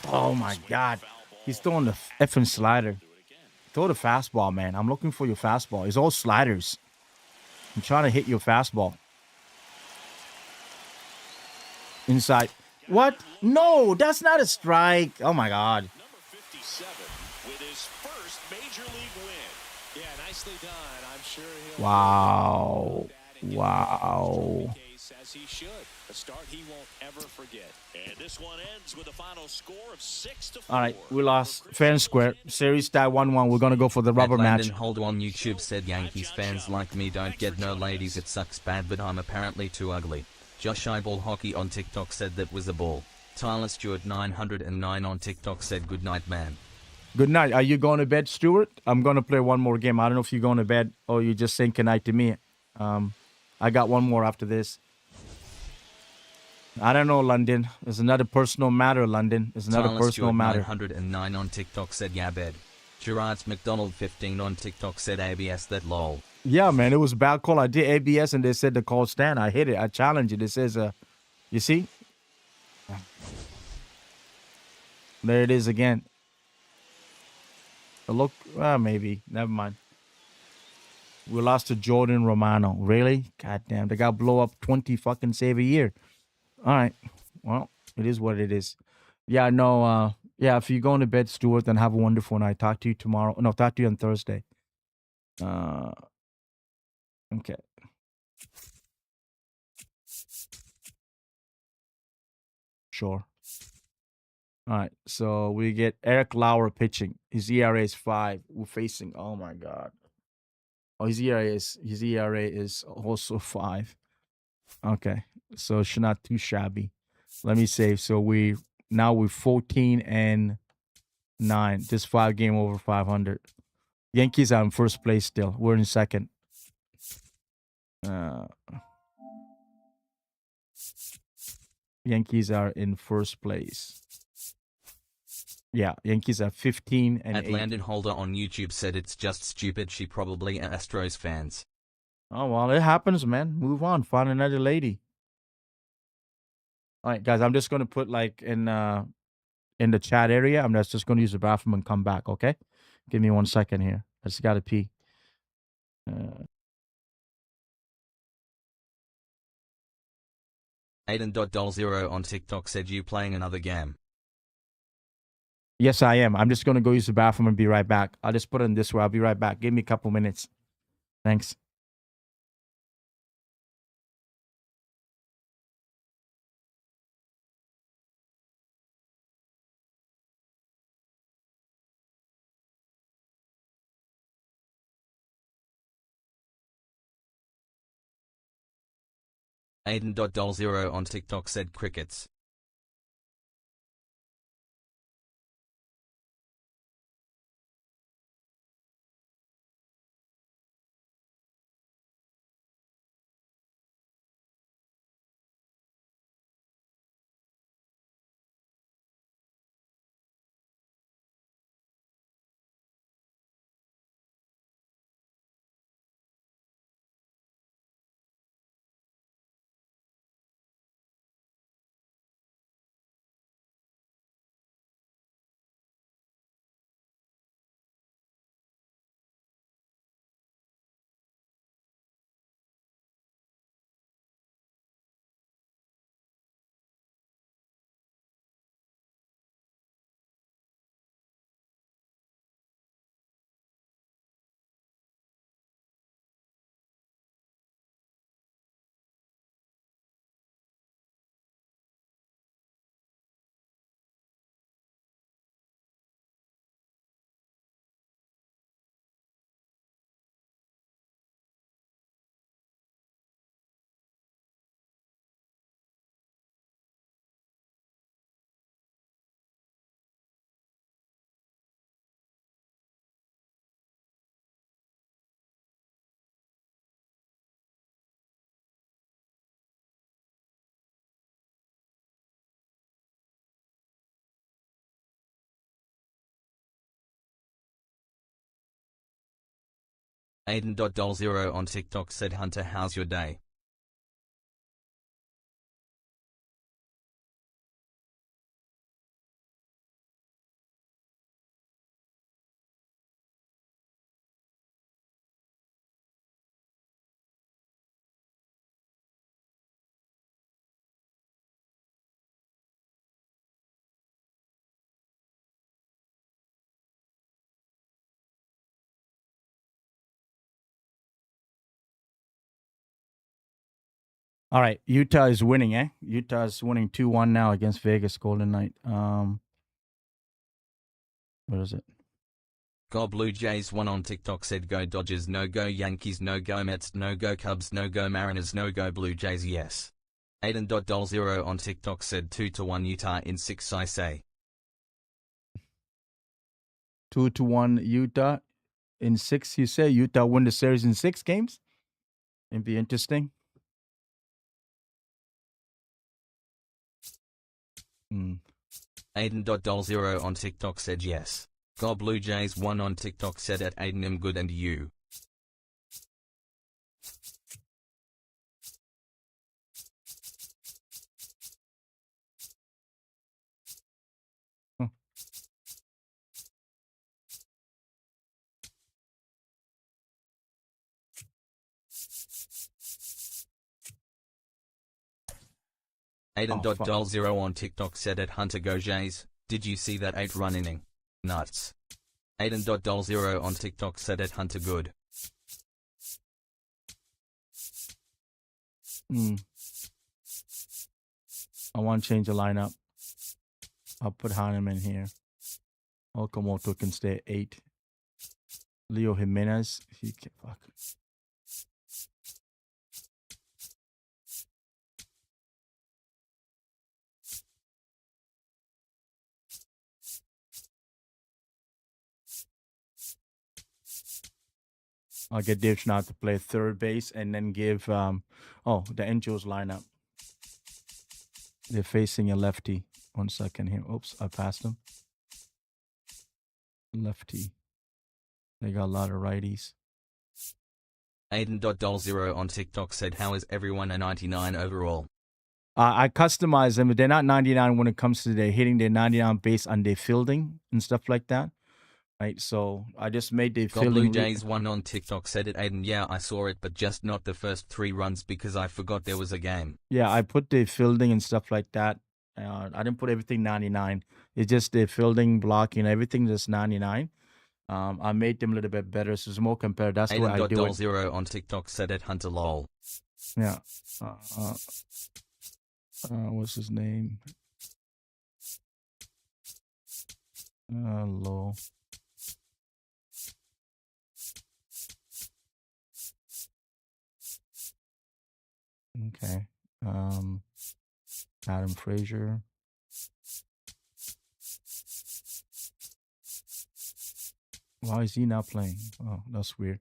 Oh, my God. He's throwing the effing slider. Throw the fastball, man. I'm looking for your fastball. It's all sliders. I'm trying to hit your fastball. Inside. What? No, that's not a strike. Oh, my God. Number 57 with his first major league win. Yeah, nicely done. I'm sure he'll Wow. that and get Wow. the case as he should. A start he won't ever forget. And this one ends with a final score of 6-4. All right, we lost fair and square. Series tie 1-1. We're going to go for the rubber At match. Landon Holder on YouTube said, Yankees fans like me don't get no ladies, it sucks bad, but I'm apparently too ugly. Josh Eyeball Hockey on TikTok said that was a ball. Tyler Stewart 909 on TikTok said, good night, man. Good night. Are you going to bed, Stuart? I'm going to play one more game. I don't know if you're going to bed or you're just saying good night to me. I got one more after this. I don't know, London. It's another personal matter, London. It's another Tyler personal Stewart matter. 909 on TikTok said, yeah, bed. Gerard's McDonald 15 on TikTok said, ABS that lol. Yeah, man, it was a bad call. I did ABS and they said the call stand. I hit it. I challenged it. It says, you see? There it is again. Look, maybe. Never mind. We lost to Jordan Romano. Really? God damn. They got blow up 20 fucking save a year. All right. Well, it is what it is. Yeah, no, yeah, if you're going to bed, Stuart, then have a wonderful night. Talk to you tomorrow. No, talk to you on Thursday. Okay. Sure. All right. So we get Eric Lauer pitching. His ERA is 5. We're facing. Oh my God. Oh, his ERA is also 5. Okay. So it's not too shabby. Let me save. So we're 14-9. Just 5 game over 500. Yankees are in first place still. We're in second. Yankees are in first place. Yeah, Yankees are 15 and At 8. Landon Holder on YouTube said it's just stupid. She probably Astros fans. Oh, well, it happens, man. Move on. Find another lady. All right, guys, I'm just going to put like in the chat area. I'm just going to use the bathroom and come back, okay? Give me 1 second here. I just got to pee. Aiden.Doll0 on TikTok said you playing another game. Yes, I am. I'm just going to go use the bathroom and be right back. I'll just put it in this way. I'll be right back. Give me a couple minutes. Thanks. Aiden.Doll0 on TikTok said crickets. Aiden.Doll0 on TikTok said Hunter, how's your day? All right, Utah is winning, eh? Utah is winning 2-1 now against Vegas Golden Knight. What is it? Go Blue Jays 1 on TikTok said go Dodgers, no go Yankees, no go Mets, no go Cubs, no go Mariners, no go Blue Jays, yes. Aiden.Doll0 on TikTok said 2-1 Utah in 6, I say. 2-1 Utah in 6, you say? Utah win the series in 6 games? It'd be interesting. Aiden.Doll0 on TikTok said yes. Go Blue Jays 1 on TikTok said at Aiden I'm good and you. Aiden.Doll0 on TikTok said at Hunter go Jays, did you see that 8-run inning? Nuts. Aiden.Doll0 on TikTok said at Hunter good. I want to change the lineup. I'll put Hahnemann here. Okamoto can stay at 8. Leo Jimenez, he can fuck. I'll get Dave Schneider to play third base and then give the Angels lineup. They're facing a lefty. 1 second here. Oops, I passed him. Lefty. They got a lot of righties. Aiden.Doll0 on TikTok said, how is everyone a 99 overall? I customize them, but they're not 99 when it comes to their hitting. They're 99 based on their fielding and stuff like that. Right, so I just made their Got fielding. Blue Jays 1 on TikTok said it, Aiden, yeah, I saw it, but just not the first 3 runs because I forgot there was a game. Yeah, I put their fielding and stuff like that. I didn't put everything 99. It's just their fielding, blocking, everything just 99. I made them a little bit better, so it's more compared. That's what I do it. Aiden.Doll0 on TikTok said it, Hunter lol. Yeah. What's his name? Lol. Okay. Adam Frazier. Why is he not playing? Oh, that's weird.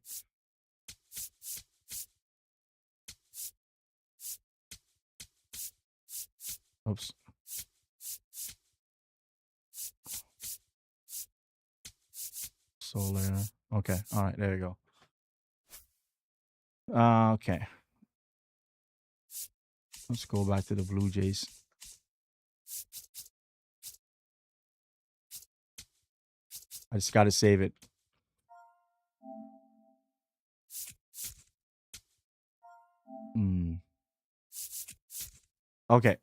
Oops. Solar. Okay. All right. There you go. Okay. Let's go back to the Blue Jays. I just got to save it. Okay.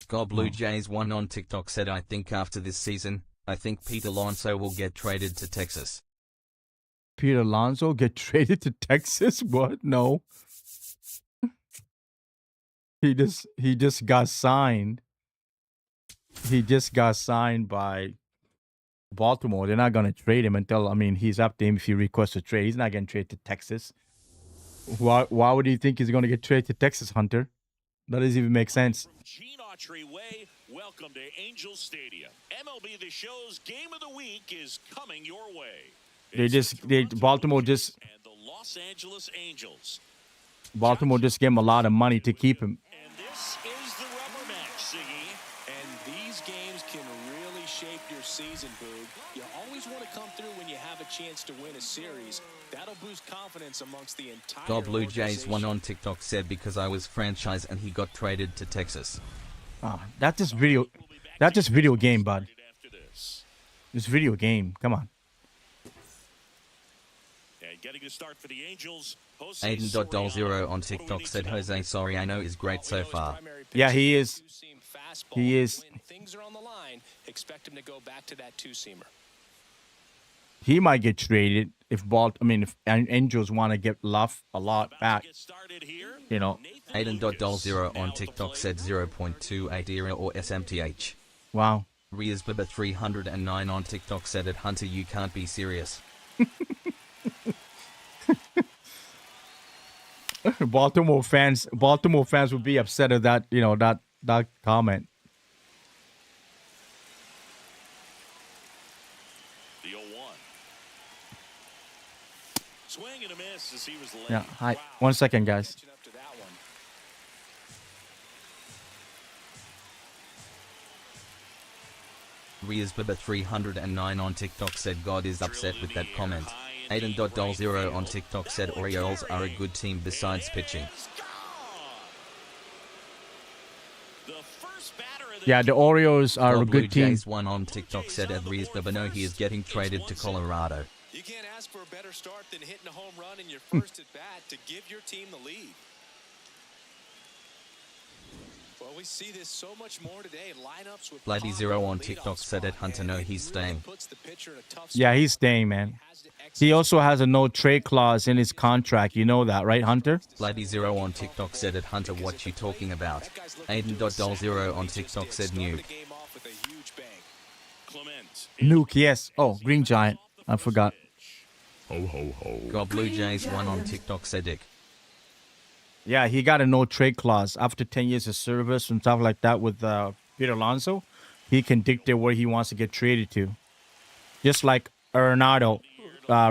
God Blue Jays 1 on TikTok said, I think after this season, I think Pete Alonso will get traded to Texas. Pete Alonso get traded to Texas? What? No. He just got signed. He just got signed by Baltimore. They're not gonna trade him until, I mean, he's up to him if he requests a trade. He's not getting traded to Texas. Why would you think he's gonna get traded to Texas, Hunter? That doesn't even make sense. From Gene Autry Way, welcome to Angels Stadium. MLB The Show's Game of the Week is coming your way. Baltimore just and the Los Angeles Angels. Baltimore just gave him a lot of money to keep him. And this is the rubber match, Siggy. And these games can really shape your season, Boog. You always want to come through when you have a chance to win a series. That'll boost confidence amongst the entire God Blue Jays organization. 1 on TikTok said, because I was franchise and he got traded to Texas. That's just video game, bud. It's video game. Come on. And getting a start for the Angels, Aiden.Doll0 on TikTok said, Jose Soriano is great so far. Yeah, he is. He is. When things are on the line, expect him to go back to that two-seamer. He might get traded if Angels want to get Luff a lot back. You know. Aiden.Doll0 on TikTok said 0.28 era or SMTH. Wow. Riazbaba 309 on TikTok said it, Hunter, you can't be serious. Baltimore fans would be upset at that, that comment. The 0-1. Swing and a miss as he was late. Yeah, hi. Wow. 1 second, guys. Catching up to that one. Riazbaba 309 on TikTok said, God is upset with that comment. Aiden.Doll0 on TikTok said, Orioles are a good team besides pitching. Yeah, the Orioles are a God Blue good team. Jays 1 on TikTok said, Riazbaba no, he is getting traded to Colorado. You can't ask for a better start than hitting a home run in your first at bat to give your team the lead. Well, we see this so much more today. Lineups with Lady0 on TikTok said it, Hunter, no, he's staying. Yeah, he's staying, man. He also has a no trade clause in his contract. You know that, right, Hunter? Lady0 on TikTok said it, Hunter, what you talking about? Aiden.Doll0 on TikTok said nuke. Nuke, yes. Oh, Green Giant. I forgot. Ho ho ho. God Blue Jays 1 on TikTok said Dick. Yeah, he got a no trade clause after 10 years of service and stuff like that with Peter Alonso. He can dictate where he wants to get traded to. Just like Arenado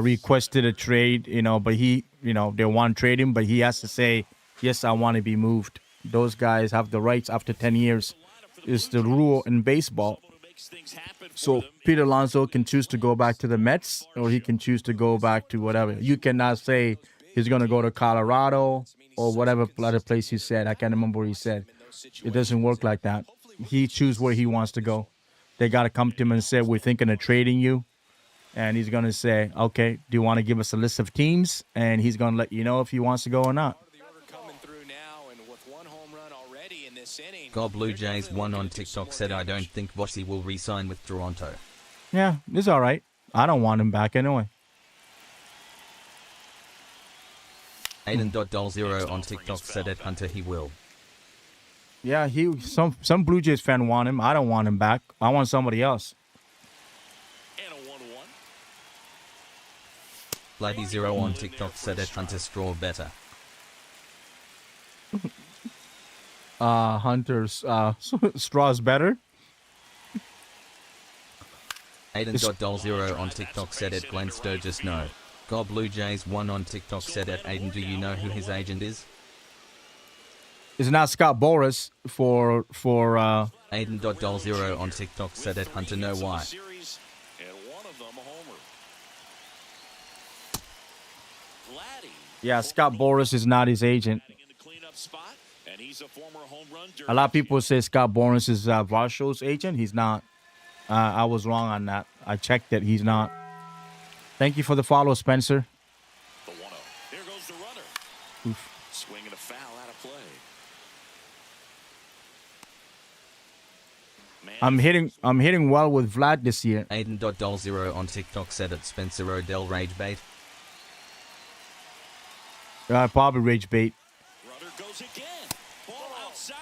requested a trade, but he they want to trade him, but he has to say, yes, I want to be moved. Those guys have the rights after 10 years. It's the rule in baseball. So Pete Alonso can choose to go back to the Mets, or he can choose to go back to whatever. You cannot say he's going to go to Colorado or whatever other place he said. I can't remember what he said. It doesn't work like that. He chooses where he wants to go. They got to come to him and say, we're thinking of trading you. And he's going to say, okay, do you want to give us a list of teams? And he's going to let you know if he wants to go or not. God Blue Jays 1 on TikTok said, I don't think Bossy will re-sign with Toronto. Yeah, it's all right. I don't want him back anyway. Aiden.Doll0 on TikTok said at Hunter he will. Yeah, some Blue Jays fan want him. I don't want him back. I want somebody else. And a 1-1. Lady0 on TikTok said at Hunter Straw better. Hunter's Straw's better. Aiden.Doll0 on TikTok said at Glenn Sturgis no. God Blue Jays 1 on TikTok said at Aiden, do you know who his agent is? It's not Scott Boras for Aiden.Doll0 on TikTok said at Hunter know why. Yeah, Scott Boras is not his agent. A lot of people say Scott Boras is Varshaw's agent. He's not. I was wrong on that. I checked it. He's not. Thank you for the follow, Spencer. The 1-0. Here goes the runner. Oof. Swinging a foul out of play. I'm hitting well with Vlad this year. Aiden.Doll0 on TikTok said at Spencer Odell rage bait. Probably rage bait. Runner goes again. Ball outside.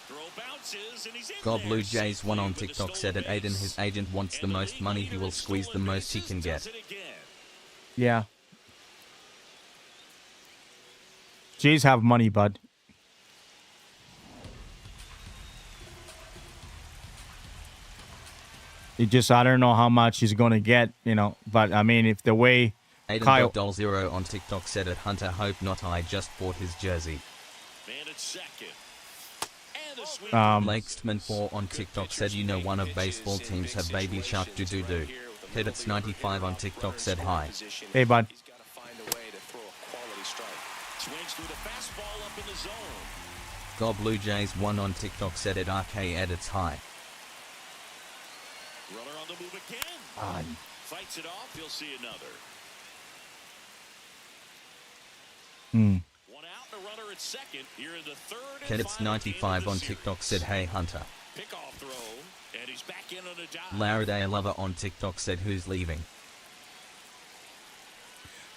Throw bounces and he's in God there. Blue Jays 1 on TikTok said at Aiden his agent wants the most money, he will squeeze the most he can get. Yeah. Jays have money, bud. It just, I don't know how much he's going to get, but I mean, if the way Aiden.Doll0 on TikTok said at Hunter hope not, I just bought his jersey. Man at second. Lakesman 4 on TikTok said, you know one of baseball teams have Baby Shark do-do-do. Pedits 95 on TikTok said hi. Hey, bud. God Blue Jays 1 on TikTok said at RK edits hi. Runner on the move again. Fights it off, he'll see another. One out, a runner at second. Here in the third. Kedits 95 on TikTok said hey Hunter. Pickoff throw, and he's back in on a dive. Larraday Lover on TikTok said who's leaving.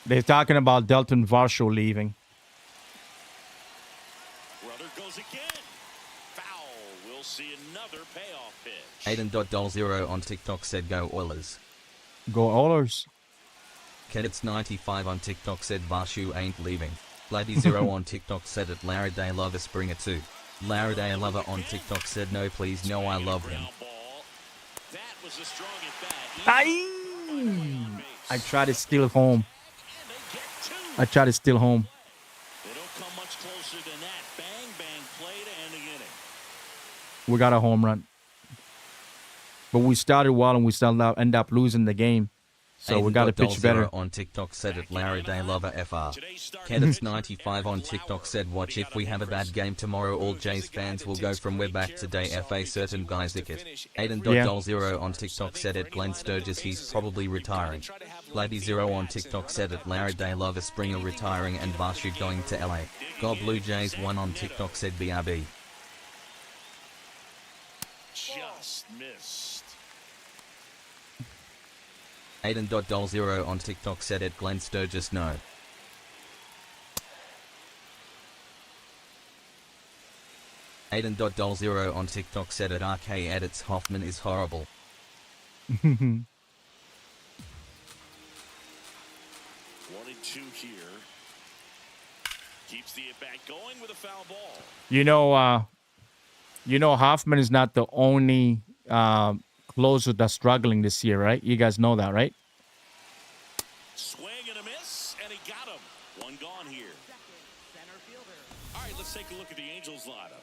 They're talking about Delton Varsho leaving. Runner goes again. Foul. We'll see another payoff pitch. Aiden.Doll0 on TikTok said go Oilers. Go Oilers. Kedits 95 on TikTok said Varshu ain't leaving. Lady0 on TikTok said at Larraday Lover Springer 2. Larraday Lover on TikTok said no please no I love him. That was a strong at bat. I try to steal home. I try to steal home. They don't come much closer than that. Bang, bang play to end the inning. We got a home run. But we started well and we still end up losing the game. So we got to pitch better. On TikTok said at Larraday Lover FR. Kedits 95 on TikTok said watch if we have a bad game tomorrow all Jays fans will go from we're back today FA certain guys it. Aiden.Doll0 on TikTok said at Glenn Sturgis he's probably retiring. Lady0 on TikTok said at Larraday Lover Springer retiring and Varshu going to LA. God Blue Jays 1 on TikTok said BRB. Just missed. Aiden.Doll0 on TikTok said at Glenn Sturgis no. Aiden.Doll0 on TikTok said at RK edits Hoffman is horrible. 1-2 here. Keeps the at-bat going with a foul ball. Hoffman is not the only closer that's struggling this year, right? You guys know that, right? Swing and a miss, and he got All right, let's take a look at the Angels lineup.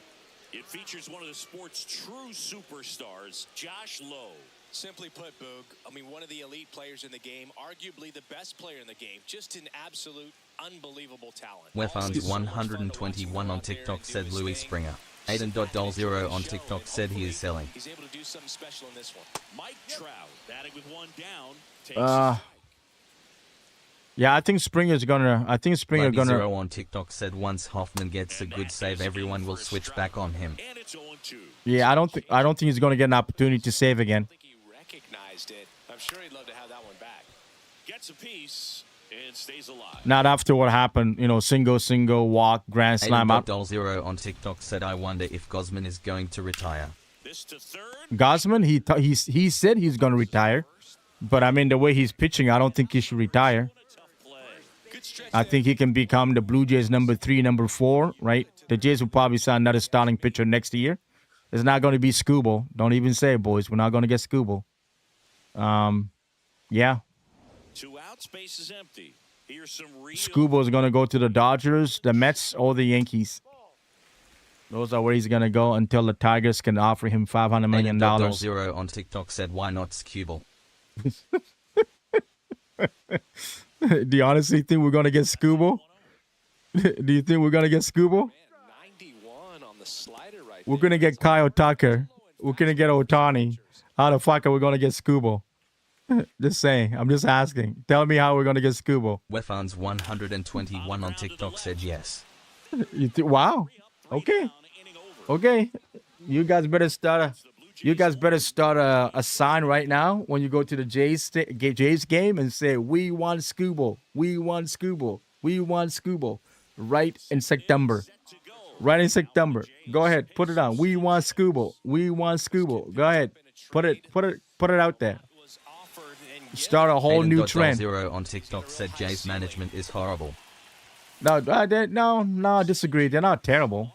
It features one of the sport's true superstars, Josh Lowe. Simply put, Boog, I mean, one of the elite players in the game, arguably the best player in the game, just an absolute unbelievable talent. Wefans 121 on TikTok said Louis Springer. Aiden.0 on TikTok said he is selling. He's able to do something special in this one. Mike Trout, batting with one down, takes a strike. Yeah, I think Springer's gonna. Lady Zero on TikTok said once Hoffman gets a good save, everyone will switch back on him. And it's 0-2. Yeah, I don't think he's gonna get an opportunity to save again. I think he recognized it. I'm sure he'd love to have that one back. Gets a piece and stays alive. Not after what happened, single, walk, grand slam out. Aiden.0 on TikTok said, I wonder if Gosman is going to retire. This to third. Gosman, he said he's gonna retire, but I mean the way he's pitching, I don't think he should retire. I think he can become the Blue Jays number 3, number 4, right? The Jays will probably sign another starting pitcher next year. It's not going to be Scooble. Don't even say it, boys. We're not going to get Scooble. Yeah. 2 out, space is empty. Here's some real. Scooble is going to go to the Dodgers, the Mets, or the Yankees. Those are where he's going to go until the Tigers can offer him $500 million. Aiden.0 on TikTok said, why not Scooble? Do you honestly think we're going to get Scooble? Do you think we're going to get Scooble? 91 on the slider right We're going to get Kyle Tucker. We're going to get Ohtani. How the fuck are we going to get Scooble? Just saying. I'm just asking. Tell me how we're going to get Scooble. Wefans 121 on TikTok said yes. Wow. Okay. Okay. You guys better start a sign right now when you go to the Jays game and say, we want Scooble. We want Scooble. We want Scooble. Right in September. Right in September. Go ahead. Put it on. We want Scooble. We want Scooble. Go ahead. Put it out there. Start a whole new trend. Zero on TikTok said Jays management is horrible. No, I disagree. They're not terrible.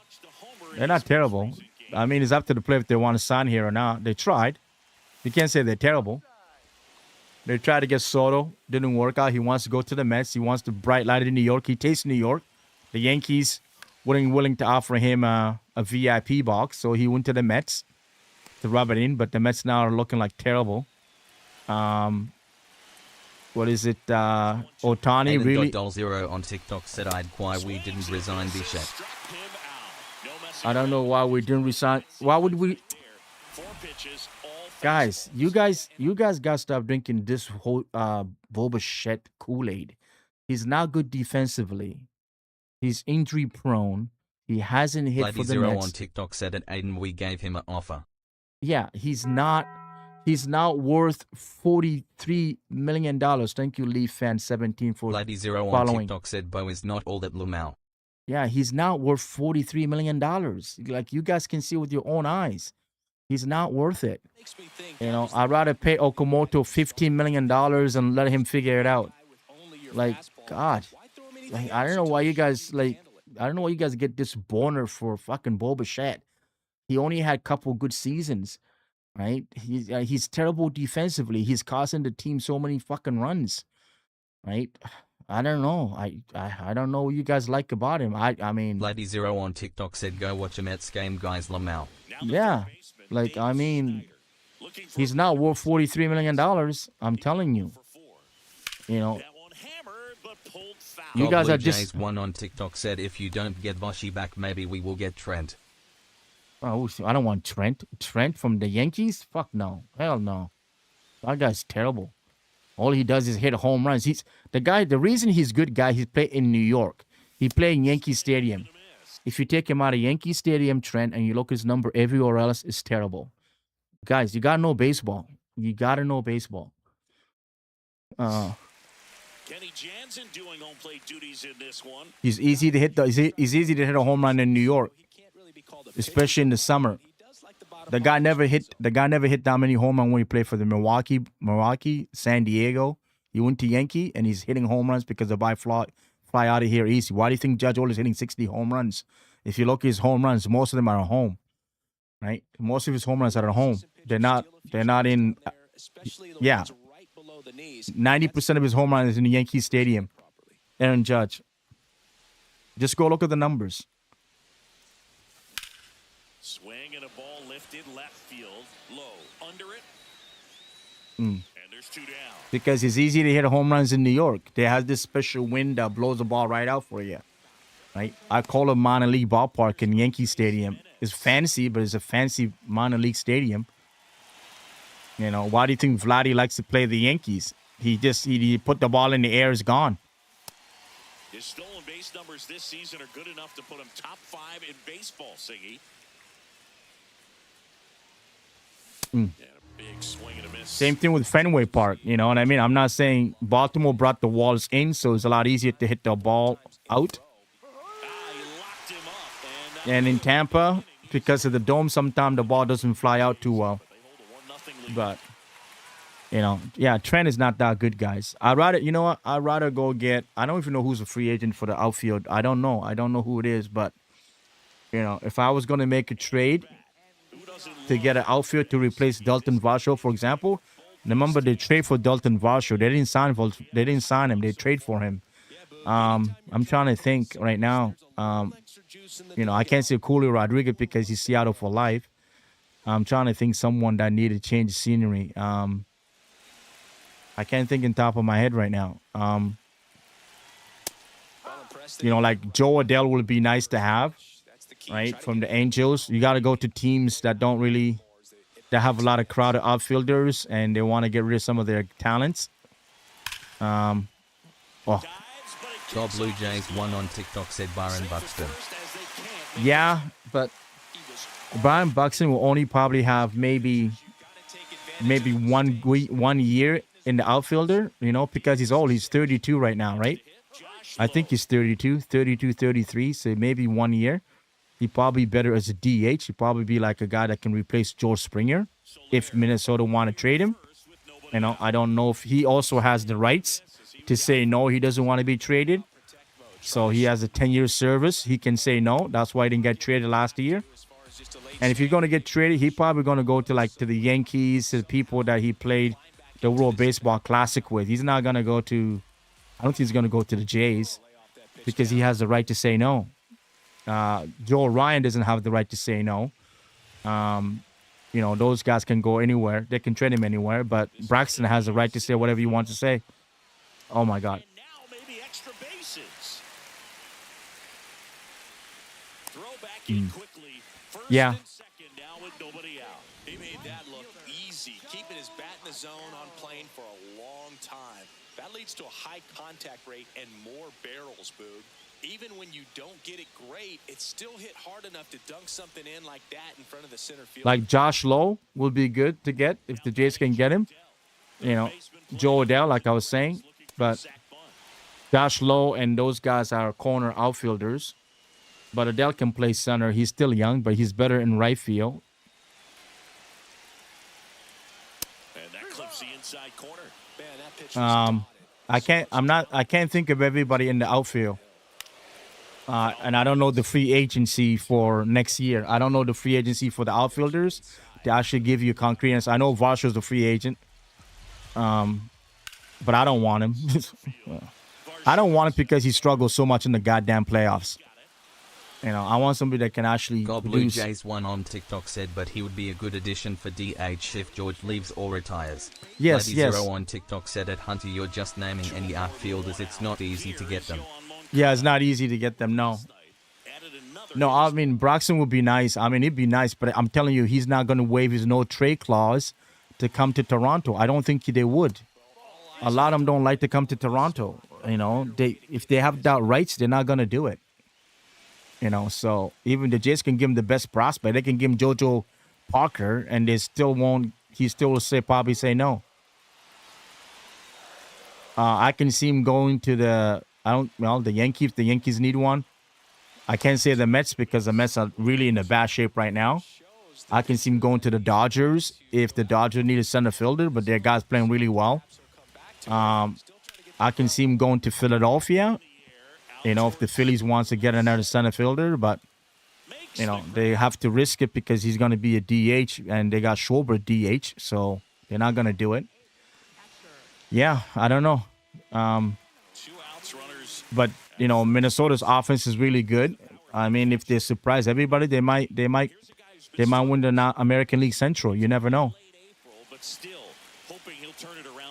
They're not terrible. I mean, it's up to the player if they want to sign here or not. They tried. You can't say they're terrible. They tried to get Soto. Didn't work out. He wants to go to the Mets. He wants to bright light in New York. He tastes New York. The Yankees weren't willing to offer him a VIP box, so he went to the Mets to rub it in. But the Mets now are looking like terrible. What is it? Ohtani really? Aiden.0 on TikTok said, I'd why we didn't resign Bichette. I don't know why we didn't resign. Why would we? Guys, you guys gotta stop drinking this whole Boba Kool-Aid. He's not good defensively. He's injury prone. He hasn't hit Lady for the Zero Mets. on TikTok said that Aiden, we gave him an offer. Yeah, he's not worth $43 million. Thank you, Leaf fan 17 for Lady Zero following. on TikTok said Bo is not all that Lumau. Yeah, he's not worth $43 million. Like, you guys can see with your own eyes. He's not worth it. I'd rather pay Okamoto $15 million and let him figure it out. Like, God. Like, I don't know why you guys get this boner for fucking Bo Bichette. He only had a couple good seasons, right? He's terrible defensively. He's costing the team so many fucking runs, right? I don't know. I don't know what you guys like about him. I mean, Lady Zero on TikTok said, go watch a Mets game, guys, Lamau. Yeah. Like, I mean, he's not worth $43 million. I'm telling you. You guys are just... One on TikTok said, if you don't get Voshi back, maybe we will get Trent. Oh, I don't want Trent. Trent from the Yankees? Fuck no. Hell no. That guy's terrible. All he does is hit home runs. The reason he's a good guy, he played in New York. He played in Yankee Stadium. If you take him out of Yankee Stadium, Trent, and you look at his number everywhere else, it's terrible. Guys, you gotta know baseball. You gotta know baseball. Kenny Jansen doing home plate duties in this one. He's easy to hit. He's easy to hit a home run in New York, especially in the summer. The guy never hit that many home runs when he played for the Milwaukee, San Diego. He went to Yankee and he's hitting home runs because the guy fly out of here easy. Why do you think Judge Ole is hitting 60 home runs? If you look at his home runs, most of them are at home, right? Most of his home runs are at home. They're not in. Yeah. 90% of his home runs is in the Yankee Stadium. Aaron Judge. Just go look at the numbers. Swing and a ball lifted left field. Low. Under it. Mm. And there's 2 down. Because it's easy to hit home runs in New York. They have this special wind that blows the ball right out for you. Right? I call it minor league ballpark in Yankee Stadium. It's fancy, but it's a fancy minor league stadium. You know, why do you think Vladdy likes to play the Yankees? He put the ball in the air, it's gone. His stolen base numbers this season are good enough to put him top 5 in baseball, Siggy. And a big swing and a miss. Same thing with Fenway Park, you know what I mean? I'm not saying Baltimore brought the walls in, so it's a lot easier to hit the ball out. He locked him up. And in Tampa, because of the dome, sometimes the ball doesn't fly out too well. But, you know, yeah, Trent is not that good, guys. I'd rather go get, I don't even know who's a free agent for the outfield. I don't know who it is, but, you know, if I was going to make a trade to get an outfield to replace Dalton Varsho, for example, remember they trade for Dalton Varsho. They didn't sign him. They trade for him. I'm trying to think right now. You know, I can't say Julio Rodriguez because he's Seattle for life. I'm trying to think someone that needed to change scenery. I can't think on top of my head right now. You know, like Joe Adell would be nice to have, right? From the Angels. You got to go to teams that have a lot of crowded outfielders and they want to get rid of some of their talents. God Blue Jays won on TikTok, said Byron Buxton. Yeah, but Byron Buxton will only probably have maybe 1 year in the outfielder, you know, because he's old. He's 32 right now, right? I think he's 32, 33, so maybe 1 year. He'd probably be better as a DH. He'd probably be like a guy that can replace George Springer if Minnesota want to trade him. You know, I don't know if he also has the rights to say no, he doesn't want to be traded. So he has a 10-year service. He can say no. That's why he didn't get traded last year. And if he's going to get traded, he's probably going to go to the Yankees, to the people that he played the World Baseball Classic with. He's not going to go to, I don't think he's going to go to the Jays because he has the right to say no. Joel Ryan doesn't have the right to say no. You know, those guys can go anywhere. They can trade him anywhere. But Braxton has the right to say whatever he wants to say. Oh, my God. And now maybe extra bases. Throw back in quickly. First Yeah. and second now with nobody out. He made that look easy, keeping his bat in the zone on plane for a long time. That leads to a high contact rate and more barrels, Boog. Even when you don't get it great, it's still hit hard enough to dunk something in like that in front of the center field. Like Josh Lowe will be good to get if the Jays can get him. You know, Joe Adell, like I was saying. But Josh Lowe and those guys are corner outfielders. But Adell can play center. He's still young, but he's better in right field. And that clips the inside corner. Man, that pitch was I can't think of everybody in the outfield. And I don't know the free agency for next year. I don't know the free agency for the outfielders to actually give you concrete answer. I know Varsho's the free agent. But I don't want him. I don't want it because he struggles so much in the goddamn playoffs. You know, I want somebody that can actually God Blue produce. Jays won on TikTok, said, but he would be a good addition for DH if George leaves or retires. Yes, Lady yes. Zero on TikTok said, at Hunter, you're just naming any outfielders. It's not easy to get them. Yeah, it's not easy to get them, no. No, I mean, Braxton would be nice. I mean, it'd be nice, but I'm telling you, he's not going to waive his no-trade clause to come to Toronto. I don't think they would. A lot of them don't like to come to Toronto. You know, if they have that rights, they're not going to do it. You know, so even the Jays can give him the best prospect. They can give him JoJo Parker, and they still won't. He still will probably say no. I can see him going to the Yankees. If the Yankees need one. I can't say the Mets because the Mets are really in a bad shape right now. I can see him going to the Dodgers if the Dodgers need a center fielder, but their guy's playing really well. I can see him going to Philadelphia. You know, if the Phillies wants to get another center fielder, but, you know, they have to risk it because he's going to be a DH, and they got Schwarber DH, so they're not going to do it. Yeah, I don't know. But you know, Minnesota's offense is really good. I mean, if they surprise everybody, they might win the American League Central. You never know.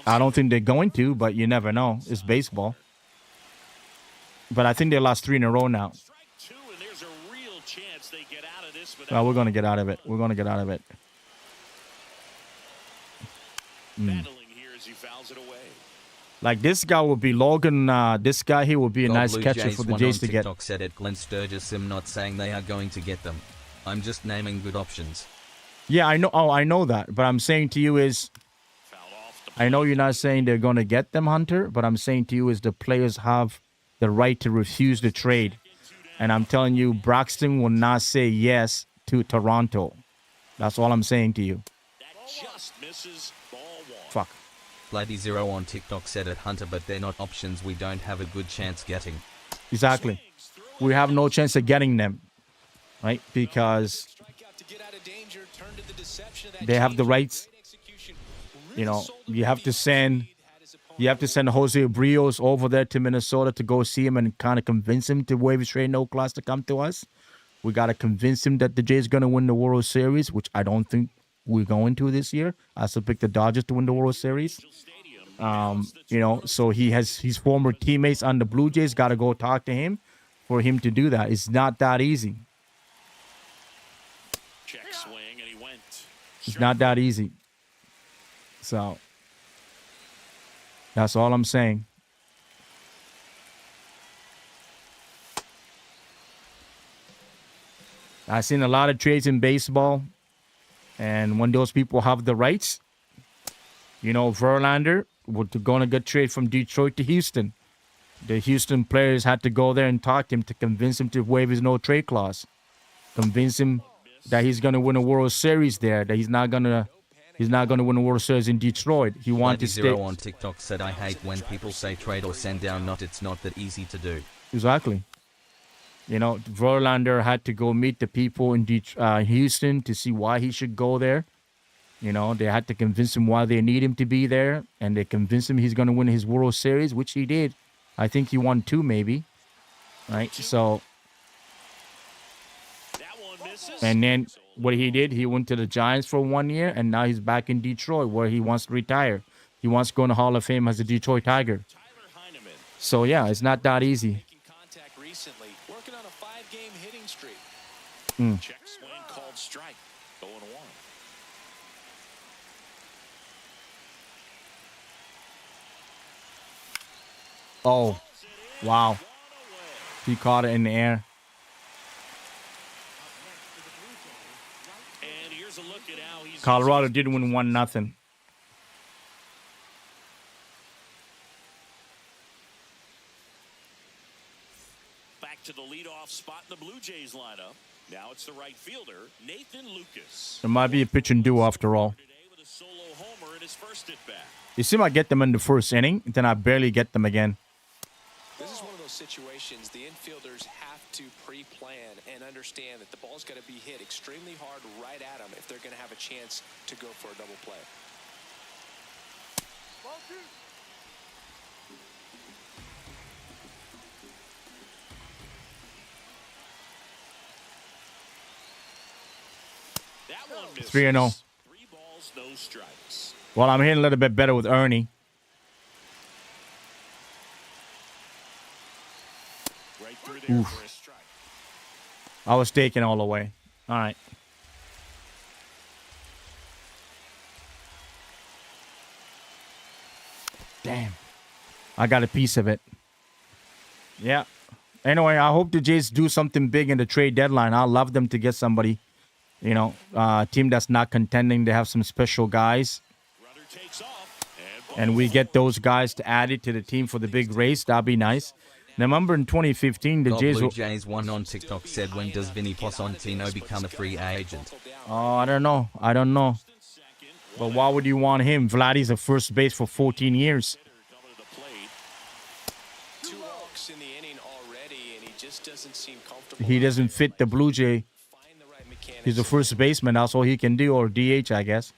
I don't think they're going to, but you never know. It's baseball. But I think they lost 3 in a row now. Well, we're going to get out of it. We're going to get out of it. Like this guy will be Logan. This guy here will be a nice catcher for the Jays to get. TikTok said it. Glenn Sturgis. I'm not saying they are going to get them. I'm just naming good options. Yeah, I know. Oh, I know that. But I'm saying to you is, I know you're not saying they're going to get them, Hunter. But I'm saying to you is the players have the right to refuse the trade. And I'm telling you, Braxton will not say yes to Toronto. That's all I'm saying to you. Fuck. Bloody0 on TikTok said it, Hunter, but they're not options we don't have a good chance getting. Exactly. We have no chance of getting them, right? Because they have the rights. You know, you have to send Jose Brios over there to Minnesota to go see him and kind of convince him to waive his trade no class to come to us. We got to convince him that the Jays going to win the World Series, which I don't think we're going to this year. I still pick the Dodgers to win the World Series. You know, so he has his former teammates on the Blue Jays got to go talk to him for him to do that. It's not that easy. Check swing, and he went. It's not that easy. So that's all I'm saying. I've seen a lot of trades in baseball, and when those people have the rights, you know, Verlander was going to get traded from Detroit to Houston. The Houston players had to go there and talk to him to convince him to waive his no trade clause, convince him that he's going to win a World Series there, that he's not going to win a World Series in Detroit. He wanted to stay. Bloody0 on TikTok said, I hate when people say trade or send down. It's not that easy to do. Exactly. You know, Verlander had to go meet the people in Houston to see why he should go there. You know, they had to convince him why they need him to be there, and they convinced him he's going to win his World Series, which he did. I think he won 2 maybe. Right? So, and then what he did, he went to the Giants for 1 year, and now he's back in Detroit where he wants to retire. He wants to go in the Hall of Fame as a Detroit Tiger. So, yeah, it's not that easy. Check swing called strike. 0-1. Oh, wow. He caught it in the air. And here's a look at how he's Colorado did win 1-0. back to the leadoff spot in the Blue Jays lineup. Now it's the right fielder, Nathan Lucas. There might be a pitch and duo after all. With a solo homer in his first at bat. You see, I get them in the first inning, then I barely get them again. This is one of those situations the infielders have to pre-plan and understand that the ball's got to be hit extremely hard right at them if they're going to have a chance to go for a double play. That one misses. 3-0. 3 balls, no strikes. Well, I'm hitting a little bit better with Ernie. Right through there Oof. for a strike. I was taking all the way. All right. Damn. I got a piece of it. Yeah. Anyway, I hope the Jays do something big in the trade deadline. I'd love them to get somebody, you know, a team that's not contending. They have some special guys. Runner takes off, And we get those guys to add it to the team for the big race. That'd be nice. Now, remember in 2015, the Jays... Blue Jays one on TikTok said, when does Vinny Posantino become a free agent? Oh, I don't know. But why would you want him? Vladdy's a first base for 14 years. coming to the plate. 2 walks in the inning already, and he just doesn't seem comfortable. He doesn't fit the Blue Jay. Find the right mechanics. He's a first baseman. That's all he can do, or DH, I guess.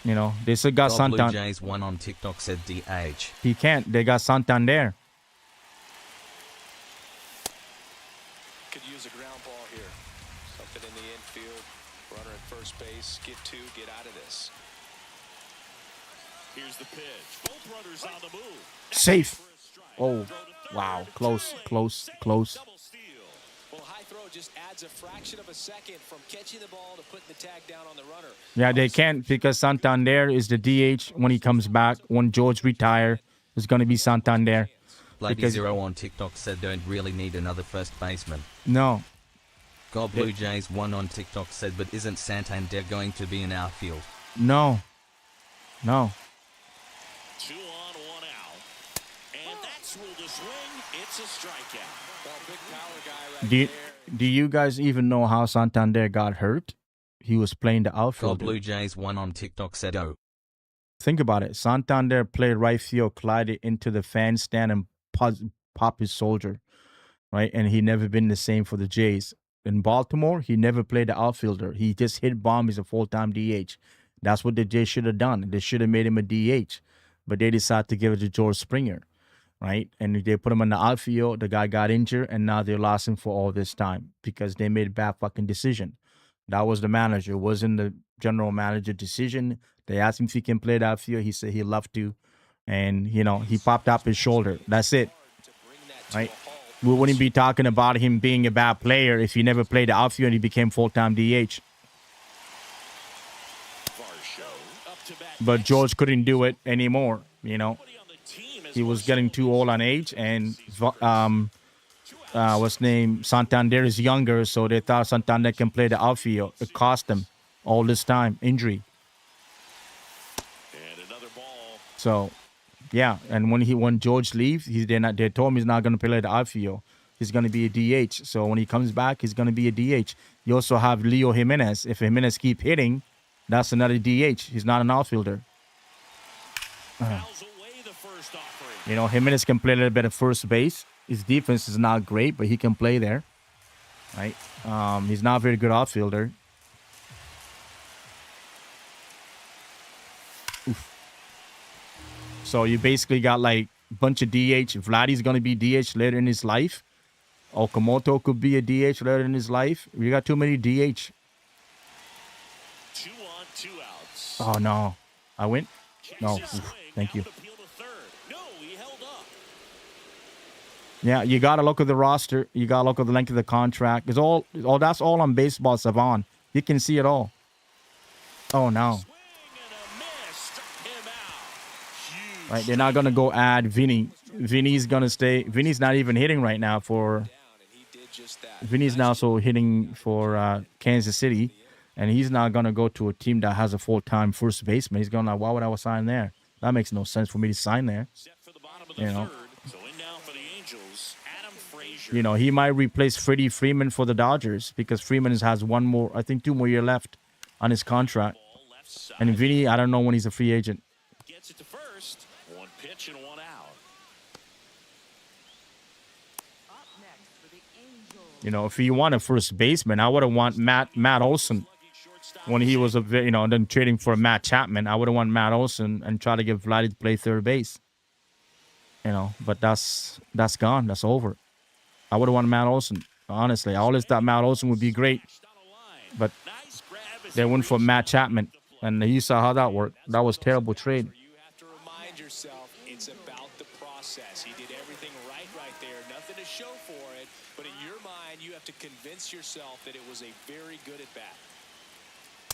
You know, they still got Blue Santander. Jays one on TikTok said DH. He can't. They got Santander. could use a ground ball here. Something in the infield. Runner at first base. Get two. Get out of this. Here's the pitch. Both runners on the move. Safe. Oh, wow. Close. Double steal. Well, high throw just adds a fraction of a second from catching the ball to putting the tag down on the runner. Yeah, they can't because Santander is the DH when he comes back. When George retire, it's going to be Santander. Lady Zero on TikTok said don't really need another first baseman. No. God Blue Jays 1 on TikTok said, but isn't Santander going to be in our field? No. 2 on, 1 out. And that's ruled a swing. It's a strikeout. Well, big power guy right Do you guys even know how Santander got hurt? He was playing the outfield. God Blue Jays 1 on TikTok said, oh. Think about it. Santander played right field, collided into the fan stand and pop his shoulder, right? And he never been the same for the Jays. In Baltimore, he never played the outfielder. He just hit bomb as a full-time DH. That's what the Jays should have done. They should have made him a DH, but they decided to give it to George Springer, right? And they put him in the outfield. The guy got injured, and now they lost him for all this time because they made a bad fucking decision. That was the manager. It wasn't the general manager decision. They asked him if he can play the outfield. He said he'd love to. And, you know, he popped up his shoulder. That's it, right? We wouldn't be talking about him being a bad player if he never played the outfield and he became full-time DH. But George couldn't do it anymore, you know. He was getting too old on age, and what's name? Santander is younger, so they thought Santander can play the outfield. It cost them all this time, injury. And another ball. So, yeah, and when George leaves, they told him he's not going to play the outfield. He's going to be a DH. So when he comes back, he's going to be a DH. You also have Leo Jimenez. If Jimenez keep hitting, that's another DH. He's not an outfielder. You know, Jimenez can play a little bit of first base. His defense is not great, but he can play there, right? He's not a very good outfielder. Oof. So you basically got like a bunch of DH. Vladdy's going to be DH later in his life. Okamoto could be a DH later in his life. We got too many DH. 2 on, 2 outs. Oh, no. I win? No. Oof. Thank you. No, he held up. Yeah, you got to look at the roster. You got to look at the length of the contract. It's all that's all on Baseball Savant. You can see it all. Oh, no. Right, they're not going to go add Vinny. Vinny's going to stay. Vinny's not even hitting right now for... Vinny's now also hitting for Kansas City. And he's not going to go to a team that has a full-time first baseman. He's going like, why would I sign there? That makes no sense for me to sign there. You know. You know, he might replace Freddie Freeman for the Dodgers because Freeman has 2 more years left on his contract. And Vinny, I don't know when he's a free agent. Gets it to first. 1 pitch and 1 out. You know, if you want a first baseman, I would have want Matt Olson when he was then trading for Matt Chapman. I would have want Matt Olson and try to get Vladdy to play third base. You know, but that's gone. That's over. I would have wanted Matt Olson. Honestly, I always thought Matt Olson would be great, but they went for Matt Chapman, and you saw how that worked. That was a terrible trade. You have to remind yourself it's about the process. He did everything right there. Nothing to show for it, but in your mind, you have to convince yourself that it was a very good at bat.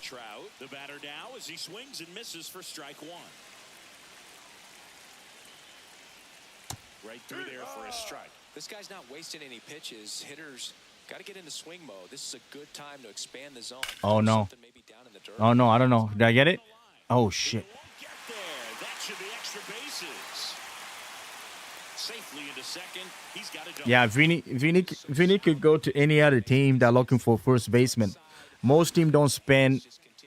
Trout, the batter now, as he swings and misses for strike 1. Right through there for a strike. This guy's not wasting any pitches. Hitters got to get into swing mode. This is a good time to expand the zone. Oh, no. Oh, no, I don't know. Did I get it? Oh, shit. Get there. That should be extra bases. Safely into second. He's got to go. Yeah, Vinny could go to any other team that looking for first baseman. Most teams don't spend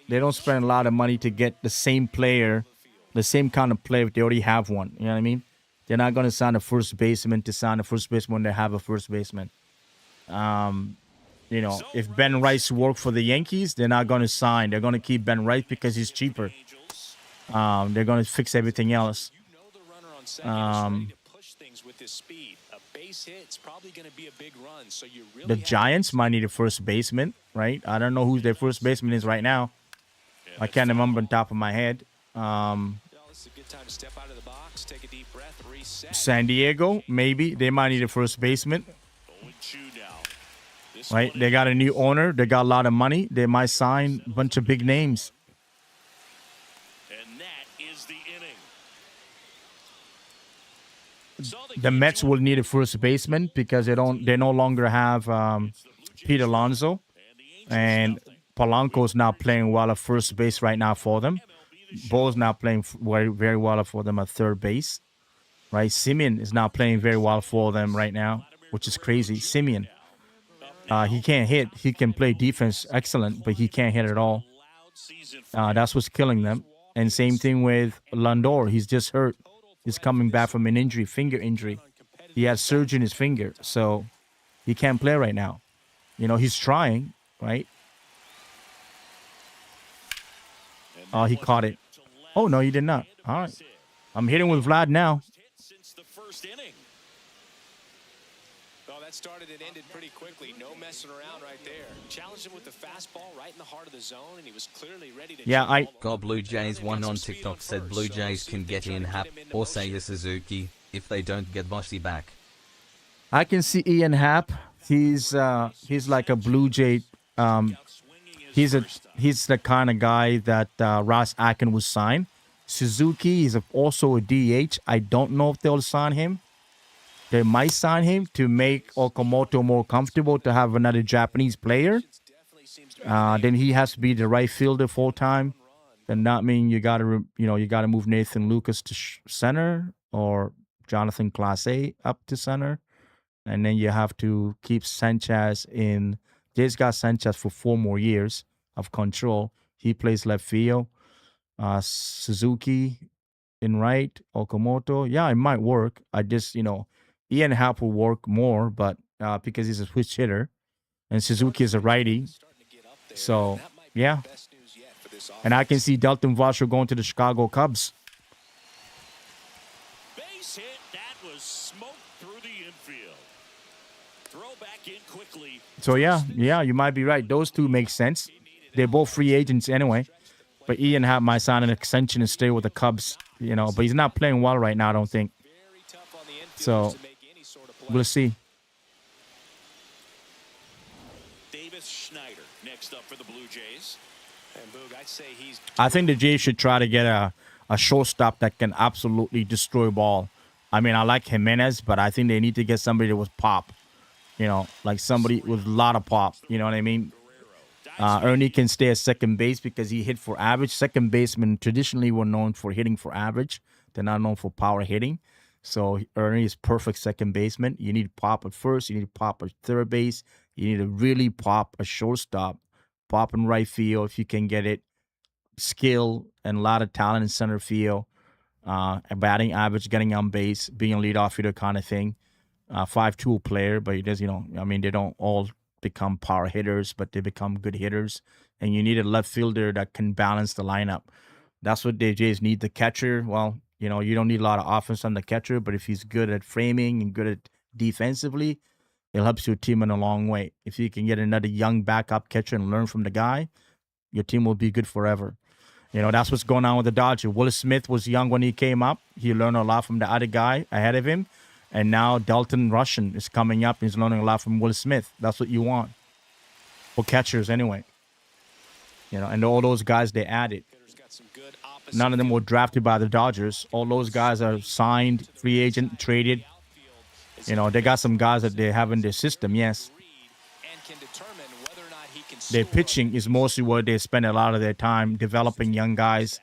a lot of money to get the same player, the same kind of player if they already have one. You know what I mean? They're not going to sign a first baseman to sign a first baseman when they have a first baseman. You know, if Ben Rice worked for the Yankees, they're not going to sign. They're going to keep Ben Rice because he's cheaper. They're going to fix everything else. You know the runner on second is ready to push things with his speed. A base hit, it's probably going to be a big run. So you really The Giants might need a first baseman, right? I don't know who their first baseman is right now. I can't remember on top of my head. This is a good time to step out of the box, take a deep breath, reset. San Diego, maybe. They might need a first baseman. Right? They got a new owner. They got a lot of money. They might sign a bunch of big names. And that is the inning. The Mets will need a first baseman because they no longer have Pete Alonso, and Polanco's now playing well at first base right now for them. Bo's now playing very, very well for them at third base. Right? Simeon is now playing very well for them right now, which is crazy. Simeon. He can't hit. He can play defense excellent, but he can't hit at all. That's what's killing them. And same thing with Lindor. He's just hurt. He's coming back from an injury, finger injury. He had surgery in his finger, so he can't play right now. You know, he's trying, right? Oh, he caught it. Oh, no, he did not. All right. I'm hitting with Vlad now. Well, that started and ended pretty quickly. No messing around right there. Challenged him with the fastball right in the heart of the zone, and he was clearly ready to. God, Blue Jays one on TikTok said Blue Jays can get Ian Happ or Seiya Suzuki if they don't get Bossy back. I can see Ian Happ. He's like a Blue Jay. He's the kind of guy that Ross Atkins would sign. Suzuki is also a DH. I don't know if they'll sign him. They might sign him to make Okamoto more comfortable to have another Japanese player. Then he has to be the right fielder full time. Then that means you gotta move Nathan Lucas to center or Jonathan Clase up to center, and then you have to keep Sanchez in. Jay's got Sanchez for 4 more years of control. He plays left field. Suzuki in right. Okamoto. Yeah, it might work. I just Ian Happ will work more, but because he's a switch hitter, and Suzuki is a righty. So, yeah. And I can see Dalton Varsho going to the Chicago Cubs. Base hit, that was smoked through the infield. Throw back in quickly. So, yeah, you might be right. Those two make sense. They're both free agents anyway. But Ian Happ might sign an extension and stay with the Cubs, but he's not playing well right now, I don't think. So, we'll see. Davis Schneider next up for the Blue Jays. And Boog, I'd say I think the Jays should try to get a shortstop that can absolutely destroy ball. I mean, I like Jimenez, but I think they need to get somebody that was pop. Like somebody with a lot of pop. You know what I mean? Ernie can stay at second base because he hit for average. Second basemen traditionally were known for hitting for average. They're not known for power hitting. So Ernie is perfect second baseman. You need pop at first. You need pop at third base. You need to really pop a shortstop. Pop in right field if you can get it. Skill and a lot of talent in center field. A batting average, getting on base, being a leadoff hitter kind of thing. 5-tool player, but he does, they don't all become power hitters, but they become good hitters. And you need a left fielder that can balance the lineup. That's what the Jays need. The catcher, well, you don't need a lot of offense on the catcher, but if he's good at framing and good at defensively, it helps your team in a long way. If you can get another young backup catcher and learn from the guy, your team will be good forever. That's what's going on with the Dodgers. Will Smith was young when he came up. He learned a lot from the other guy ahead of him. And now Dalton Russian is coming up. He's learning a lot from Will Smith. That's what you want. For catchers anyway. And all those guys they added. None of them were drafted by the Dodgers. All those guys are signed, free agent, traded. They got some guys that they have in their system, yes. Their pitching is mostly where they spend a lot of their time developing young guys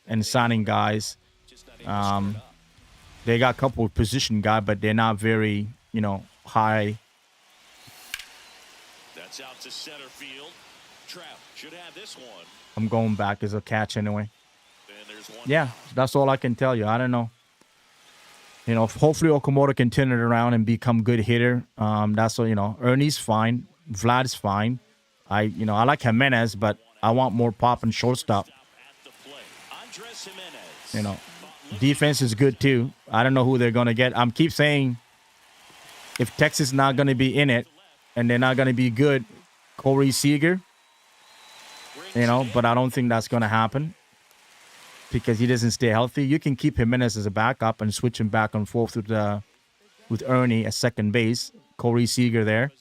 and signing guys. They got a couple of position guys, but they're not very, high. That's out to center field. Trout should have this one. I'm going back as a catch anyway. Yeah, that's all I can tell you. I don't know. Hopefully Okamoto can turn it around and become a good hitter. That's what, Ernie's fine. Vlad's fine. I like Jimenez, but I want more pop and shortstop. Defense is good too. I don't know who they're going to get. I'm keep saying if Texas is not going to be in it and they're not going to be good, Corey Seager, but I don't think that's going to happen because he doesn't stay healthy. You can keep Jimenez as a backup and switch him back and forth with Ernie at second base. Corey Seager there,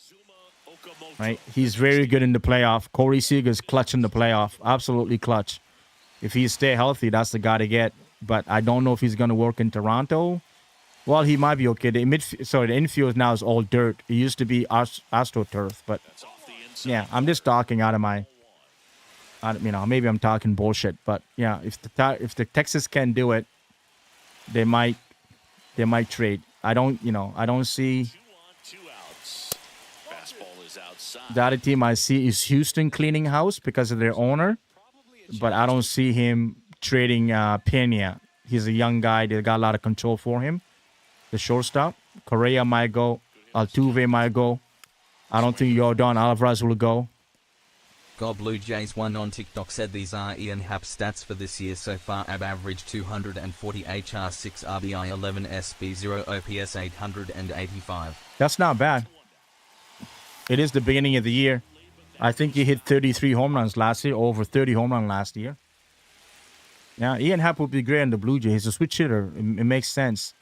right? He's very good in the playoff. Corey Seager's clutch in the playoff, absolutely clutch. If he stay healthy, that's the guy to get. But I don't know if he's going to work in Toronto. Well, he might be okay. The infield now is all dirt. It used to be AstroTurf, but yeah, I'm just talking out of my, maybe I'm talking bullshit. But yeah, if the Texas can do it, they might trade. I don't see. The other team I see is Houston cleaning house because of their owner, but I don't see him trading Pena. He's a young guy. They got a lot of control for him. The shortstop, Correa might go. Altuve might go. I don't think Yordan Alvarez will go. God Blue Jays 1 on TikTok said these are Ian Happ stats for this year so far. Ab average 240 HR 6 RBI 11 SB 0 OPS 885. That's not bad. It is the beginning of the year. I think he hit 33 home runs last year, over 30 home runs last year. Yeah, Ian Happ would be great in the Blue Jays. He's a switch hitter. It makes sense.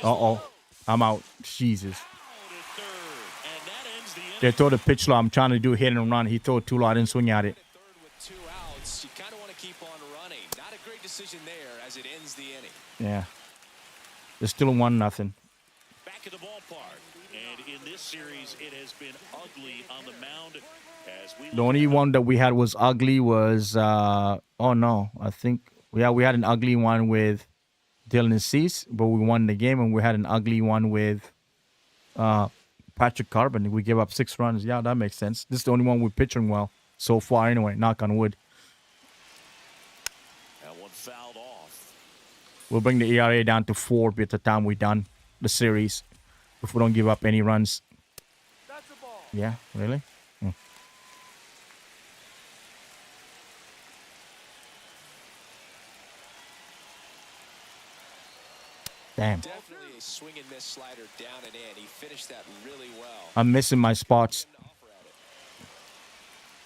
Uh-oh. I'm out. Jesus. They throw the pitch low. I'm trying to do hit and run. He threw it too low. I didn't swing at it. With 2 outs, you kind of want to keep on running. Not a great decision there as it ends the inning. Yeah. There's still 1-0. Back at the ballpark. And in this series, it has been ugly on the mound. The only one that we had was ugly was, I think, we had an ugly one with Dylan Cease, but we won the game, and we had an ugly one with Patrick Carbon. We gave up 6 runs. Yeah, that makes sense. This is the only one we're pitching well so far anyway, knock on wood. That one fouled off. We'll bring the ERA down to 4 by the time we're done the series if we don't give up any runs. That's a ball. Yeah, really? Damn. Definitely a swing and miss slider down and in. He finished that really well. I'm missing my spots.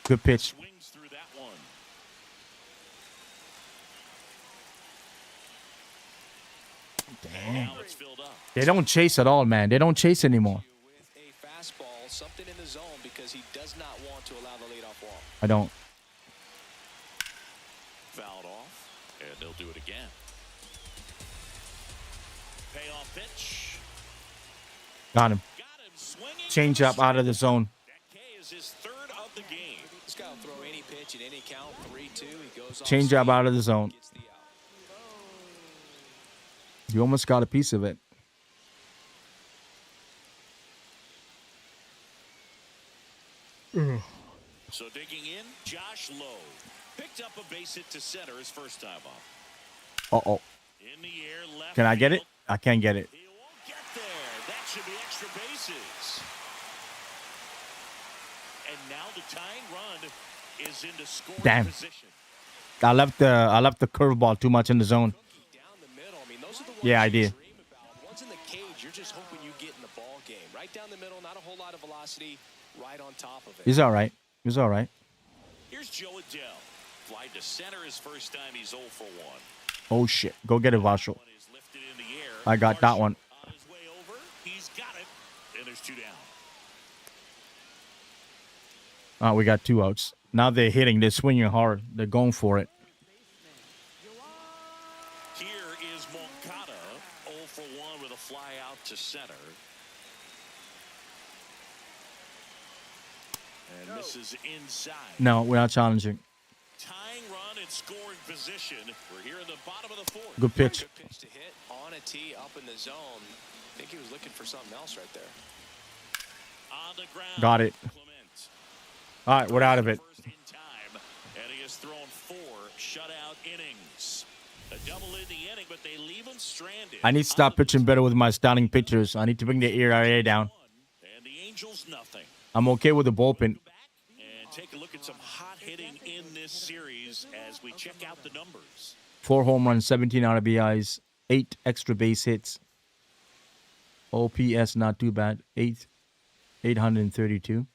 Good pitch. Swings through that one. Damn. Now it's filled up. They don't chase at all, man. They don't chase anymore. With a fastball, something in the zone because he does not want to allow the leadoff walk. I don't. Fouled off, and they'll do it again. Payoff pitch. Got him. Swinging. Change up out of the zone. That K is his 3rd of the game. This guy will throw any pitch in any count. 3-2. He goes off Change up speed, out of the zone. gets the out. You almost got a piece of it. So digging in, Josh Lowe picked up a base hit to center his first time up. Uh-oh. In the air, left Can I get it? field. I can't get it. He won't get there. That should be extra bases. And now the tying run is into scoring Damn. position. I left the curveball too much in the zone. Down the middle. I mean, those are the ones Yeah, I you did. dream about. Once in the cage, you're just hoping you get in the ball game. Right down the middle, not a whole lot of velocity, right on top of it. He's all right. He's all right. Here's Joe Adele. Fly to center his first time. He's 0 for 1. Oh, shit. Go get it, Varsho. One is lifted in the air. I got that one. On his way over. He's got it. And there's 2 down. We got 2 outs. Now they're hitting. They're swinging hard. They're going for it. Here is Moncada. 0 for 1 with a fly out to center. And misses inside. No, we're not challenging. Tying run and scoring position. We're here in the bottom of the 4th. Good pitch. Good pitch to hit on a tee up in the zone. I think he was looking for something else right there. On the ground. Got it. Clement. All right, we're out of it. First in time, and he has thrown 4 shutout innings. A double in the inning, but they leave him stranded. I need to stop pitching better with my starting pitchers. I need to bring the ERA down. And the Angels nothing. I'm okay with the bullpen. And take a look at some hot hitting in this series as we check out the numbers. 4 home runs, 17 RBIs, 8 extra base hits. OPS not too bad. 832.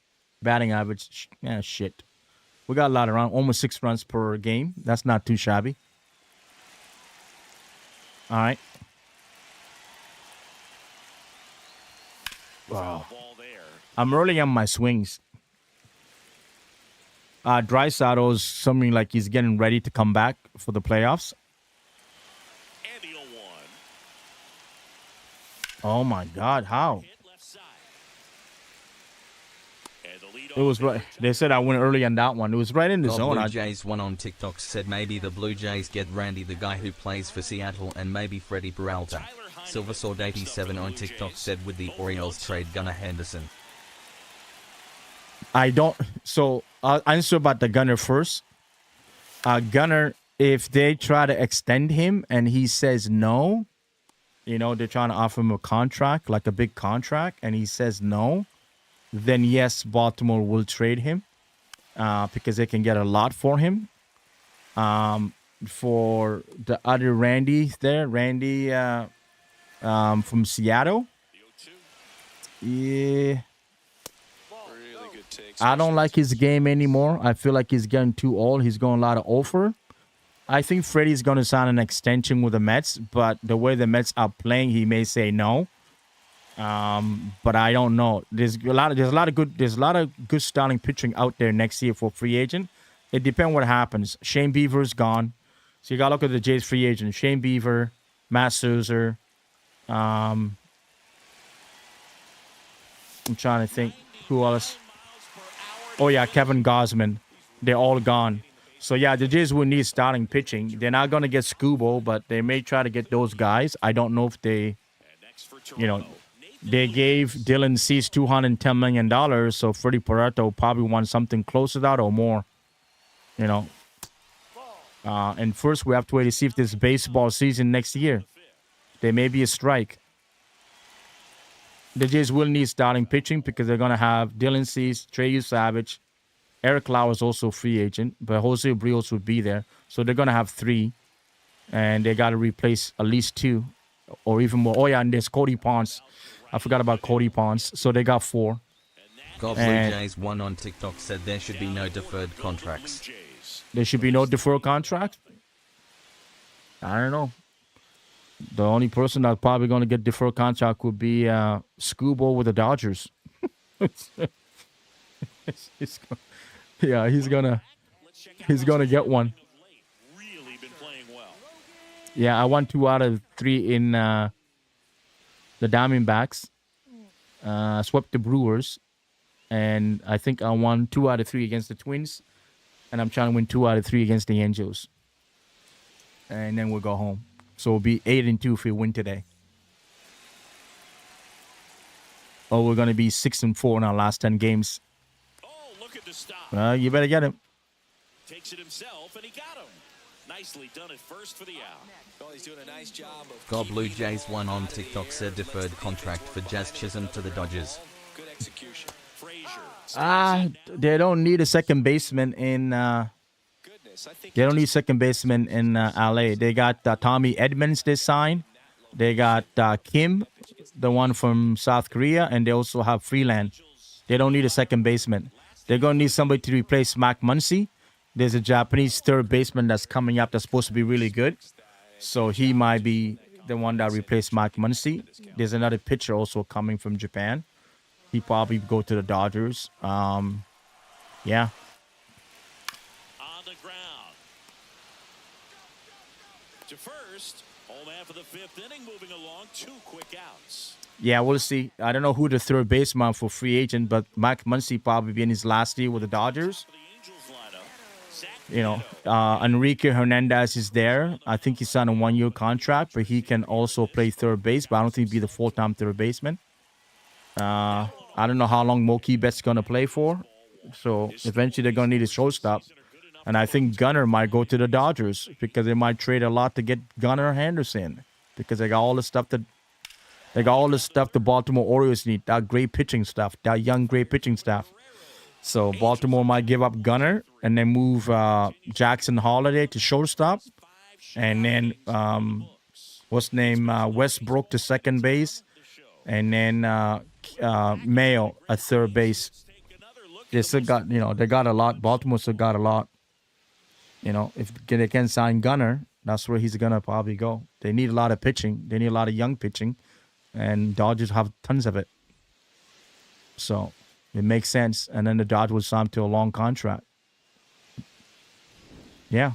Batting average, shit. We got a lot around, almost 6 runs per game. That's not too shabby. All right. Wow. I'm early on my swings. Drysdale's something like he's getting ready to come back for the playoffs. And the 0-1. Oh my God, how? Hit left side. And the lead It was right. They said I went early on that one. It was right in the zone. Blue Jays one on TikTok said maybe the Blue Jays get Randy, the guy who plays for Seattle, and maybe Freddie Peralta. Silver Sword 87 on TikTok said with the Orioles trade Gunnar Henderson. I don't. So I'll answer about the Gunnar first. Gunnar, if they try to extend him and he says no, they're trying to offer him a contract, like a big contract, and he says no, then yes, Baltimore will trade him because they can get a lot for him. For the other Randy there, Randy from Seattle. Yeah. I don't like his game anymore. I feel like he's getting too old. He's going a lot of offer. I think Freddie's going to sign an extension with the Mets, but the way the Mets are playing, he may say no. But I don't know. There's a lot of good starting pitching out there next year for free agent. It depends what happens. Shane Bieber's gone, so you got to look at the Jays free agent. Shane Bieber, Matt Souza. I'm trying to think who else. Oh, yeah, Kevin Gausman. They're all gone. So, yeah, the Jays will need starting pitching. They're not going to get Scubo, but they may try to get those guys. I don't know if they, they gave Dylan Cease $210 million, so Freddie Peralta will probably want something close to that or more, And first, we have to wait to see if this baseball season next year. There may be a strike. The Jays will need starting pitching because they're going to have Dylan Cease, Trey Savage. Eric Lauer is also a free agent, but Jose Brios would be there. So they're going to have 3, and they got to replace at least 2 or even more. Oh, yeah, and there's Cody Ponce. I forgot about Cody Ponce. So they got 4. God Blue Jays one on TikTok said there should be no deferred contracts. There should be no deferred contract? I don't know. The only person that's probably going to get deferred contract would be Scubo with the Dodgers. He's gonna get one. Yeah, I won 2 out of 3 in the Diamondbacks. Swept the Brewers, and I think I won 2 out of 3 against the Twins, and I'm trying to win 2 out of 3 against the Angels, and then we'll go home. So it'll be 8-2 if we win today. Or we're gonna be 6-4 in our last 10 games. Oh, look at the stop. You better get him. Takes it himself, and he got him. Nicely done at first for the out. Oh, he's doing a nice job of God Blue Jays one on TikTok said deferred contract for Jazz Chisholm to the Dodgers. Good execution. Frazier. They don't need a second baseman in. They don't need second baseman in LA. They got Tommy Edmonds they signed. They got Kim, the one from South Korea, and they also have Freeland. They don't need a second baseman. They're going to need somebody to replace Mac Muncy. There's a Japanese third baseman that's coming up that's supposed to be really good. So he might be the one that replaced Mac Muncy. There's another pitcher also coming from Japan. He probably go to the Dodgers. Yeah. On the ground. To first. Home half of the 5th inning, moving along. 2 quick outs. Yeah, we'll see. I don't know who the third baseman for free agent, but Mac Muncy probably be in his last year with the Dodgers. Enrique Hernandez is there. I think he's on a 1-year contract, but he can also play third base, but I don't think he'll be the full-time third baseman. I don't know how long Mookie Betts going to play for. So eventually they're going to need a shortstop. And I think Gunnar might go to the Dodgers because they might trade a lot to get Gunnar Henderson because they got all the stuff the Baltimore Orioles need, that great pitching stuff, that young great pitching staff. So Baltimore might give up Gunnar and then move Jackson Holiday to shortstop. And then what's name Westbrook to second base, and then Mayo at third base. They still got they got a lot. Baltimore still got a lot. If they can sign Gunner, that's where he's gonna probably go. They need a lot of pitching. They need a lot of young pitching, and Dodgers have tons of it. So it makes sense. And then the Dodgers will sign to a long contract. Yeah.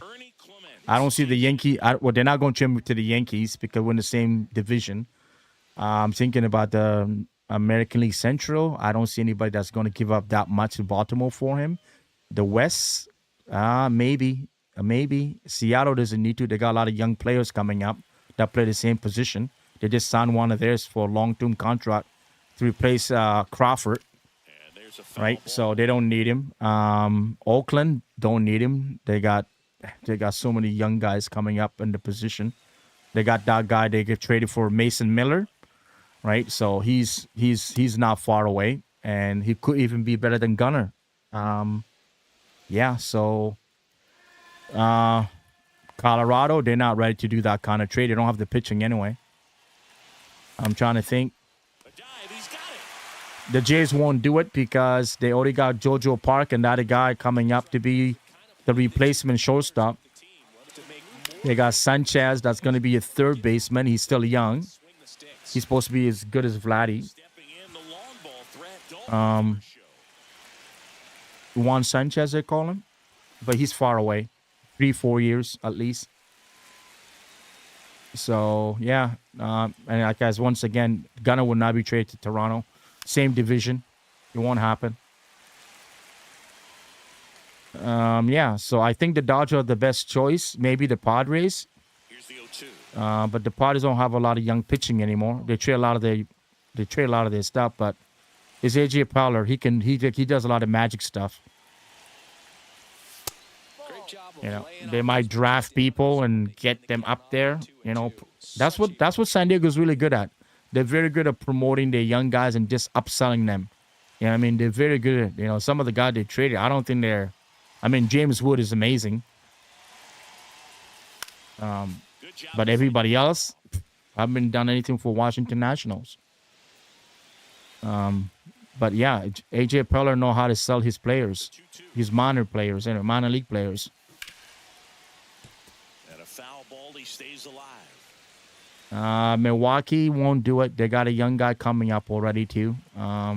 I don't see the Yankees. Well, they're not going to trade him to the Yankees because we're in the same division. I'm thinking about the American League Central. I don't see anybody that's going to give up that much to Baltimore for him. The West, maybe. Seattle doesn't need to. They got a lot of young players coming up that play the same position. They just signed one of theirs for a long-term contract to replace Crawford. Right, so they don't need him. Oakland don't need him. They got so many young guys coming up in the position. They got that guy they get traded for, Mason Miller, right? So he's not far away, and he could even be better than Gunner. So Colorado, they're not ready to do that kind of trade. They don't have the pitching anyway. I'm trying to think. The Jays won't do it because they already got JoJo Park and that guy coming up to be the replacement shortstop. They got Sanchez, that's going to be a third baseman. He's still young. He's supposed to be as good as Vladdy. Juan Sanchez, they call him. But he's far away. 3-4 years at least. So, yeah. And I guess, once again, Gunner will not be traded to Toronto. Same division. It won't happen. So I think the Dodgers are the best choice. Maybe the Padres. Here's the 0-2. But the Padres don't have a lot of young pitching anymore. They trade a lot of their stuff. But it's AJ Preller. He does a lot of magic stuff. They might draft people and get them up there. That's what San Diego's really good at. They're very good at promoting their young guys and just upselling them. I mean, they're very good at, some of the guys they traded. I don't think James Wood is amazing. But everybody else haven't done anything for Washington Nationals. But yeah, AJ Preller know how to sell his players, his minor players, minor league players. And a foul ball, he stays alive. Milwaukee won't do it. They got a young guy coming up already too. That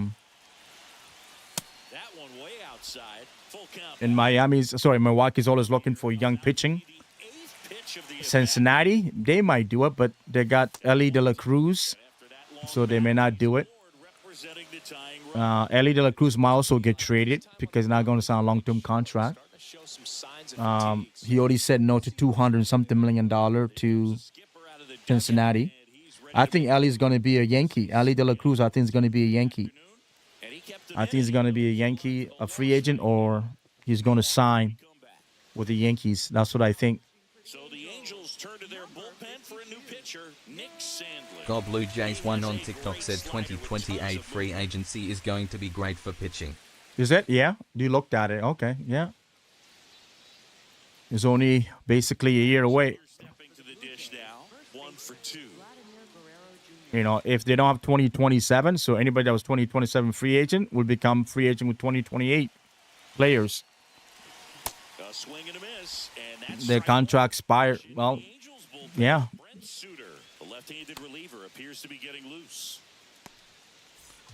one way outside. Full count. And Milwaukee's always looking for young pitching. Cincinnati, they might do it, but they got Ellie De La Cruz, so they may not do it. Ellie De La Cruz might also get traded because he's not going to sign a long-term contract. He already said no to $200-something million to Cincinnati. I think Ellie's going to be a Yankee. Ellie De La Cruz, I think, is going to be a Yankee. I think he's going to be a Yankee, a free agent, or he's going to sign with the Yankees. That's what I think. So the Angels turn to their bullpen for a new pitcher, Nick Sandler. God Blue Jays 1 on TikTok said 2028 free agency is going to be great for pitching. Is it? Yeah. You looked at it. Okay. Yeah. It's only basically a year away. Stepping to the dish now, 1 for 2. If they don't have 2027, so anybody that was 2027 free agent will become free agent with 2028 players. A swing and a miss, and that's Their contract expired. Well, yeah. Brent Suter, the left-handed reliever, appears to be getting loose.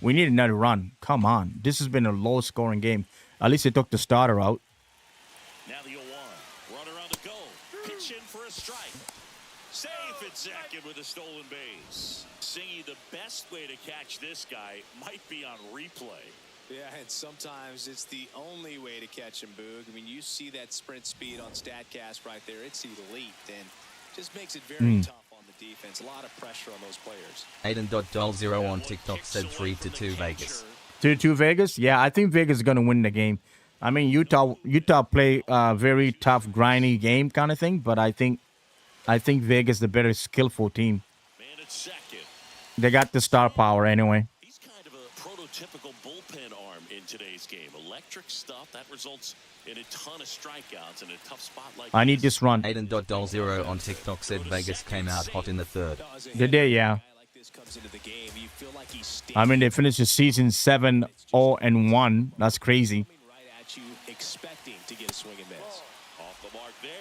We need another run. Come on. This has been a low-scoring game. At least they took the starter out. Now the 0-1. Runner on the goal. Pitch in for a strike. Safe at second with a stolen base. Singy, the best way to catch this guy might be on replay. Yeah, and sometimes it's the only way to catch him, Boog. I mean, you see that sprint speed on Statcast right there. It's elite and just makes it very tough on the defense. A lot of pressure on those players. Aiden.Doll0 on TikTok said 3-2 Vegas. 2-2 Vegas? Yeah, I think Vegas is going to win the game. I mean, Utah play a very tough, grindy game kind of thing, but I think Vegas is the better skillful team. Man at second. They got the star power anyway. He's kind of a typical bullpen arm in today's game. Electric stuff that results in a ton of strikeouts in a tough spot like I need this run. Aiden.0 on TikTok said Vegas came out hot in the third. Did they? Yeah. I mean, they finished the season 7-0-1. That's crazy. Expecting to get a swing and miss. Off the mark there.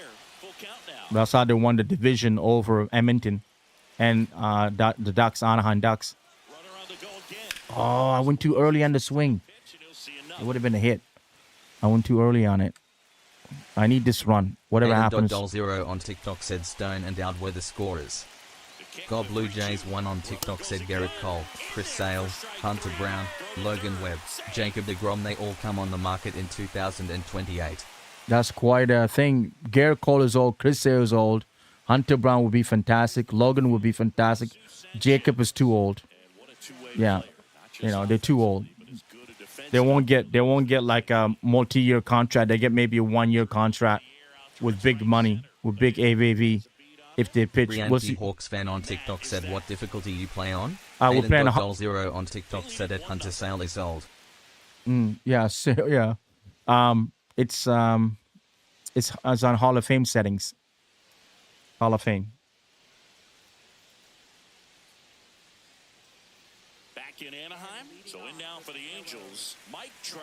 Full count now. That's how they won the division over Edmonton and the Ducks, Anaheim Ducks. Runner on the go again. Oh, I went too early on the swing. It would have been a hit. I went too early on it. I need this run. Whatever happens. Aiden.0 on TikTok said Stone and Dowd were the scorers. God Blue Jays 1 on TikTok said Garrett Cole, Chris Sale, Hunter Brown, Logan Webb, Jacob deGrom, they all come on the market in 2028. That's quite a thing. Garrett Cole is old. Chris Sale is old. Hunter Brown will be fantastic. Logan will be fantastic. Jacob is too old. Yeah, you know, they're too old. They won't get like a multi-year contract. They get maybe a 1-year contract with big money, with big AAV. If they pitch, Brianti Hawks fan on TikTok said what difficulty you play on. We're playing a 0 on TikTok said that Hunter Sale is old. Yeah, so, yeah. It's on Hall of Fame settings. Hall of Fame. Back in Anaheim. So in now for the Angels, Mike Trout.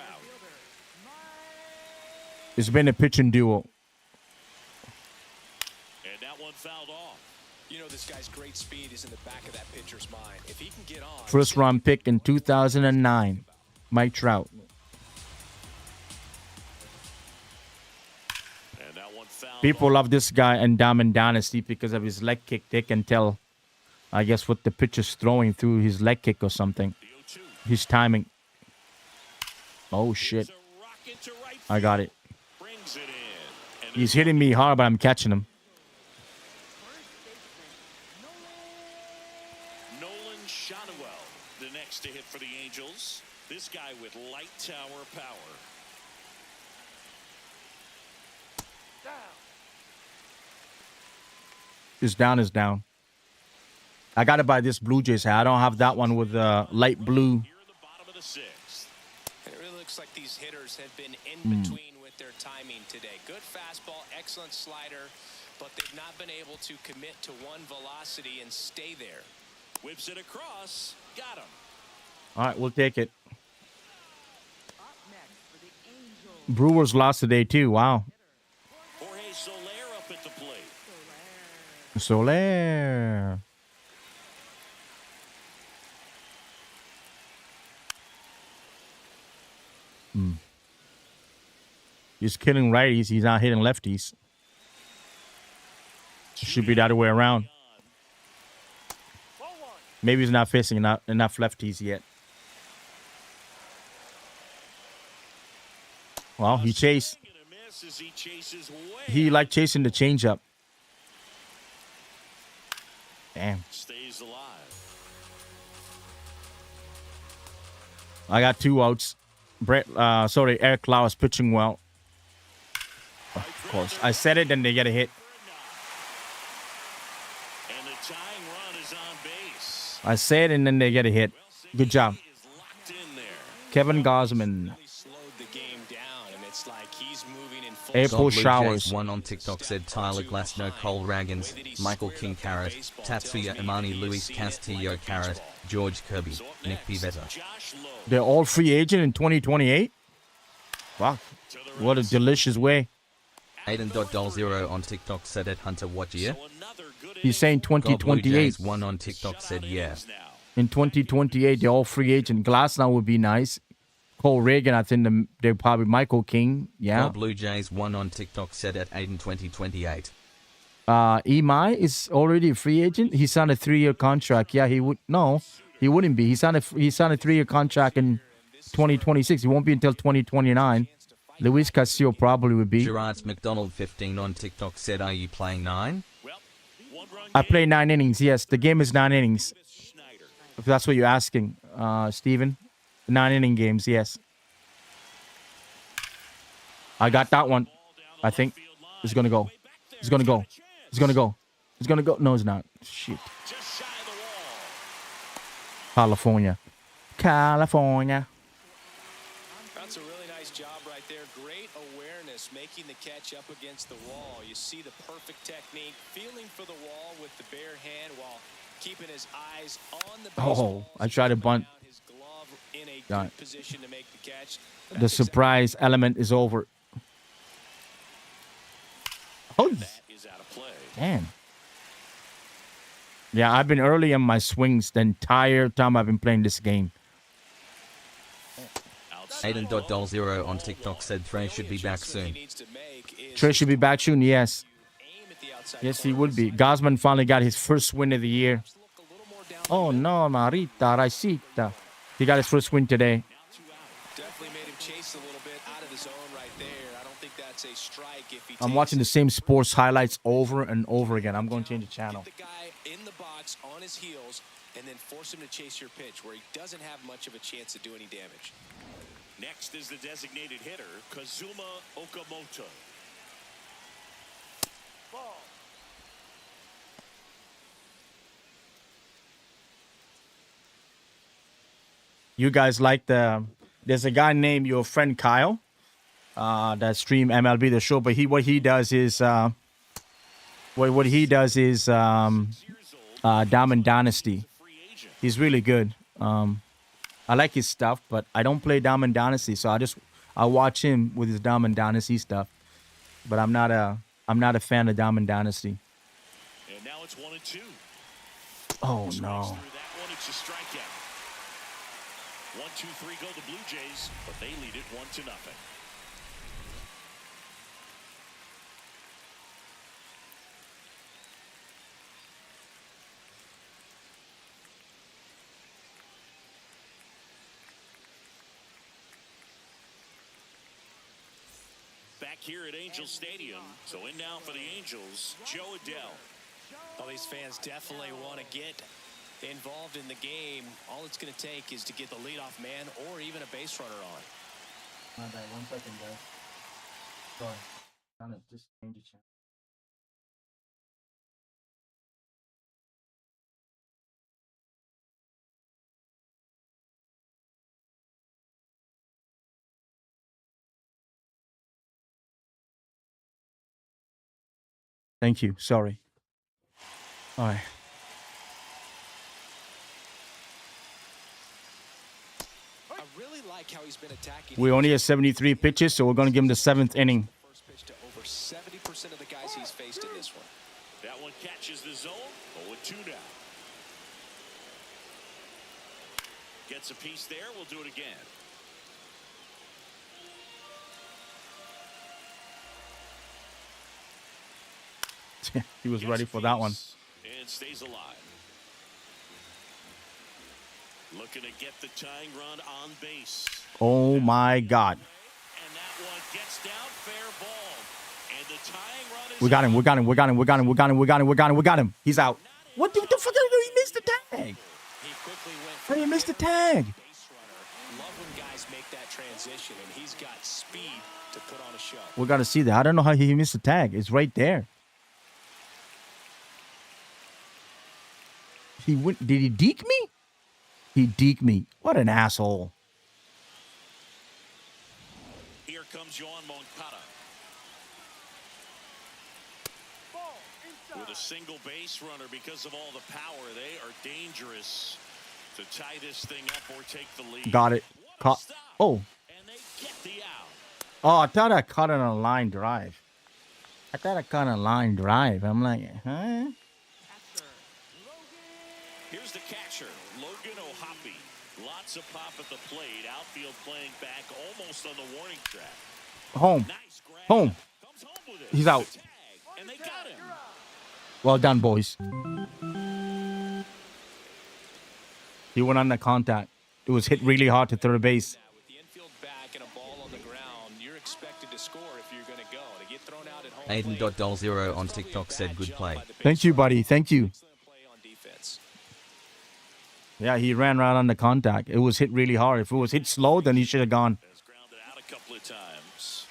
It's been a pitching duo. And that one fouled off. You know, this guy's great speed is in the back of that pitcher's mind. If he can get on. First round pick in 2009, Mike Trout. And that one fouled People off. love this guy in Diamond Dynasty because of his leg kick. They can tell, I guess, what the pitcher's throwing through his leg kick or something. His timing. Oh, shit. I got it. Brings it in. And He's hitting me hard, but I'm catching him. Nolan Shotwell, the next to hit for the Angels. This guy with light tower power. His down is down. I got to buy this Blue Jays hat. I don't have that one with light blue. Here in the bottom of the sixth. And it really looks like these hitters have been in between with their timing today. Good fastball, excellent slider, but they've not been able to commit to one velocity and stay there. Whips it across. Got him. All right, we'll take it. Brewers lost today, too. Wow. Jorge Soler up at the plate. Soler. He's killing righties. He's not hitting lefties. Should be the other way around. Maybe he's not facing enough lefties yet. Well, he chased. He liked chasing the changeup. Damn. Stays alive. I got 2 outs. Eric Lau is pitching well. Of course. I said it, then they get a hit. And the tying run is on base. I said it, and then they get a hit. Good job. He is locked in there. Kevin Gosman. He slowed the game down, and it's like he's moving in full. April God Blue showers. Jays 1 on TikTok said Tyler Glasnow, Cole Ragans, Michael King Carrot, Tatsuya Imani, Luis Castillo Carrot, George Kirby, Nick Pivetta. Josh Lowe They're all free agent in 2028? Wow. What a delicious way. Aiden.0 on TikTok said at Hunter what year? another good He's saying God Blue 2028. Jays 1 on TikTok said yeah. now. In 2028, they're all free agent. Glasnow would be nice. Cole Reagan, I think they're probably Michael King. Yeah. God Blue Jays 1 on TikTok said at Aiden 2028. Imai is already a free agent. He signed a 3-year contract. Yeah, he would. No, he wouldn't be. He signed a 3-year contract in 2026. He won't be until 2029. Luis Castillo probably would be. Gerard's McDonald 15 on TikTok said, are you playing 9? Well, one-run I game. play 9 innings. Yes, the game is 9 innings. Schneider. If that's what you're asking, Steven. 9-inning games, yes. I got that one. I think it's going to go. It's going to go. It's going to go. It's going to go. No, it's not. Shit. Just shy of the wall. California. California. That's a really nice job right there. Great awareness, making the catch up against the wall. You see the perfect technique, feeling for the wall with the bare hand while keeping his eyes on the baseball. I tried to bunt. His glove in a good position to make the catch. The surprise element is over. Oh, That is out of play. damn. Yeah, I've been early on my swings the entire time I've been playing this game. Aiden.Doll0 on TikTok said Trey should be back soon. Trey should be back soon, yes. Yes, he would be. Gosman finally got his first win of the year. Oh, no, Marita, Raisita. He got his first win today. Definitely made him chase a little bit out of the zone right there. I don't think that's a strike if he I'm watching the same sports highlights over and over again. I'm going to change the channel. Get the guy in the box on his heels and then force him to chase your pitch where he doesn't have much of a chance to do any damage. Next is the designated hitter, Kazuma Okamoto. You guys like there's a guy named your friend Kyle that stream MLB the show, but what he does is Diamond Dynasty. He's really good. I like his stuff, but I don't play Diamond Dynasty, so I watch him with his Diamond Dynasty stuff. But I'm not a fan of Diamond Dynasty. And now it's 1-2. Oh Strikes no. through that one, it's a strikeout. 1-2-3 go the Blue Jays, but they lead it 1-0. Back here at Angel Stadium, so in now for the Angels, Joe Adell. Well, these fans definitely want to get involved in the game. All it's going to take is to get the leadoff man or even a base runner on. My bad. 1 second, guys. Sorry. Trying to just change the channel. Thank you. Sorry. All right. I really like how he's been attacking. We only have 73 pitches, so we're going to give him the 7th inning. First pitch to over 70% of the guys he's faced in this one. That one catches the zone. 0-2 now. Gets a piece there. We'll do it again. He was ready for that one. And stays alive. Looking to get the tying run on base. Oh my God. And that one gets down, fair ball. And the tying run is We got him. We got him. We got him. We got him. We got him. We got him. We got him. We got him. He's out. What the fuck did he do? He missed the tag. He quickly went How did he miss the tag? base runner. Love when guys make that transition, and he's got speed to put on a show. We got to see that. I don't know how he missed the tag. It's right there. He went. Did he deke me? He deked me. What an asshole. Here comes Yohan Moncada. With a single base runner, because of all the power, they are dangerous to tie this thing up or take the lead. Got it. Caught. Stop. Oh. And they get the out. Oh, I thought I caught it on a line drive. I'm like, huh? Here's the catcher, Logan O'Hoppe. Lots of pop at the plate. Outfield playing back almost on the warning track. Home. Nice grab. Home. Comes home with it. He's out. Tag, and they got him. Well done, boys. He went on the contact. It was hit really hard to third base. With the infield back and a ball on the ground, you're expected to score if you're going to go. To get thrown out at home plate, Aiden.Doll0 on TikTok said good play. Thank you, buddy. Thank you. excellent play on defense. Yeah, he ran right on the contact. It was hit really hard. If it was hit slow, then he should have gone. Has grounded out a couple of times.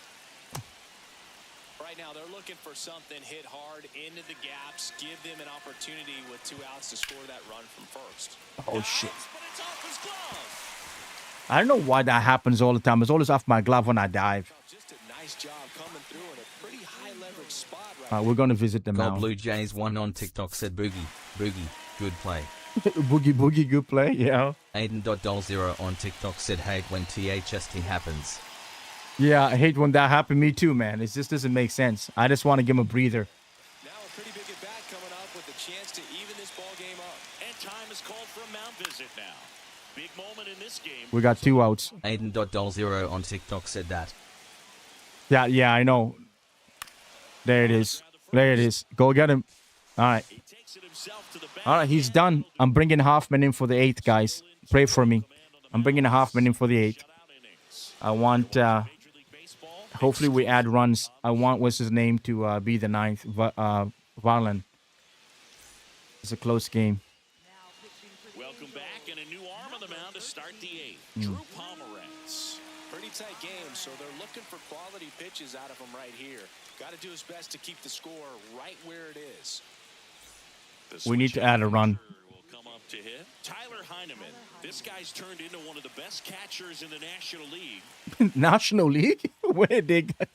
Right now, they're looking for something hit hard into the gaps, give them an opportunity with 2 outs to score that run from first. Oh, shit. But it's off his glove. I don't know why that happens all the time. It's always off my glove when I dive. Just a nice job coming through in a pretty high leverage spot right All right, we're going to visit the God mound. Blue Jays 1 on TikTok said Boogie, good play. Boogie, good play. Yeah. Aiden.doll0 on TikTok said hate when THST happens. Yeah, I hate when that happened. Me too, man. It just doesn't make sense. I just want to give him a breather. now. A pretty big at bat coming up with a chance to even this ball game up. And time is called for a mound visit now. Big moment in this game. We got 2 outs. Aiden.doll0 on TikTok said that. Yeah, I know. There it is. There it is. Go get him. All right. He takes it himself to the bat. All right, he's done. I'm bringing Hoffman in for the 8th, guys. Pray for me. I'm bringing Hoffman in for the 8th. I want, hopefully we add runs. I want, what's his name, to be the 9th. Varlan. It's a close game. Welcome back, and a new arm on the mound to start the 8th. Drew Pomeranz. Pretty tight game, so they're looking for quality pitches out of him right here. Got to do his best to keep the score right where it is. The We need to add a run. will come up to hit. Tyler Heineman. This guy's turned into one of the best catchers in the National League. National League? Where they got...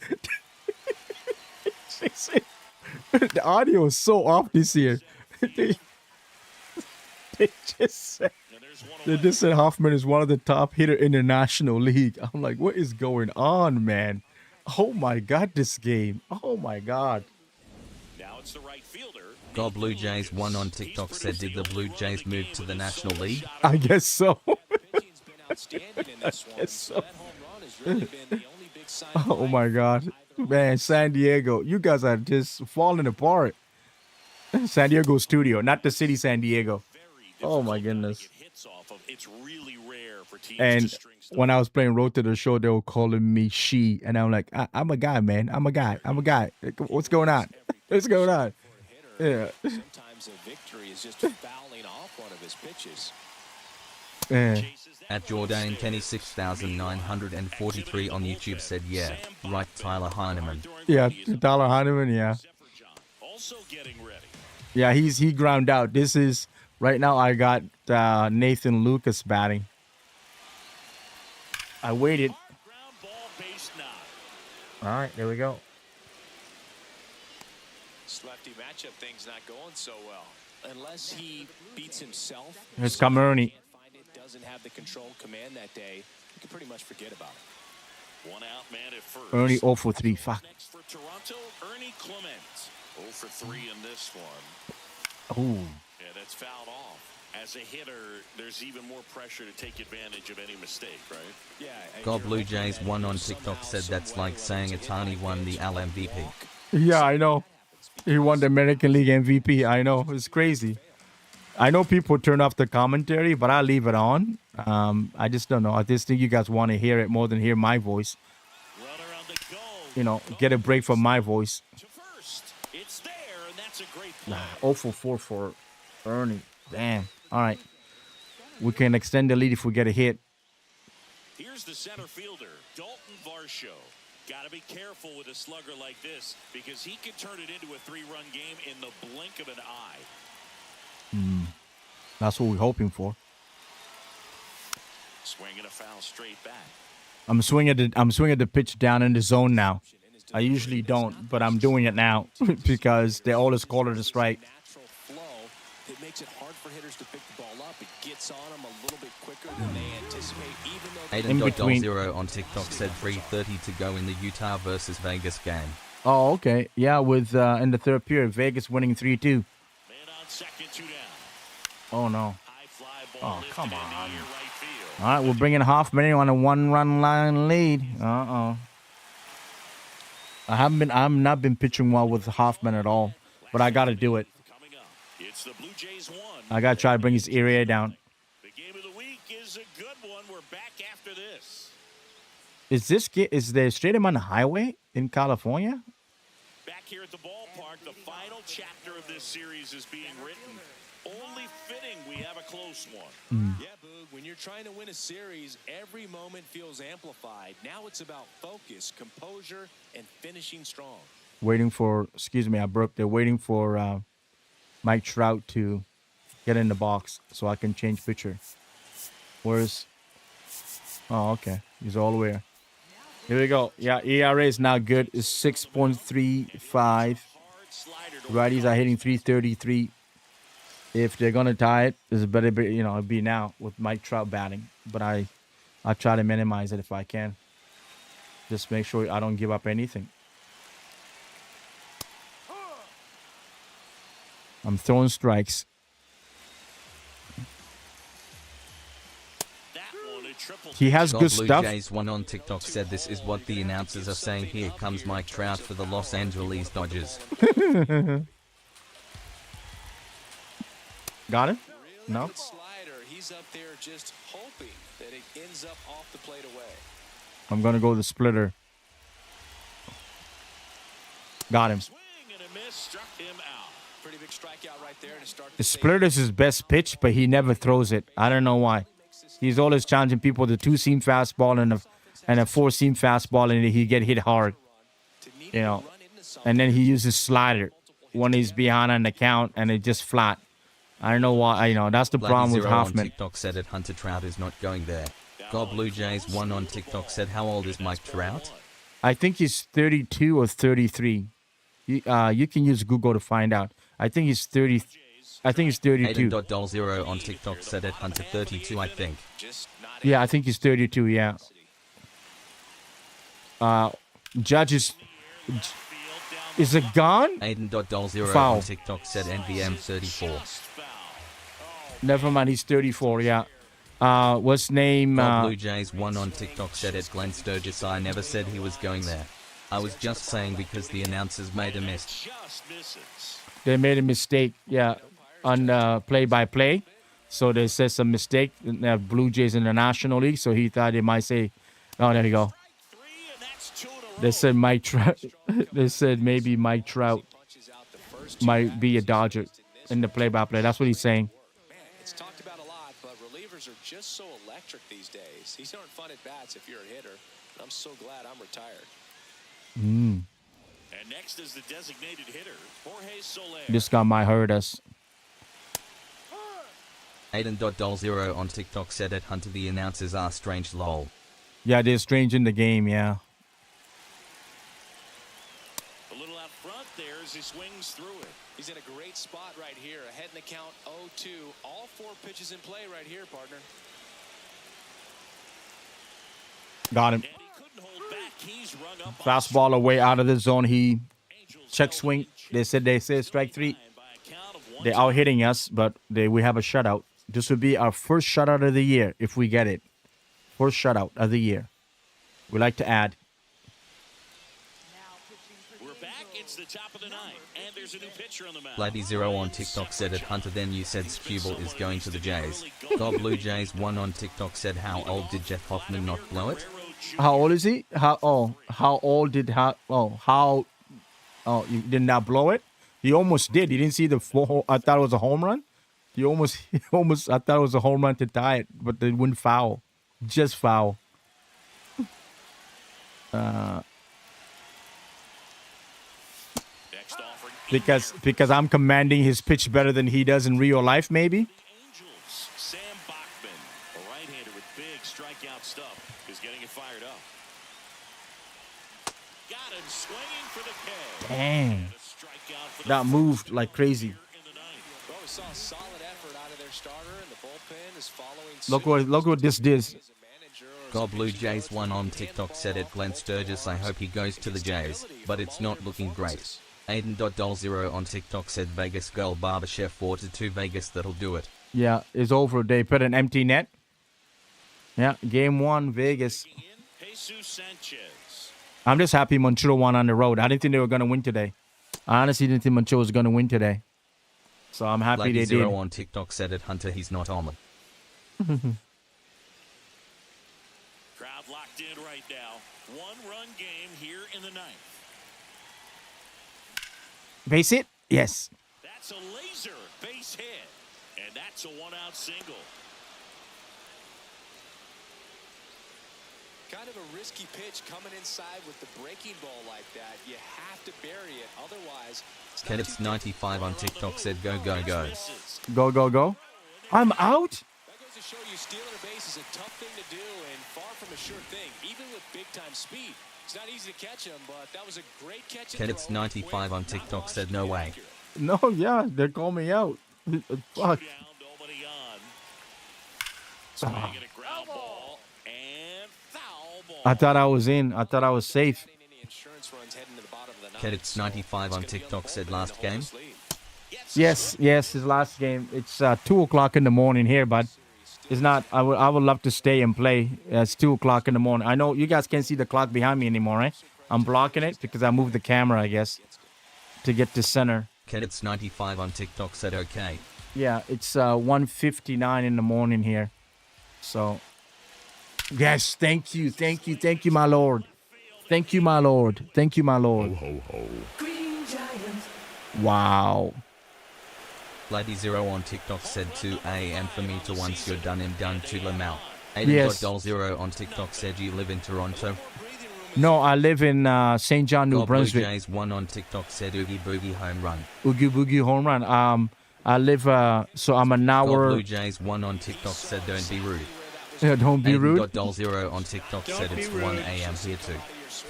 The audio is so off this year. They just said... And there's one They away. just said Hoffman is one of the top hitter in the National League. I'm like, what is going on, man? Oh my God, this game. Oh my God. Now it's the right fielder. God Blue Jays 1 on TikTok said did the Blue Jays move to the National League? I guess so. Pitching's been outstanding in this one. guess So so. that home run has really been the only big sign. Oh my God. Man, San Diego, you guys are just falling apart. San Diego studio, not the city San Diego. Oh my goodness. Hits off of. It's really rare for teams And to string stuff. when I was playing Road to the Show, they were calling me she. And I'm like, I'm a guy, man. I'm a guy. What's going on? What's going on? Yeah. Sometimes a victory is just fouling off one of his pitches. Yeah. At Jordan Kenny 6943 on YouTube said yeah, right Tyler Heineman. Yeah, Tyler Heineman, yeah. Also getting ready. Yeah, he ground out. This is, right now I got Nathan Lucas batting. I waited. Hard ground ball base nod. All right, there we go. This lefty matchup thing's not going so well. Unless he beats himself. Here's Cameroni. Can't find it, doesn't have the control command that day. You can pretty much forget about it. One out man at first. Ernie 0 for 3. Fuck. Next for Toronto, Ernie Clement. 0 for 3 in this one. Ooh. Yeah, that's fouled off. As a hitter, there's even more pressure to take advantage of any mistake, right? Yeah. and God you're Blue hoping Jays that 1 on somehow, TikTok said that's some way, like saying Rosario Itani won the pitch, Al MVP. walk. Yeah, I know. He won the American League MVP. I know. It's crazy. I know people turn off the commentary, but I leave it on. I just don't know. I just think you guys want to hear it more than hear my voice. Runner on the go. You know, get a break from my voice. To first. It's there, and that's a great play. 0 for 4 for Ernie. Damn. All right. We can extend the lead if we get a hit. Here's the center fielder, Dalton Varsho. Got to be careful with a slugger like this because he could turn it into a 3-run game in the blink of an eye. That's what we're hoping for. Swinging a foul straight back. I'm swinging the pitch down in the zone now. I usually don't, but I'm doing it now because they always call it a strike. Natural flow that makes it hard for hitters to pick the ball up. It gets on them a little bit quicker than they anticipate, even though they In between. Aiden.doll0 on TikTok said 3:30 to go in the Utah versus Vegas game. Oh, okay. Yeah, with in the third period, Vegas winning 3-2. Man on second, 2 down. Oh no. High fly ball Oh, lifted come into on. your right field. All right, we're bringing Hoffman in on a 1-run line lead. I'm not been pitching well with Hoffman at all, but I got to do it. Coming up, it's the Blue Jays 1. I got to try to bring his area down. The game of the week is a good one. We're back after this. Is the stadium on the highway in California? Back here at the ballpark, the final chapter of this series is being written. Only fitting we have a close one. Yeah, Boog, when you're trying to win a series, every moment feels amplified. Now it's about focus, composure, and finishing strong. Waiting for, excuse me, I burped. They're waiting for Mike Trout to get in the box so I can change pitcher. Where's Oh, okay. He's all the way. Here we go. Yeah, ERA is not good. It's 6.35. Righties are hitting 333. If they're gonna tie it, this better be, it'd be now with Mike Trout batting. But I try to minimize it if I can. Just make sure I don't give up anything. I'm throwing strikes. He has good Blue stuff. Jays one on TikTok said this is what the announcers are saying. Here comes Mike Trout for the Los Angeles Dodgers. Got it? No? Slider, he's up there just hoping that it ends up off the plate away. I'm gonna go the splitter. Got him. Swing and a miss, struck him out. Pretty big strikeout right there to start The splitter is his best pitch, but he never throws it. I don't know why. He's always challenging people with a 2-seam fastball and a 4-seam fastball, and he get hit hard. And then he uses slider when he's behind on the count, and it just flat. I don't know why. That's the problem with Hoffman. On TikTok said it. Hunter Trout is not going there. God Blue Jays one on TikTok said, how old is Mike Trout? I think he's 32 or 33. You can use Google to find out. I think he's 30. I think he's 32. Aiden.0 on TikTok said it. Hunter 32, I think. Yeah, I think he's 32. Yeah. Judge is it gone? Aiden.0 Foul. on TikTok said NVM 34. Never mind, he's 34. Yeah. What's name? Blue Jays one on TikTok said it. Glenn Sturgis. I never said he was going there. I was just saying because the announcers made a miss. They made a mistake. Yeah, on play-by-play. So they said some mistake. Blue Jays in the National League. So he thought they might say, "Oh, there you go." They said Mike Trout. They said maybe Mike Trout might be a Dodger in the play-by-play. That's what he's saying. It's talked about a lot, but relievers are just so electric these days. These aren't fun at bats if you're a hitter. I'm so glad I'm retired. And next is the designated hitter, Jorge Soler. This guy might hurt us. Aiden.0 on TikTok said it. Hunter, the announcers are strange, lol. Yeah, they're strange in the game. Yeah. A little out front there as he swings through it. He's in a great spot right here. Ahead in the count 0-2. All 4 pitches in play right here, partner. Got him. Fastball away out of the zone. He check swing. They said strike 3. They're out hitting us, but we have a shutout. This would be our first shutout of the year if we get it. First shutout of the year. We like to add. We're back. It's the top of the 9th, and there's a new pitcher on the mound. Lady0 on TikTok said it. Hunter, then you said Skubal is going to the Jays. God Blue Jays one on TikTok said, how old did Jeff Hoffman not blow it? How old is he? How old did you did not blow it? He almost did. You didn't see the full. I thought it was a home run. He almost. I thought it was a home run to tie it, but they went foul, just foul. Because I'm commanding his pitch better than he does in real life, maybe. Angels, Sam Bachman, a right-hander with big strikeout stuff, is getting it fired up. Got him swinging for the K. Dang. That moved like crazy. Well, we saw a solid effort out of their starter, and the bullpen is following Look what this did. God Blue Jays one on TikTok said it. Glenn Sturgis, I hope he goes to the Jays, but it's not looking great. Aiden.0 on TikTok said Vegas girl barber chef 4-2 Vegas, that'll do it. Yeah, it's over. They put an empty net. Yeah, game 1, Vegas. I'm just happy Montero won on the road. I didn't think they were going to win today. I honestly didn't think Montero was going to win today. So I'm happy Lady they did. Zero on TikTok said it. Hunter, he's not on. Crowd locked in right now. 1-run game here in the 9th. Base hit? Yes. That's a laser base hit. And that's a 1-out single. Kind of a risky pitch coming inside with the breaking ball like that. You have to bury it. Otherwise, Kedips95 on TikTok said go, go, go. Go, go, go. I'm out? goes to show you stealing a base is a tough thing to do and far from a sure thing, even with big-time speed. It's not easy to catch him, but that was a great catch. Cadets 95 on TikTok said no way. No, yeah, they call me out. Fuck. Nobody on. Swing and a ground ball and foul ball. I thought I was in. I thought I was safe. Cadets 95 on TikTok said last game. Yes, his last game. It's 2 o'clock in the morning here, but it's not. I would love to stay and play. It's 2 o'clock in the morning. I know you guys can't see the clock behind me anymore, right? I'm blocking it because I moved the camera, I guess, to get to center. Cadets 95 on TikTok said okay. Yeah, it's 1:59 in the morning here. So, yes, thank you, my lord. Thank you, my lord. Thank you, my lord. Ho, ho, ho. Wow. Lady Zero on TikTok said 2 a.m. for me to once you're done and done to Lamau. Yes. Aiden.Doll0 on TikTok said you live in Toronto. No, I live in St. John, New Brunswick. Blue Jays 1 on TikTok said Oogie Boogie home run. Oogie Boogie home run. I live, so I'm an hour. Blue Jays 1 on TikTok said don't be rude. Yeah, don't be rude. Aiden.Doll0 on TikTok said it's 1 a.m. here too.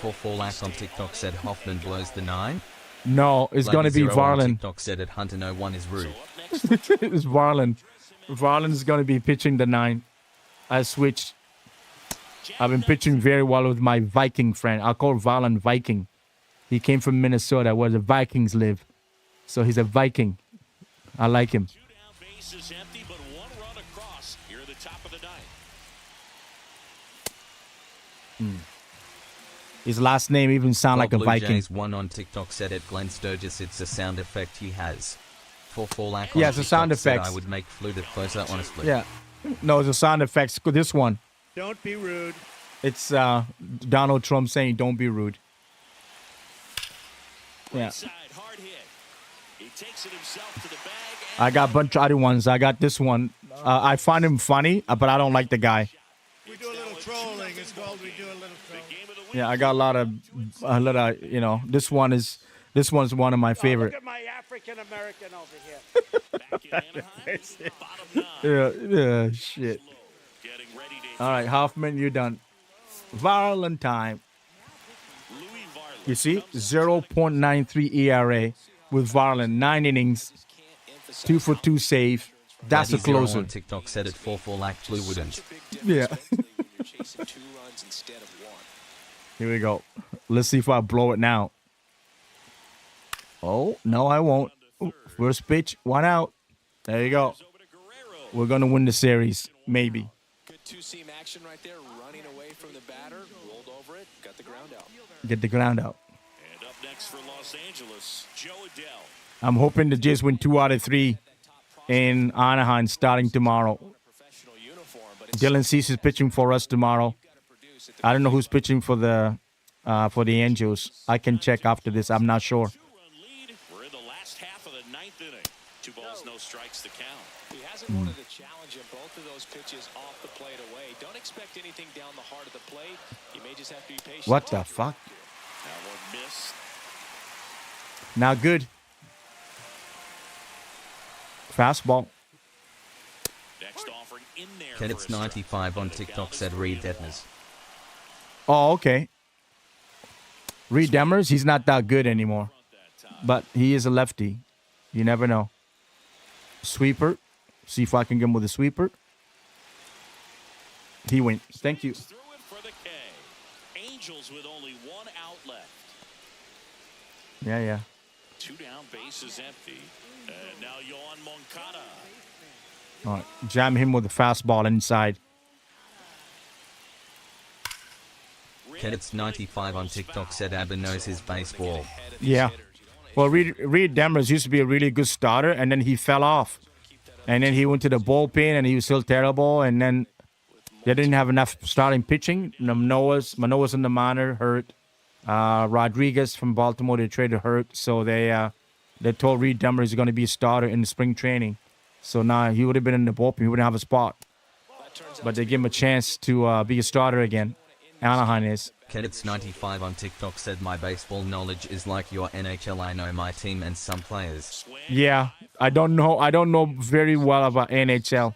44lax on TikTok said Hoffman blows the 9. No, it's going to be Zero on Varlin. TikTok said at Hunter no 1 is rude. It's Varlin. Varlin is going to be pitching the 9. I switched. I've been pitching very well with my Viking friend. I'll call Varlin Viking. He came from Minnesota where the Vikings live. So he's a Viking. I like him. 2 down, bases empty, but 1 run across here at the top of the 9th. His last name even sound like a Blue Viking. Jays 1 on TikTok said at Glenn Sturgis it's a sound effect he has. 44lax Yeah, on it's a TikTok sound said effects. I would make fluted closer, honestly. Yeah. No, it's a sound effects. This one. Don't be rude. It's Donald Trump saying don't be rude. Yeah. Side, hard hit. He takes it himself to the bag. I got a bunch of other ones. I got this one. I find him funny, but I don't like the guy. We do a little trolling. It's called we do a little trolling. Yeah, I got a lot of, this one's one of my favorite. Look at my African American over here. Back in Anaheim, bottom 9. Yeah, shit. Getting ready to All right, Hoffman, you're done. Varlin time. Louis Varlin. You see, 0.93 ERA with Varlin, 9 innings, 2 for 2 save. That's a Lady Zero closer. on TikTok said at 44lax Blue wouldn't. Yeah. Chasing 2 runs instead of 1. Here we go. Let's see if I blow it now. Oh, no, I won't. Ooh, first pitch, 1 out. There you go. We're going to win the series, maybe. Good 2-seam action right there, running away from the batter, rolled over it, got the ground out. Get the ground out. And up next for Los Angeles, Joe Adell. I'm hoping the Jays win 2 out of 3 in Anaheim starting tomorrow. Professional uniform, but it's Dylan Cease is pitching for us tomorrow. I don't know who's pitching for the Angels. I can check after this. I'm not sure. 2-run lead. We're in the last half of the 9th inning. 2 balls, no strikes to count. He hasn't wanted to challenge him. Both of those pitches off the plate away. Don't expect anything down the heart of the plate. You may just have to be patient. What the fuck? That one missed. Not good. Fastball. Next offering in there. Cadets for a strike. 95 on TikTok said Reed Detmers. Oh, okay. Reed Demers, he's not that good anymore. But he is a lefty. You never know. Sweeper. See if I can get him with a sweeper. He went. Thank you. Through it for the K. Angels with only 1 out left. Yeah. 2 down, bases empty. And now Yohan Moncada. All right. Jam him with a fastball inside. Cadets 95 on TikTok said Abba knows his baseball. Yeah. Well, Reed Demers used to be a really good starter, and then he fell off. And then he went to the bullpen, and he was still terrible. And then they didn't have enough starting pitching. Manoah's in the minor, hurt. Rodriguez from Baltimore, they traded hurt. So they told Reed Demers he's going to be a starter in the spring training. So now he would have been in the bullpen. He wouldn't have a spot. But they give him a chance to be a starter again. Anaheim is. Cadets 95 on TikTok said my baseball knowledge is like your NHL. I know my team and some players. Yeah, I don't know very well about NHL.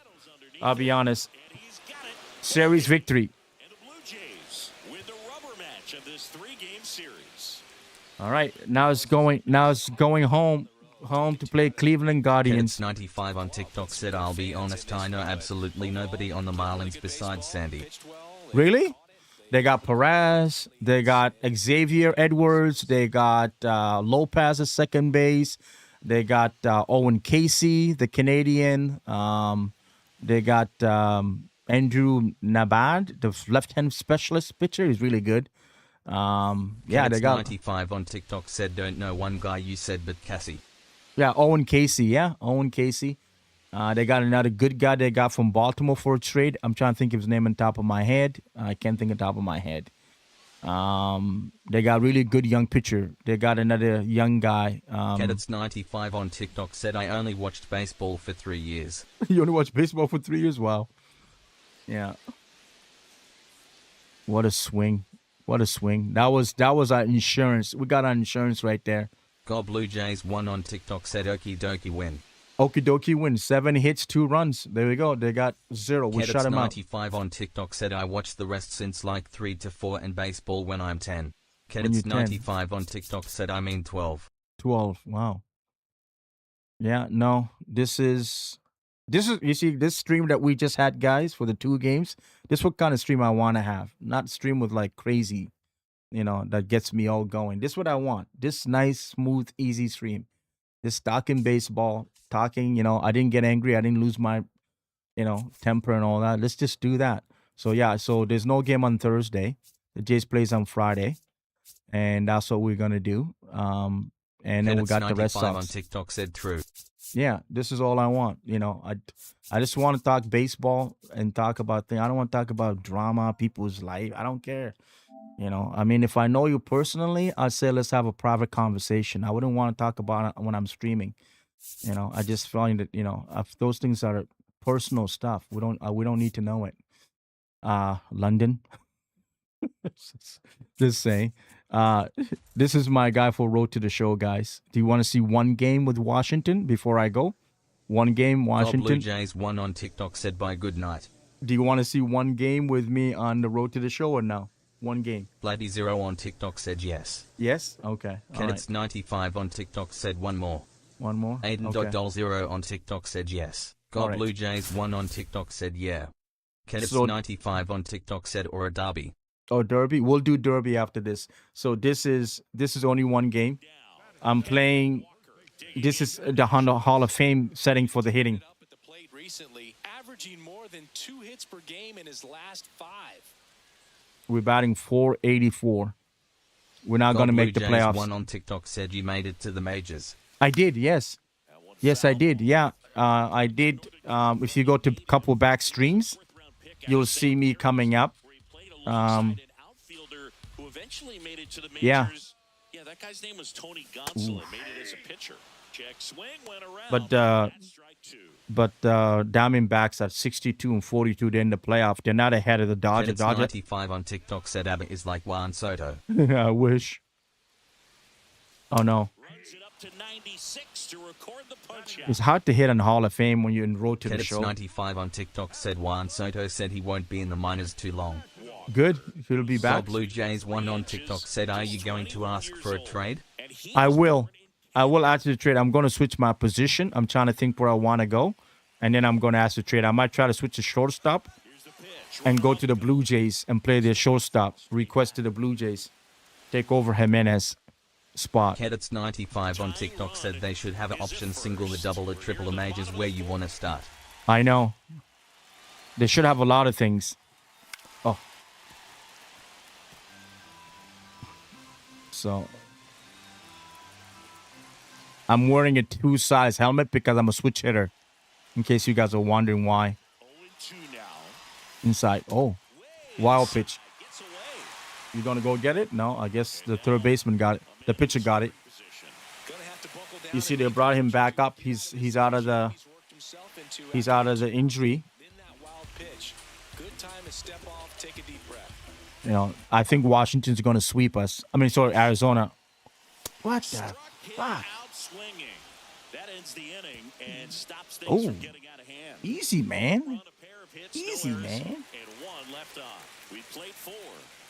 I'll be honest. And he's got it. Series victory. And the Blue Jays win the rubber match of this 3-game series. All right, now it's going home to play Cleveland Guardians. Kenneth's 95 on TikTok said, I'll be honest, I know absolutely nobody on the Marlins besides Sandy. Really? They got Perez, they got Xavier Edwards, they got Lopez at second base, they got Owen Casey, the Canadian, they got Andrew Nabad, the left-hand specialist pitcher. He's really good. Yeah, Kenneth's they got 95 on TikTok said, don't know one guy you said, but Cassie. Yeah, Owen Casey. Yeah, Owen Casey. They got another good guy they got from Baltimore for a trade. I'm trying to think of his name on top of my head. I can't think on top of my head. They got really good young pitcher. They got another young guy. Kenneth's 95 on TikTok said, I only watched baseball for 3 years. You only watched baseball for 3 years? Wow. Yeah. What a swing. What a swing. That was our insurance. We got our insurance right there. God Blue Jays 1 on TikTok said, okie dokie win. Okie dokie win. 7 hits, 2 runs. There we go. They got 0. We shut them out. 95 on TikTok said, I watched the rest since like 3 to 4 and baseball when I'm 10. Kenneth's 95 on TikTok said, I mean 12. 12. Wow. Yeah, no. This is you see this stream that we just had, guys, for the 2 games. This is what kind of stream I want to have. Not stream with like crazy, that gets me all going. This is what I want. This nice, smooth, easy stream. This talking baseball, talking, I didn't get angry. I didn't lose my, temper and all that. Let's just do that. So, yeah, so there's no game on Thursday. The Jays plays on Friday. And that's what we're going to do. And then we got the Red Sox. On TikTok said true. Yeah, this is all I want. I just want to talk baseball and talk about things. I don't want to talk about drama, people's life. I don't care. I mean, if I know you personally, I'd say let's have a private conversation. I wouldn't want to talk about it when I'm streaming. I just find that, if those things are personal stuff, we don't need to know it. London. Just saying. This is my guy for Road to the Show, guys. Do you want to see one game with Washington before I go? One game, Washington. God Blue Jays 1 on TikTok said, bye, good night. Do you want to see one game with me on the Road to the Show or no? One game. Bloody Zero on TikTok said yes. Yes? Okay. Kenneth's 95 on TikTok said one more. One more? Aiden.Doll0 on TikTok said yes. God Blue Jays 1 on TikTok said yeah. Kenneth's 95 on TikTok said or a derby. Oh, derby? We'll do derby after this. So this is only one game. I'm playing. This is the Hall of Fame setting for the hitting. Recently, averaging more than 2 hits per game in his last 5. We're batting .484. We're not going to make the playoffs. 1 on TikTok said you made it to the majors. I did, yes. Yes, I did. Yeah, I did. If you go to a couple back streams, you'll see me coming up. Yeah. Yeah, that guy's name was Tony Gonsolin. Made it as a pitcher. Check swing went around. But Diamondbacks at 62 and 42. They're in the playoff. They're not ahead of the Dodgers. 95 on TikTok said Abbott is like Juan Soto. I wish. Oh no. Runs it up to 96 to record the punch out. It's hard to hit on Hall of Fame when you're in Road to the Show. 95 on TikTok said Juan Soto said he won't be in the minors too long. Good. If it'll be back. Blue Jays 1 on TikTok said, are you going to ask for a trade? I will. I will ask the trade. I'm going to switch my position. I'm trying to think where I want to go. And then I'm going to ask the trade. I might try to switch to shortstop and go to the Blue Jays and play their shortstop. Request to the Blue Jays. Take over Jimenez spot. Kedits 95 on TikTok said they should have an option single, a double, a triple, a majors where you want to start. I know. They should have a lot of things. Oh. So I'm wearing a 2-size helmet because I'm a switch hitter. In case you guys are wondering why. Inside. Oh. Wild pitch. You gonna go get it? No, I guess the third baseman got it. The pitcher got it. You see, they brought him back up. He's out of the injury. I think Washington's gonna sweep us. I mean, sorry, Arizona. What the fuck? Oh, easy, man. hits, Easy, no errors, man. and 1 left on. We played 4.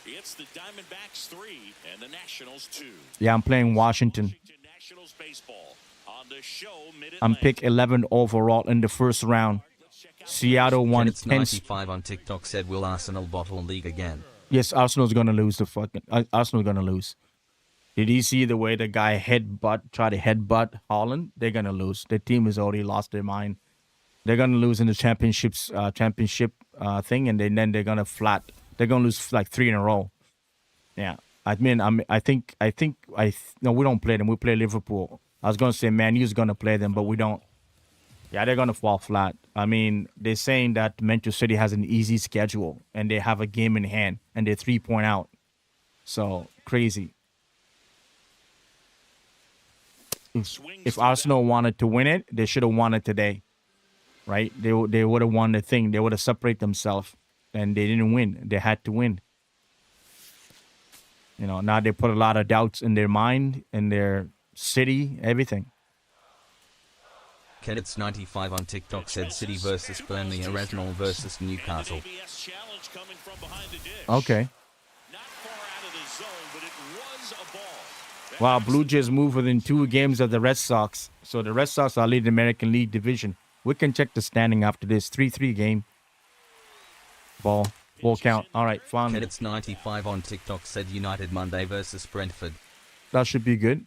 It's the Diamondbacks 3 and the Nationals 2. Yeah, I'm playing Washington. Washington Nationals baseball on the show I'm pick 11 overall in the first round. Seattle won Kenneth's 10. 95 on TikTok said, will Arsenal bottle league again? Yes, Arsenal's gonna lose the fucking. Arsenal's gonna lose. Did you see the way the guy try to headbutt Holland? They're gonna lose. Their team has already lost their mind. They're gonna lose in the championship thing, and then they're gonna flat. They're gonna lose like 3 in a row. Yeah, I mean, no, we don't play them. We play Liverpool. I was gonna say Man U's gonna play them, but we don't. Yeah, they're gonna fall flat. I mean, they're saying that Manchester City has an easy schedule and they have a game in hand and they're 3-point out. So crazy. If Arsenal wanted to win it, they should have won it today, right? They would have won the thing. They would have separated themselves, and they didn't win. They had to win. You know, now they put a lot of doubts in their mind, in their city, everything. Kenneth's 95 on TikTok said City versus Burnley, Arsenal versus Newcastle. Okay. Not far out of the zone, but it was a ball. Wow, Blue Jays move within 2 games of the Red Sox. So the Red Sox are leading the American League Division. We can check the standing after this. 3-3 game. Ball. Full count. All right, fine. Kenneth's 95 on TikTok said United Monday versus Brentford. That should be good.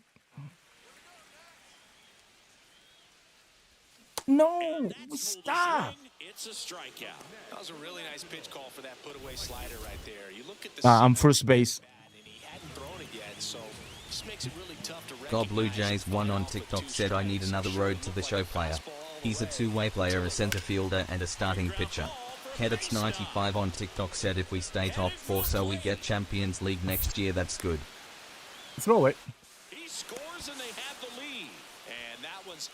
No, stop. It's a strikeout. That was a really nice pitch call for that put-away slider right there. You look at the I'm first base. and he hadn't thrown it yet, so this makes it really tough to God Blue recognize Jays 1 on TikTok said I need another road to the show player. He's a two-way player, a center fielder, and a starting pitcher. Kenneth's 95 on TikTok said if we stay top 4 so we get Champions League next year, that's good. Throw it. He scores and they have the lead. And that one's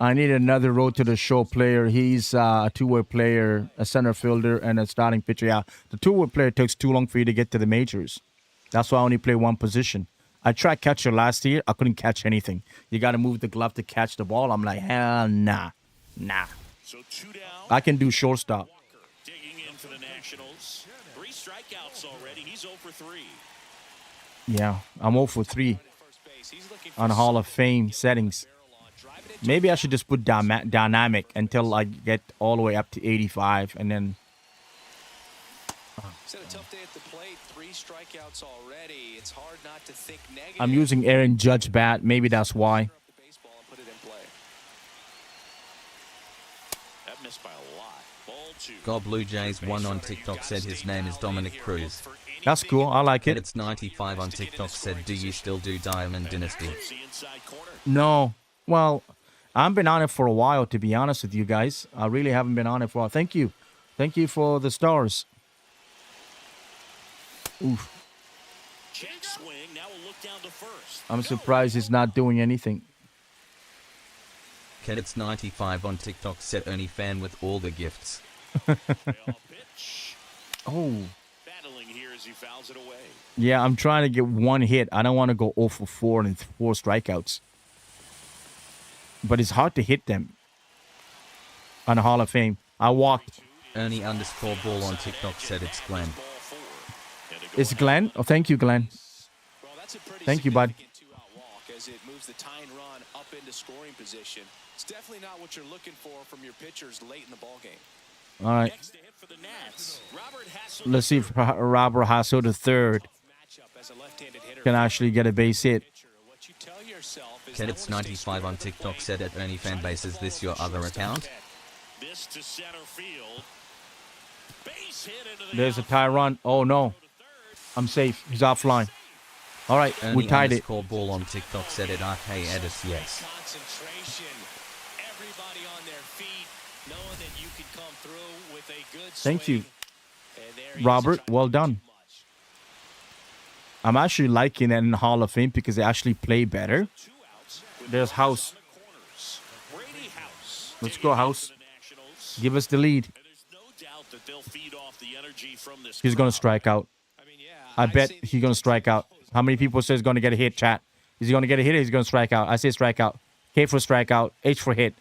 I need another road to the show player. He's a two-way player, a center fielder, and a starting pitcher. Yeah, the two-way player takes too long for you to get to the majors. That's why I only play one position. I tried catcher last year. I couldn't catch anything. You got to move the glove to catch the ball. I'm like, hell nah. So 2 down. I can do shortstop. Walker digging in for the Nationals. 3 strikeouts already. He's 0 for 3. Yeah, I'm 0 for 3 on Hall of Fame settings. Maybe I should just put dynamic until I get all the way up to 85, and then. It's had a tough day at the plate. 3 strikeouts already. It's hard not to think negative. I'm using Aaron Judge bat. Maybe that's why. The baseball and put it in play. That missed by a lot. Ball 2. God Blue Jays 1 on TikTok said his name is Dominic Cruz. That's cool. I like it. Kenneth's 95 on TikTok said, do you still do Diamond Dynasty? The inside corner. No. Well, I've been on it for a while, to be honest with you guys. I really haven't been on it for a while. Thank you. Thank you for the stars. Oof. Check swing. Now we'll look down to first. I'm surprised he's not doing anything. Kenneth's 95 on TikTok said only fan with all the gifts. Pitch. Oh. Battling here as he fouls it away. Yeah, I'm trying to get one hit. I don't want to go 0 for 4 and 4 strikeouts. But it's hard to hit them on the Hall of Fame. I walked. Ernie _ ball on TikTok said it's Glenn. It's Glenn? Oh, thank you, Glenn. Well, that's a pretty Thank you, bud. significant 2-out walk as it moves the tying run up into scoring position. It's definitely not what you're looking for from your pitchers late in the ball game. All right. Next to hit for the Nats. Robert Hassel. Let's see if Robert Hassel the third Matchup as a left-handed hitter. can actually get a base hit. What you tell yourself is Kenneth's 95 on TikTok said at Ernie Fanbase, is this your other account? This to center field. Base hit into the There's a tie run. Oh, no. I'm safe. He's offline. All right, Ernie we tied it. _ ball on TikTok said at RK Edis, yes. concentration. Everybody on their feet, knowing that you can come through with a good Thank you, swing. And there he is, Robert. trying to Well do done. too much. I'm actually liking that in the Hall of Fame because they actually play better. 2 outs with There's House. on the corners. Brady House. Let's go, House. For the Nationals. Give us the lead. And there's no doubt that they'll feed off the energy from this He's going to crowd. strike out. I mean, yeah, I bet say he's going to strike out. How many people say he's going to get a hit, chat? Is he going to get a hit or he's going to strike out? I say strike out. K for strikeout. H for hit.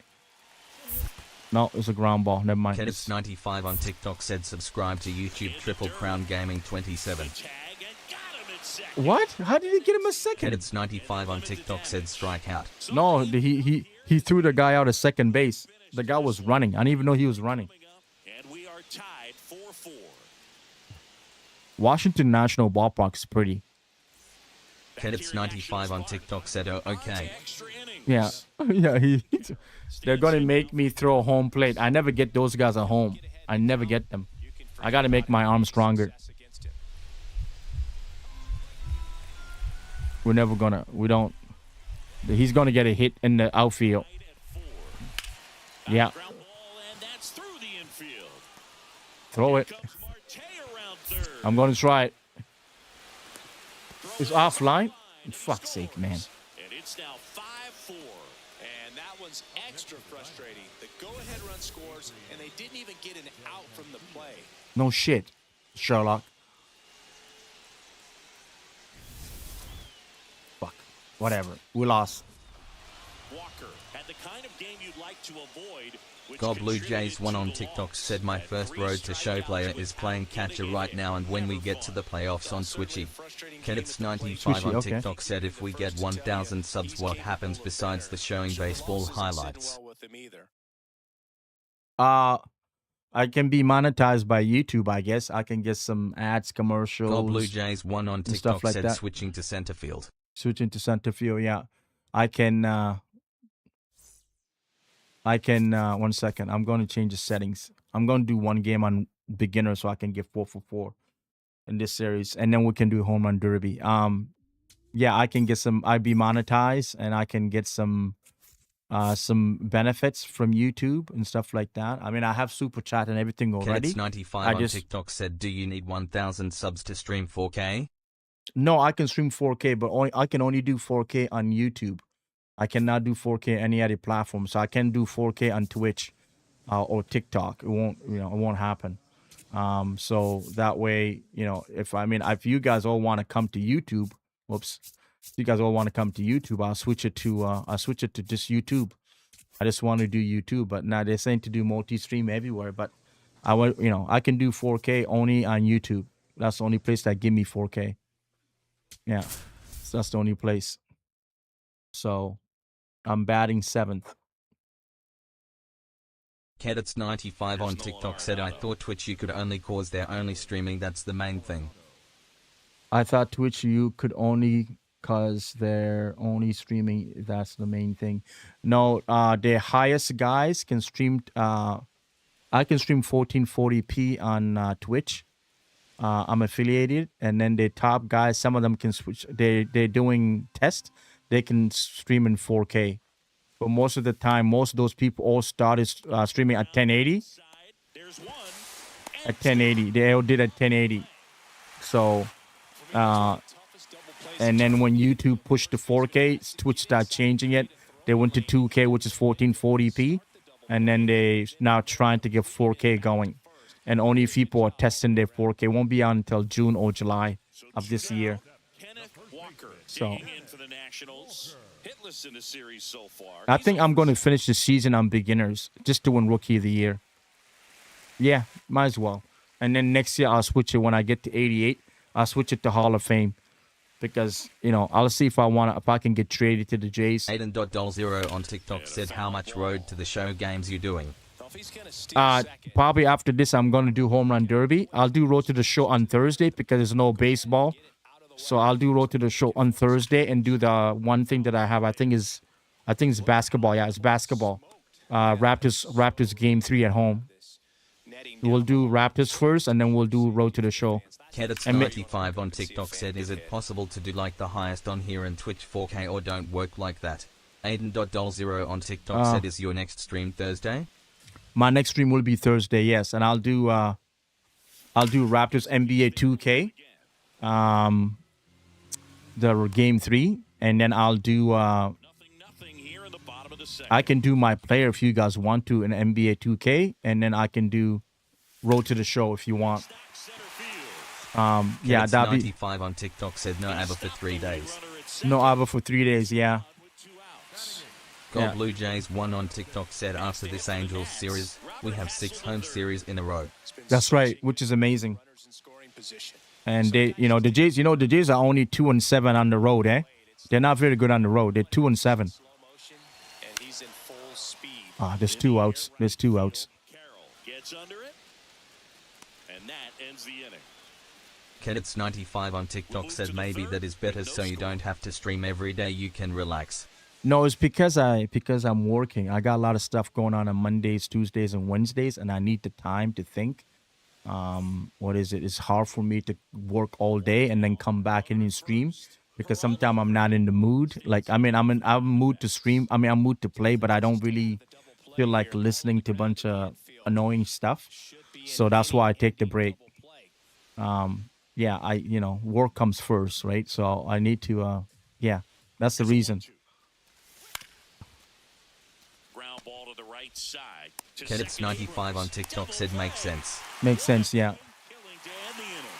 No, it's a ground ball. Never mind. Kedits95 on TikTok said subscribe to YouTube Triple Crown Gaming 27. Tag and got him at second. What? How did he get him a second? Kedits95 on TikTok said strikeout. No, he threw the guy out at second base. The guy was running. I didn't even know he was running. And we are tied 4-4. Washington National Ballpark is pretty. Kedits95 on TikTok said, oh, okay. Extra innings. Yeah. Yeah, they're going to make me throw a home plate. I never get those guys at home. I never get them. I got to make my arm stronger. We're never going to, we don't, he's going to get a hit in the outfield. Yeah. Ground ball, and that's through the infield. Throw it. Comes Marte around third. I'm going to try it. It's offline? Fuck's sake, man. And it's now 5-4. And that one's extra frustrating. The go-ahead run scores, and they didn't even get an out from the play. No shit, Sherlock. Fuck. Whatever. We lost. Walker had the kind of game you'd like to avoid. which God Blue contributed Jays 1 to on the TikTok loss. said my And first 3 road to show strikeouts player with is playing Peacock catcher in the right game. now, and when we Never get to the fall. playoffs on Certainly Switchy. a frustrating game Kedits at the plate. 95 Switchy, on okay. TikTok said if we get 1,000 subs, what happens besides the showing baseball highlights? I can be monetized by YouTube, I guess. I can get some ads, commercials. God Blue Jays 1 on stuff TikTok like said that. switching to center field. Switching to center field, yeah. I can, 1 second. I'm going to change the settings. I'm going to do one game on beginner so I can get 4 for 4 in this series. And then we can do home run derby. Yeah, I can get some, I'd be monetized and I can get some benefits from YouTube and stuff like that. I mean, I have super chat and everything already. Kedits95 on TikTok said, do you need 1,000 subs to stream 4K? No, I can stream 4K, but I can only do 4K on YouTube. I cannot do 4K any other platform. So I can do 4K on Twitch or TikTok. It won't happen. So that way, if you guys all want to come to YouTube, if you guys all want to come to YouTube, I'll switch it to just YouTube. I just want to do YouTube, but now they're saying to do multi-stream everywhere. But I can do 4K only on YouTube. That's the only place that give me 4K. Yeah, so that's the only place. So I'm batting 7th. Kedits95 on TikTok said, I thought Twitch you could only cause their only streaming, that's the main thing. I thought Twitch you could only cause they're only streaming, that's the main thing. No, the highest guys can stream, I can stream 1440p on Twitch. I'm affiliated, and then the top guys, some of them can switch. They're doing tests. They can stream in 4K, but most of the time, most of those people all started streaming at 1080. At 1080, they all did at 1080. So, and then when YouTube pushed to 4K, Twitch started changing it. They went to 2K, which is 1440p, and then they now trying to get 4K going. And only people are testing their 4K. Won't be on until June or July of this year. So I think I'm going to finish the season on beginners, just doing Rookie of the Year. Yeah, might as well. And then next year I'll switch it when I get to 88. I'll switch it to Hall of Fame because I'll see if I can get traded to the Jays. Aiden.Doll0 on TikTok said, how much road to the show games you doing? Probably after this, I'm going to do Home Run Derby. I'll do Road to the Show on Thursday because there's no baseball. So I'll do Road to the Show on Thursday and do the one thing that I have. I think it's basketball. Yeah, it's basketball. Raptors game 3 at home. We'll do Raptors first, and then we'll do Road to the Show. Kedits95 on TikTok said, is it possible to do like the highest on here and Twitch 4K or don't work like that? Aiden.Doll0 on TikTok said, is your next stream Thursday? My next stream will be Thursday, yes, and I'll do Raptors NBA 2K, the game 3, and then I'll do I can do my player if you guys want to in NBA 2K, and then I can do Road to the Show if you want. Yeah, that'd be 95 on TikTok said no ABBA for 3 days. No ABBA for 3 days, yeah. Gold Yeah. Blue Jays won on TikTok said after this Angels series, we have 6 home series in a row. That's right, which is amazing. Runners in scoring position. And they, the Jays are only 2-7 on the road, eh? They're not very good on the road. They're 2-7. Slow motion, and he's in full speed. Ah, there's 2 outs. There's 2 outs. Carroll gets under it, and that ends the inning. Kedits95 on TikTok said maybe that is better so you don't have to stream every day, you can relax. No, it's because I'm working. I got a lot of stuff going on Mondays, Tuesdays, and Wednesdays, and I need the time to think. What is it? It's hard for me to work all day and then come back in and stream because sometimes I'm not in the mood. Like, I'm in mood to stream. I'm mood to play, but I don't really feel like listening to a bunch of annoying stuff. So that's why I take the break. Yeah, work comes first, right? So I need to, that's the reason. Ground ball to the right side. Kedits95 on TikTok said makes sense. Makes sense, yeah. Killing to end the inning.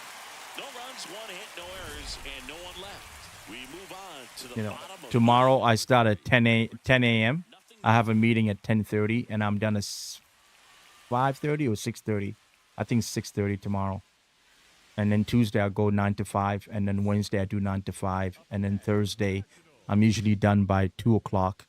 No runs, 1 hit, no errors, and no one left. We move on to the bottom of Tomorrow I start at 10 a.m. I have a meeting at 10:30, and I'm done at 5:30 or 6:30. I think 6:30 tomorrow. And then Tuesday I go 9 to 5, and then Wednesday I do 9 to 5, and then Thursday I'm usually done by 2 o'clock.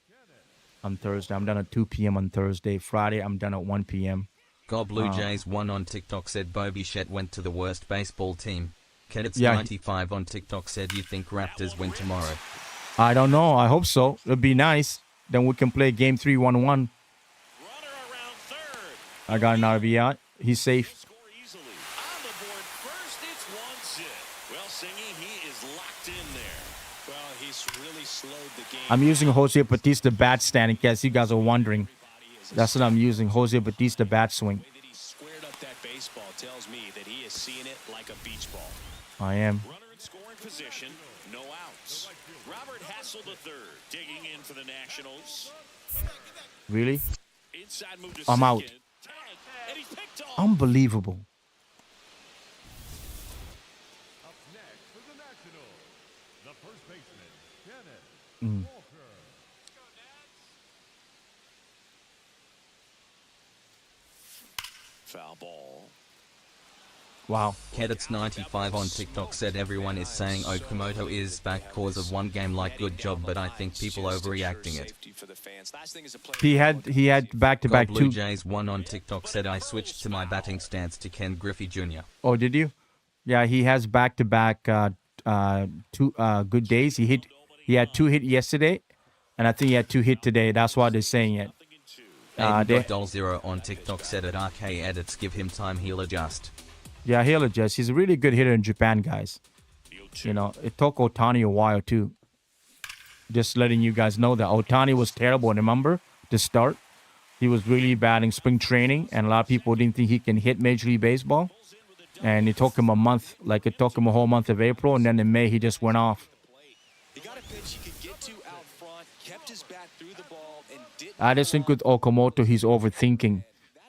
On Thursday, I'm done at 2 p.m. on Thursday. Friday, I'm done at 1 p.m. Gold Blue Jays won on TikTok said Bobby Shett went to the worst baseball team. Kedits95 on TikTok said you think Raptors win tomorrow. I don't know. I hope so. It'd be nice. Then we can play game 3 1-1. runner around third. I got an RBI. He's safe. Score easily. On the board first, it's 1 zip. Well, Singy, he is locked in there. Well, he's really slowed the game. I'm using Jose Bautista bat stand in case you guys are wondering. That's what I'm using. Jose Bautista bat swing. The way that he squared up that baseball tells me that he is seeing it like a beach ball. I am. Runner in scoring position, no outs. Robert Hassel III digging in for the Nationals. Really? Inside move to I'm out. second. Tag, and he's picked off. Unbelievable. Up next for the Nationals, the first baseman, Kenneth Walker. Foul ball. Wow. Kedits95 on TikTok said everyone is saying Okamoto is back cause of one game like good job, but I think people overreacting it. He had back-to-back Gold Blue 2. Jays won on TikTok said I switched to my batting stance to Ken Griffey Jr. Oh, did you? Yeah, he has back-to-back 2 good days. He had 2 hit yesterday, and I think he had 2 hit today. That's why they're saying it. Aiden.Doll0 on TikTok said at RK Edits give him time, he'll adjust. Yeah, he'll adjust. He's a really good hitter in Japan, guys. It took Otani a while, too. Just letting you guys know that Otani was terrible, remember, to start. He was really bad in spring training, and a lot of people didn't think he can hit Major League Baseball. And it took him a month, like it took him a whole month of April, and then in May, he just went off. He got a pitch he could get to out front, kept his bat through the ball, and didn't. I just think with Okamoto, he's overthinking.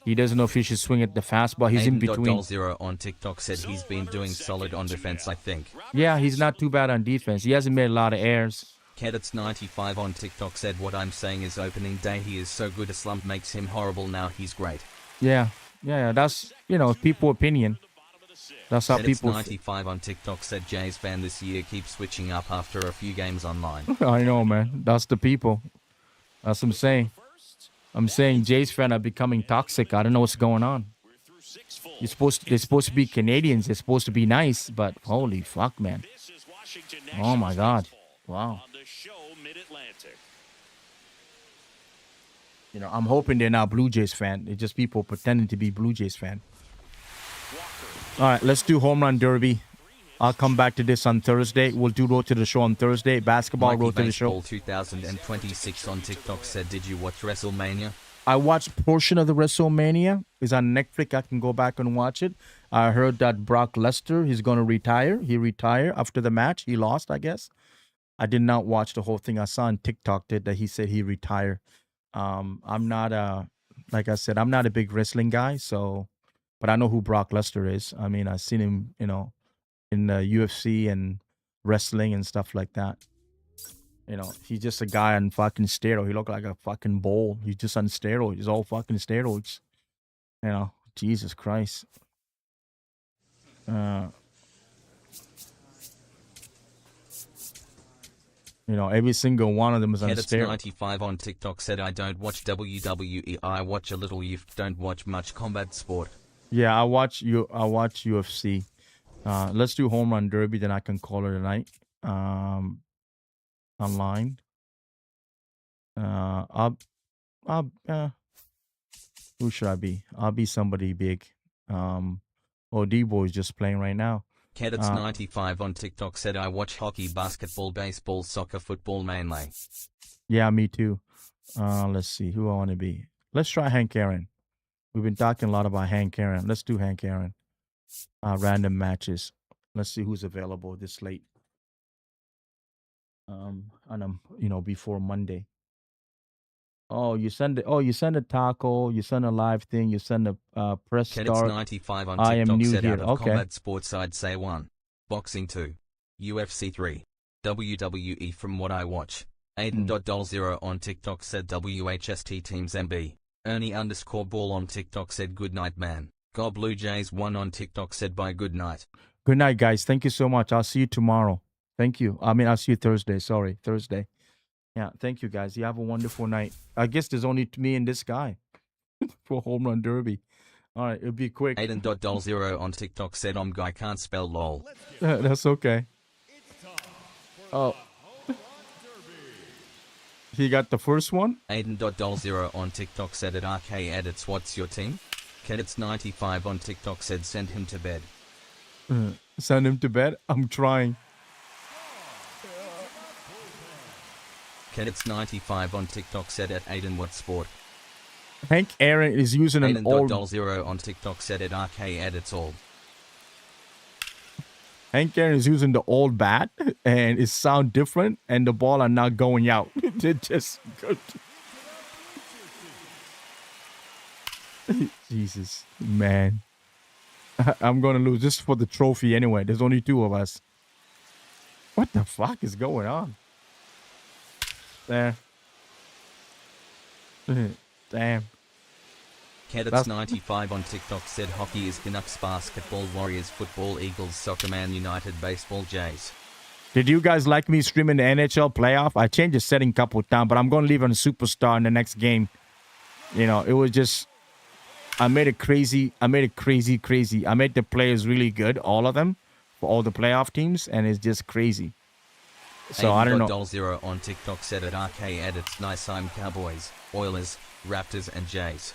He doesn't know if he should swing at the fastball. He's in between. Aiden.Doll0 on TikTok said he's been doing solid on defense, I think. Yeah, he's not too bad on defense. He hasn't made a lot of errors. Kedits95 on TikTok said what I'm saying is opening day he is so good a slump makes him horrible, now he's great. Yeah. That's, people opinion. That's how people... Kedits95 on TikTok said Jays fan this year keeps switching up after a few games online. I know, man. That's the people. That's what I'm saying. I'm saying Jays fans are becoming toxic. I don't know what's going on. They're supposed to be Canadians. They're supposed to be nice, but holy fuck, man. Oh my God. Wow. I'm hoping they're not Blue Jays fan. They're just people pretending to be Blue Jays fan. All right, let's do home run derby. I'll come back to this on Thursday. We'll do Road to the Show on Thursday. Basketball, Mikey Road to the Baseball Show. 2026 on TikTok said, did you watch WrestleMania? I watched portion of the WrestleMania. It's on Netflix. I can go back and watch it. I heard that Brock Lesnar, he's going to retire. He retired after the match. He lost, I guess. I did not watch the whole thing. I saw on TikTok that he said he retired. I'm not like I said, I'm not a big wrestling guy, but I know who Brock Lesnar is. I mean, I've seen him, in the UFC and wrestling and stuff like that. You know, he's just a guy on fucking steroids. He look like a fucking bull. He's just on steroids. He's all fucking steroids. You know, Jesus Christ. You know, every single one of them is on Kedits steroids. 95 on TikTok said, I don't watch WWE. I watch a little youth. Don't watch much combat sport. Yeah, I watch UFC. Let's do home run derby, then I can call it a night. Online. Who should I be? I'll be somebody big. D-Boy is just playing right now. Kedits 95 on TikTok said, I watch hockey, basketball, baseball, soccer, football mainly. Yeah, me too. Let's see who I want to be. Let's try Hank Aaron. We've been talking a lot about Hank Aaron. Let's do Hank Aaron. Random matches. Let's see who's available this late. Before Monday. You send a taco, you send a live thing, you send a press Kedits start. 95 on I am TikTok new said, here. out of Okay. combat sports I'd say 1. Boxing 2. UFC 3. WWE from what I watch. Aiden.Doll0 on TikTok said WHST Teams MB. Ernie_ball on TikTok said good night man. God Blue Jays 1 on TikTok said bye good night. Good night, guys. Thank you so much. I'll see you tomorrow. Thank you. I'll see you Thursday. Sorry, Thursday. Yeah, thank you, guys. You have a wonderful night. I guess there's only me and this guy for home run derby. All right, it'll be quick. Aiden.Doll0 on TikTok said guy can't spell lol. That's okay. Oh. He got the first one? Aiden.Doll0 on TikTok said at RK Edits what's your team? Kedits 95 on TikTok said send him to bed. Send him to bed? I'm trying. Kedits 95 on TikTok said at Aiden what sport? Hank Aaron is using an old... Aiden.Doll0 on TikTok said at RK Edits all. Hank Aaron is using the old bat, and it sound different, and the ball are not going out. It just... Jesus, man. I'm going to lose just for the trophy anyway. There's only 2 of us. What the fuck is going on? There. Damn. Kedits 95 on TikTok said hockey is Canucks, basketball, Warriors, football, Eagles, soccer, Man United, baseball, Jays. Did you guys like me streaming the NHL playoff? I changed the setting a couple of times, but I'm going to leave it on Superstar in the next game. You know, it was just... I made it crazy. I made the players really good, all of them, for all the playoff teams, and it's just crazy. So I don't know. Doll0 on TikTok said at RK Edits nice I'm Cowboys, Oilers, Raptors and Jays.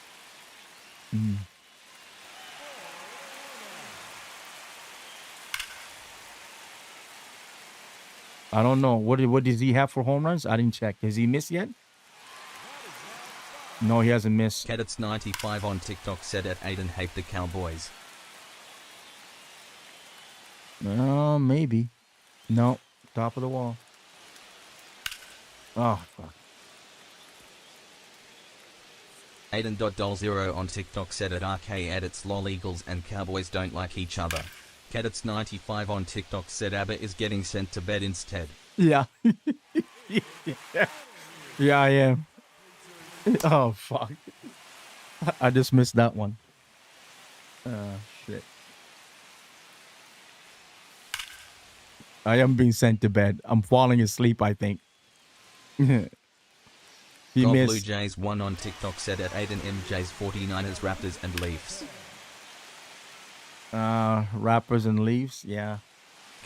I don't know. What does he have for home runs? I didn't check. Has he missed yet? No, he hasn't missed. Kedits 95 on TikTok said at Aiden hate the Cowboys. Maybe. No. Top of the wall. Oh, fuck. Aiden.Doll0 on TikTok said at RK Edits lol Eagles and Cowboys don't like each other. Kedits 95 on TikTok said ABBA is getting sent to bed instead. Yeah. Yeah, I am. Oh, fuck. I just missed that one. Shit. I am being sent to bed. I'm falling asleep, I think. He God missed. Blue Jays 1 on TikTok said at Aiden MJ's 49ers, Raptors and Leafs. Rappers and Leafs, yeah.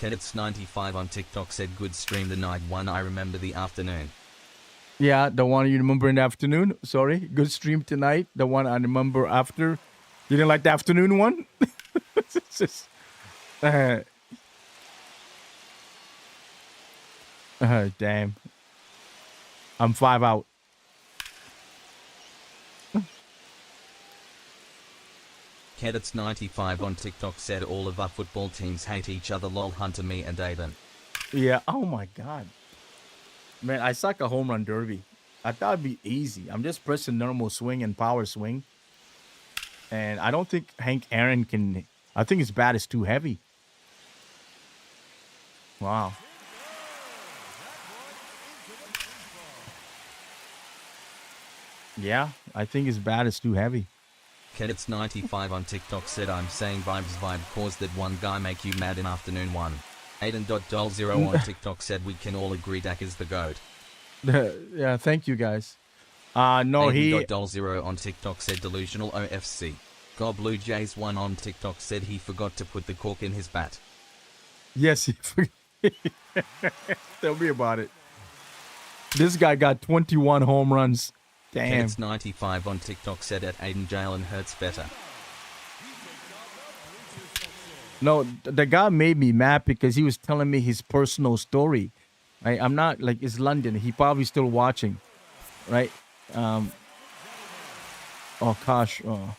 Kedits 95 on TikTok said good stream the night one I remember the afternoon. Yeah, the one you remember in the afternoon. Sorry, good stream tonight. The one I remember after. You didn't like the afternoon one? It's just, damn. I'm 5 out. Kedits 95 on TikTok said all of our football teams hate each other lol Hunter me and Aiden. Yeah, oh my God. Man, I suck a home run derby. I thought it'd be easy. I'm just pressing normal swing and power swing. And I don't think Hank Aaron can... I think his bat is too heavy. Wow. Yeah, I think his bat is too heavy. Kedits95 on TikTok said I'm saying vibe caused that one guy make you mad in afternoon one. Aiden.doll0 on TikTok said we can all agree Dak is the GOAT. Yeah, thank you guys. No, he Aiden.doll0 on TikTok said delusional OFC. God Blue Jays 1 on TikTok said he forgot to put the cork in his bat. yes, he tell me about it. This guy got 21 home runs. Damn. Kedits95 on TikTok said at Aiden Jalen Hurts better. No, the guy made me mad because he was telling me his personal story. I'm not like it's London. He probably still watching, right? Oh gosh. Oh.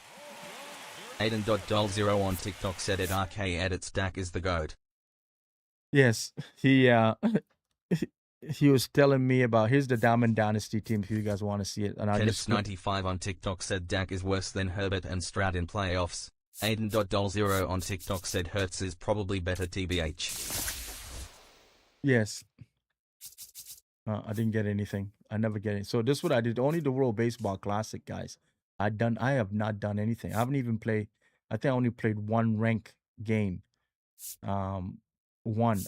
Aiden.doll0 on TikTok said at RK edits Dak is the GOAT. Yes, he he was telling me about here's the Diamond Dynasty team if you guys want to see it. And I just Kedits95 on TikTok said Dak is worse than Herbert and Stroud in playoffs. Aiden.doll0 on TikTok said Hurts is probably better TBH. yes. I didn't get anything. I never get it. So this is what I did. Only the World Baseball Classic, guys. I have not done anything. I haven't even played. I think I only played one rank game. One.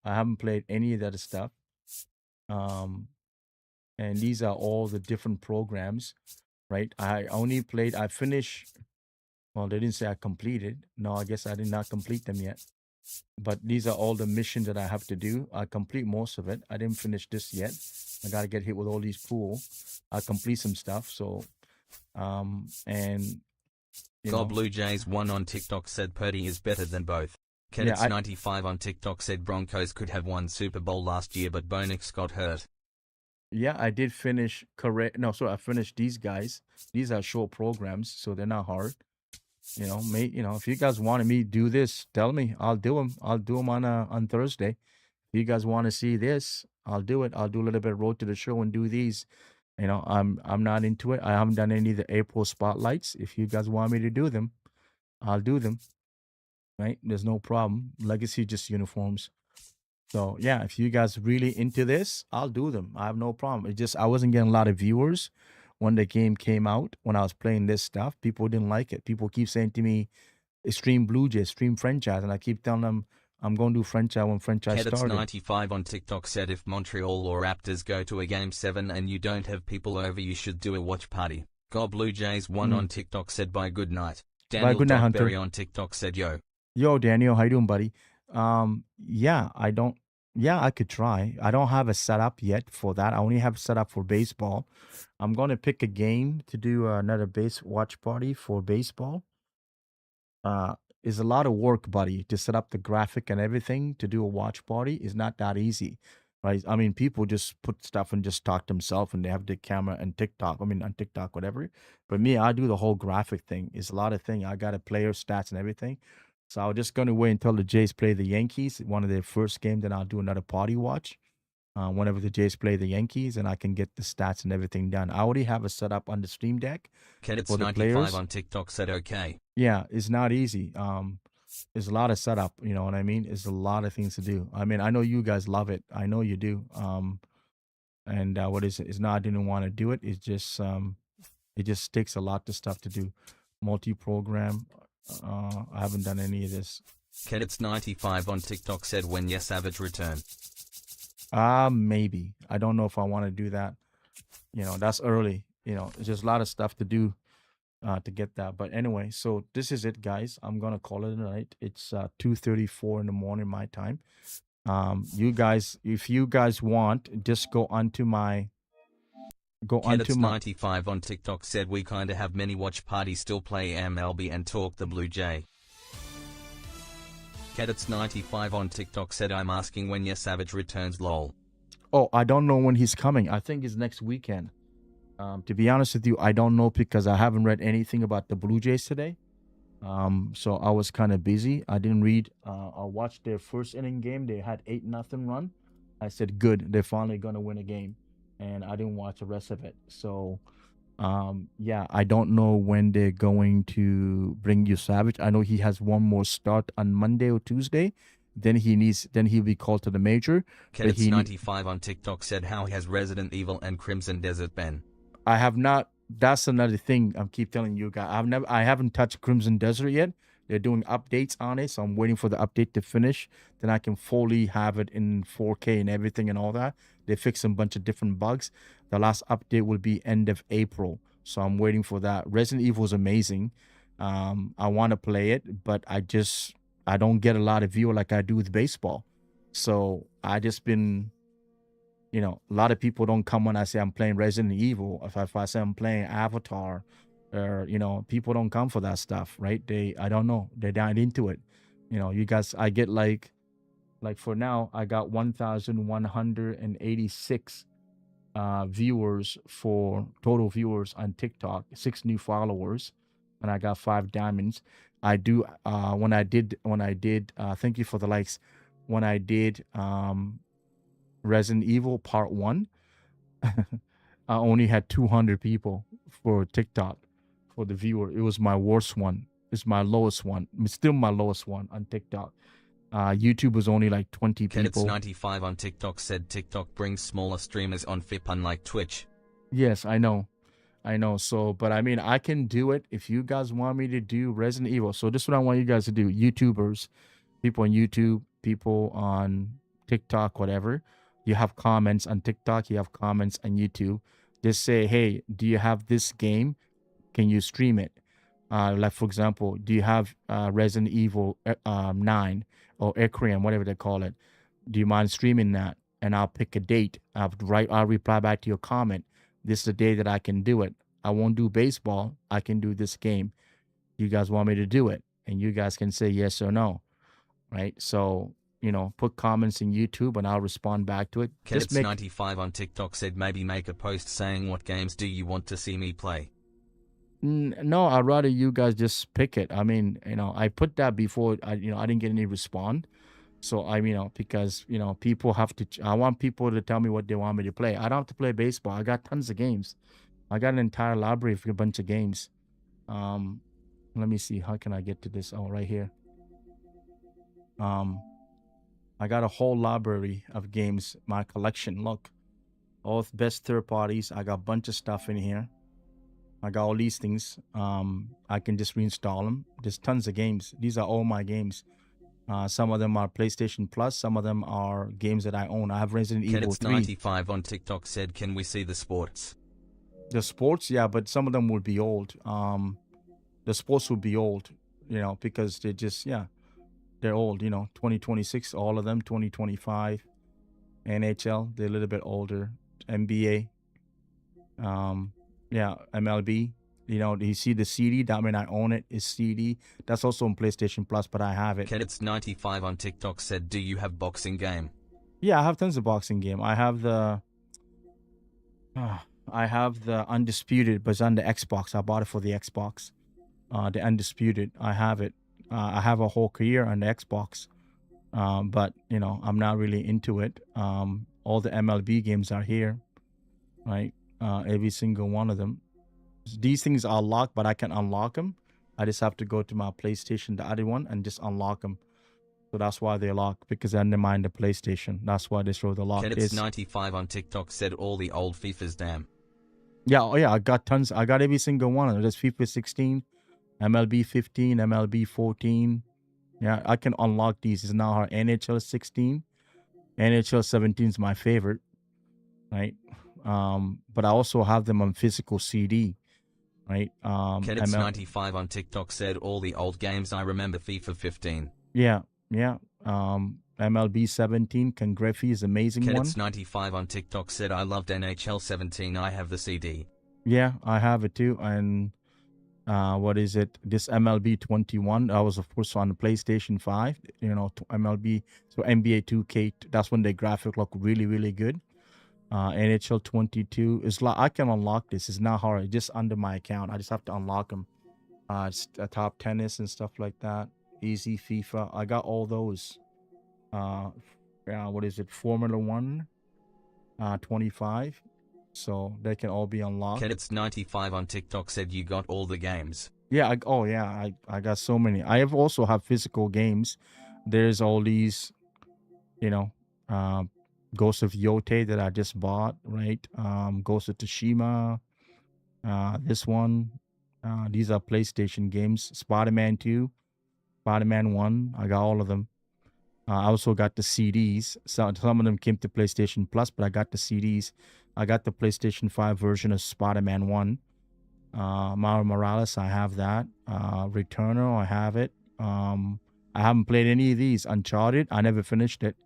I haven't played any of that stuff. And these are all the different programs, right? I finished. Well, they didn't say I completed. No, I guess I did not complete them yet. But these are all the missions that I have to do. I complete most of it. I didn't finish this yet. I got to get hit with all these pool. I complete some stuff. So, and God Blue Jays 1 on TikTok said Purdy is better than both. Kedits95 on TikTok said Broncos could have won Super Bowl last year, but Bo Nix got hurt. Yeah, I did finish correct. No, so I finished these guys. These are short programs, so they're not hard. If you guys wanted me to do this, tell me. I'll do them. I'll do them on Thursday. If you guys want to see this, I'll do it. I'll do a little bit of Road to the Show and do these. I'm not into it. I haven't done any of the April spotlights. If you guys want me to do them, I'll do them. Right? There's no problem. Legacy just uniforms. So yeah, if you guys really into this, I'll do them. I have no problem. It just I wasn't getting a lot of viewers when the game came out. When I was playing this stuff, people didn't like it. People keep saying to me, "Extreme Blue Jays, Extreme Franchise," and I keep telling them I'm going to do franchise when franchise started. Kedits95 on TikTok said if Montreal or Raptors go to a Game 7 and you don't have people over, you should do a watch party. God Blue Jays 1 on TikTok said bye good night. Daniel good night, Hunter. on TikTok said Yo, Daniel, how you doing, buddy? Yeah, I could try. I don't have a setup yet for that. I only have set up for baseball. I'm going to pick a game to do another base watch party for baseball. It's a lot of work, buddy, to set up the graphic and everything to do a watch party is not that easy, right? I mean, people just put stuff and just talk themselves and they have the camera and TikTok. I mean, on TikTok, whatever. But me, I do the whole graphic thing. It's a lot of thing. I got a player stats and everything. So I'm just going to wait until the Jays play the Yankees, one of their first games, then I'll do another party watch. Whenever the Jays play the Yankees, and I can get the stats and everything done. I already have a setup on the Stream Deck for the Kedits95 players. on TikTok said okay. Yeah, it's not easy. There's a lot of setup, you know what I mean? There's a lot of things to do. I mean, I know you guys love it. I know you do. And what is it? It's not I didn't want to do it. It's just it just takes a lot of stuff to do. Multi-program. I haven't done any of this. Kedits95 on TikTok said when Yes Savage return. Maybe. I don't know if I want to do that. That's early. There's just a lot of stuff to do to get that. But anyway, so this is it, guys. I'm gonna call it a night. It's 2:34 in the morning my time. You guys, if you guys want, just go onto my. Kedits95 on TikTok said we kinda have many watch parties, still play MLB and talk the Blue Jay. Kedits95 on TikTok said I'm asking when Yes Savage returns lol. Oh, I don't know when he's coming. I think it's next weekend. To be honest with you, I don't know because I haven't read anything about the Blue Jays today. So I was kind of busy. I didn't read. I watched their first inning game. They had 8-0 run. I said, good. They're finally going to win a game. And I didn't watch the rest of it. So, yeah, I don't know when they're going to bring you Savage. I know he has one more start on Monday or Tuesday. Then he'll be called to the major. Kedits95 on TikTok said how has Resident Evil and Crimson Desert been. I have not. That's another thing I'm keep telling you guys. I haven't touched Crimson Desert yet. They're doing updates on it, so I'm waiting for the update to finish. Then I can fully have it in 4K and everything and all that. They fixed a bunch of different bugs. The last update will be end of April, so I'm waiting for that. Resident Evil is amazing. I want to play it, but I don't get a lot of view like I do with baseball. So I just been, a lot of people don't come when I say I'm playing Resident Evil. If I say I'm playing Avatar, or people don't come for that stuff, right? I don't know, they're not into it. You guys, I get like for now, I got 1,186 viewers for total viewers on TikTok, 6 new followers, and I got 5 diamonds. I do when I did thank you for the likes. When I did Resident Evil Part 1, I only had 200 people for TikTok for the viewer. It was my worst one. It's my lowest one. It's still my lowest one on TikTok. YouTube was only like 20 people. Cadets95 on TikTok said TikTok brings smaller streamers on FIP unlike Twitch. Yes, I know. So, but I mean, I can do it if you guys want me to do Resident Evil. So this is what I want you guys to do. YouTubers, people on YouTube, people on TikTok, whatever. You have comments on TikTok, you have comments on YouTube. Just say, hey, do you have this game? Can you stream it? Like, for example, do you have Resident Evil 9 or Ecrian, whatever they call it? Do you mind streaming that? And I'll pick a date. I'll reply back to your comment. This is the day that I can do it. I won't do baseball. I can do this game. You guys want me to do it? And you guys can say yes or no, right? So, put comments in YouTube and I'll respond back to it. Cadets95 on TikTok said maybe make a post saying what games do you want to see me play? No, I'd rather you guys just pick it. I mean, I put that before. I didn't get any respond. So because people have to. I want people to tell me what they want me to play. I don't have to play baseball. I got tons of games. I got an entire library for a bunch of games. Let me see. How can I get to this? Oh, right here. I got a whole library of games. My collection. Look, all best third parties. I got a bunch of stuff in here. I got all these things. I can just reinstall them. There's tons of games. These are all my games. Some of them are PlayStation Plus. Some of them are games that I own. I have Resident Evil 3. Cadets95 on TikTok said, can we see the sports? The sports, yeah, but some of them would be old. The sports would be old, because they're just, they're old, 2026, all of them, 2025. NHL, they're a little bit older. NBA. MLB. You see the CD, that mean I own it. It's CD. That's also on PlayStation Plus, but I have it. Cadets95 on TikTok said, do you have boxing game? Yeah, I have tons of boxing game. I have the Undisputed, but it's on the Xbox. I bought it for the Xbox. The Undisputed, I have it. I have a whole career on the Xbox. But I'm not really into it. All the MLB games are here, right? Every single one of them. These things are locked, but I can unlock them. I just have to go to my PlayStation, the other one, and just unlock them. So that's why they're locked, because I undermine the PlayStation. That's why they throw the lock. Cadets95 on TikTok said all the old FIFAs, damn. Yeah, I got tons. I got every single one of them. There's FIFA 16, MLB 15, MLB 14. Yeah, I can unlock these. It's now our NHL 16. NHL 17 is my favorite, right? But I also have them on physical CD, right? Cadets95 on TikTok said all the old games. I remember FIFA 15. Yeah. MLB 17, Ken Griffey is amazing one. Cadets95 on TikTok said I loved NHL 17. I have the CD. Yeah, I have it too. And what is it? This MLB 21. That was, of course, on the PlayStation 5. MLB. So NBA 2K. That's when the graphic look really, really good. NHL 22 is like I can unlock this. It's not hard. It's just under my account. I just have to unlock them. It's top tennis and stuff like that. Easy FIFA. I got all those. What is it? Formula 1, 25. So they can all be unlocked. Cadets95 on TikTok said you got all the games. Yeah. I got so many. I also have physical games. There's all these, Ghost of Yote that I just bought, right? Ghost of Tsushima, This one, these are PlayStation games. Spider-Man 2, Spider-Man 1. I got all of them. I also got the CDs. Some of them came to PlayStation Plus, but I got the CDs. I got the PlayStation 5 version of Spider-Man 1. Mario Morales, I have that. Returnal, I have it. I haven't played any of these. Uncharted, I never finished it.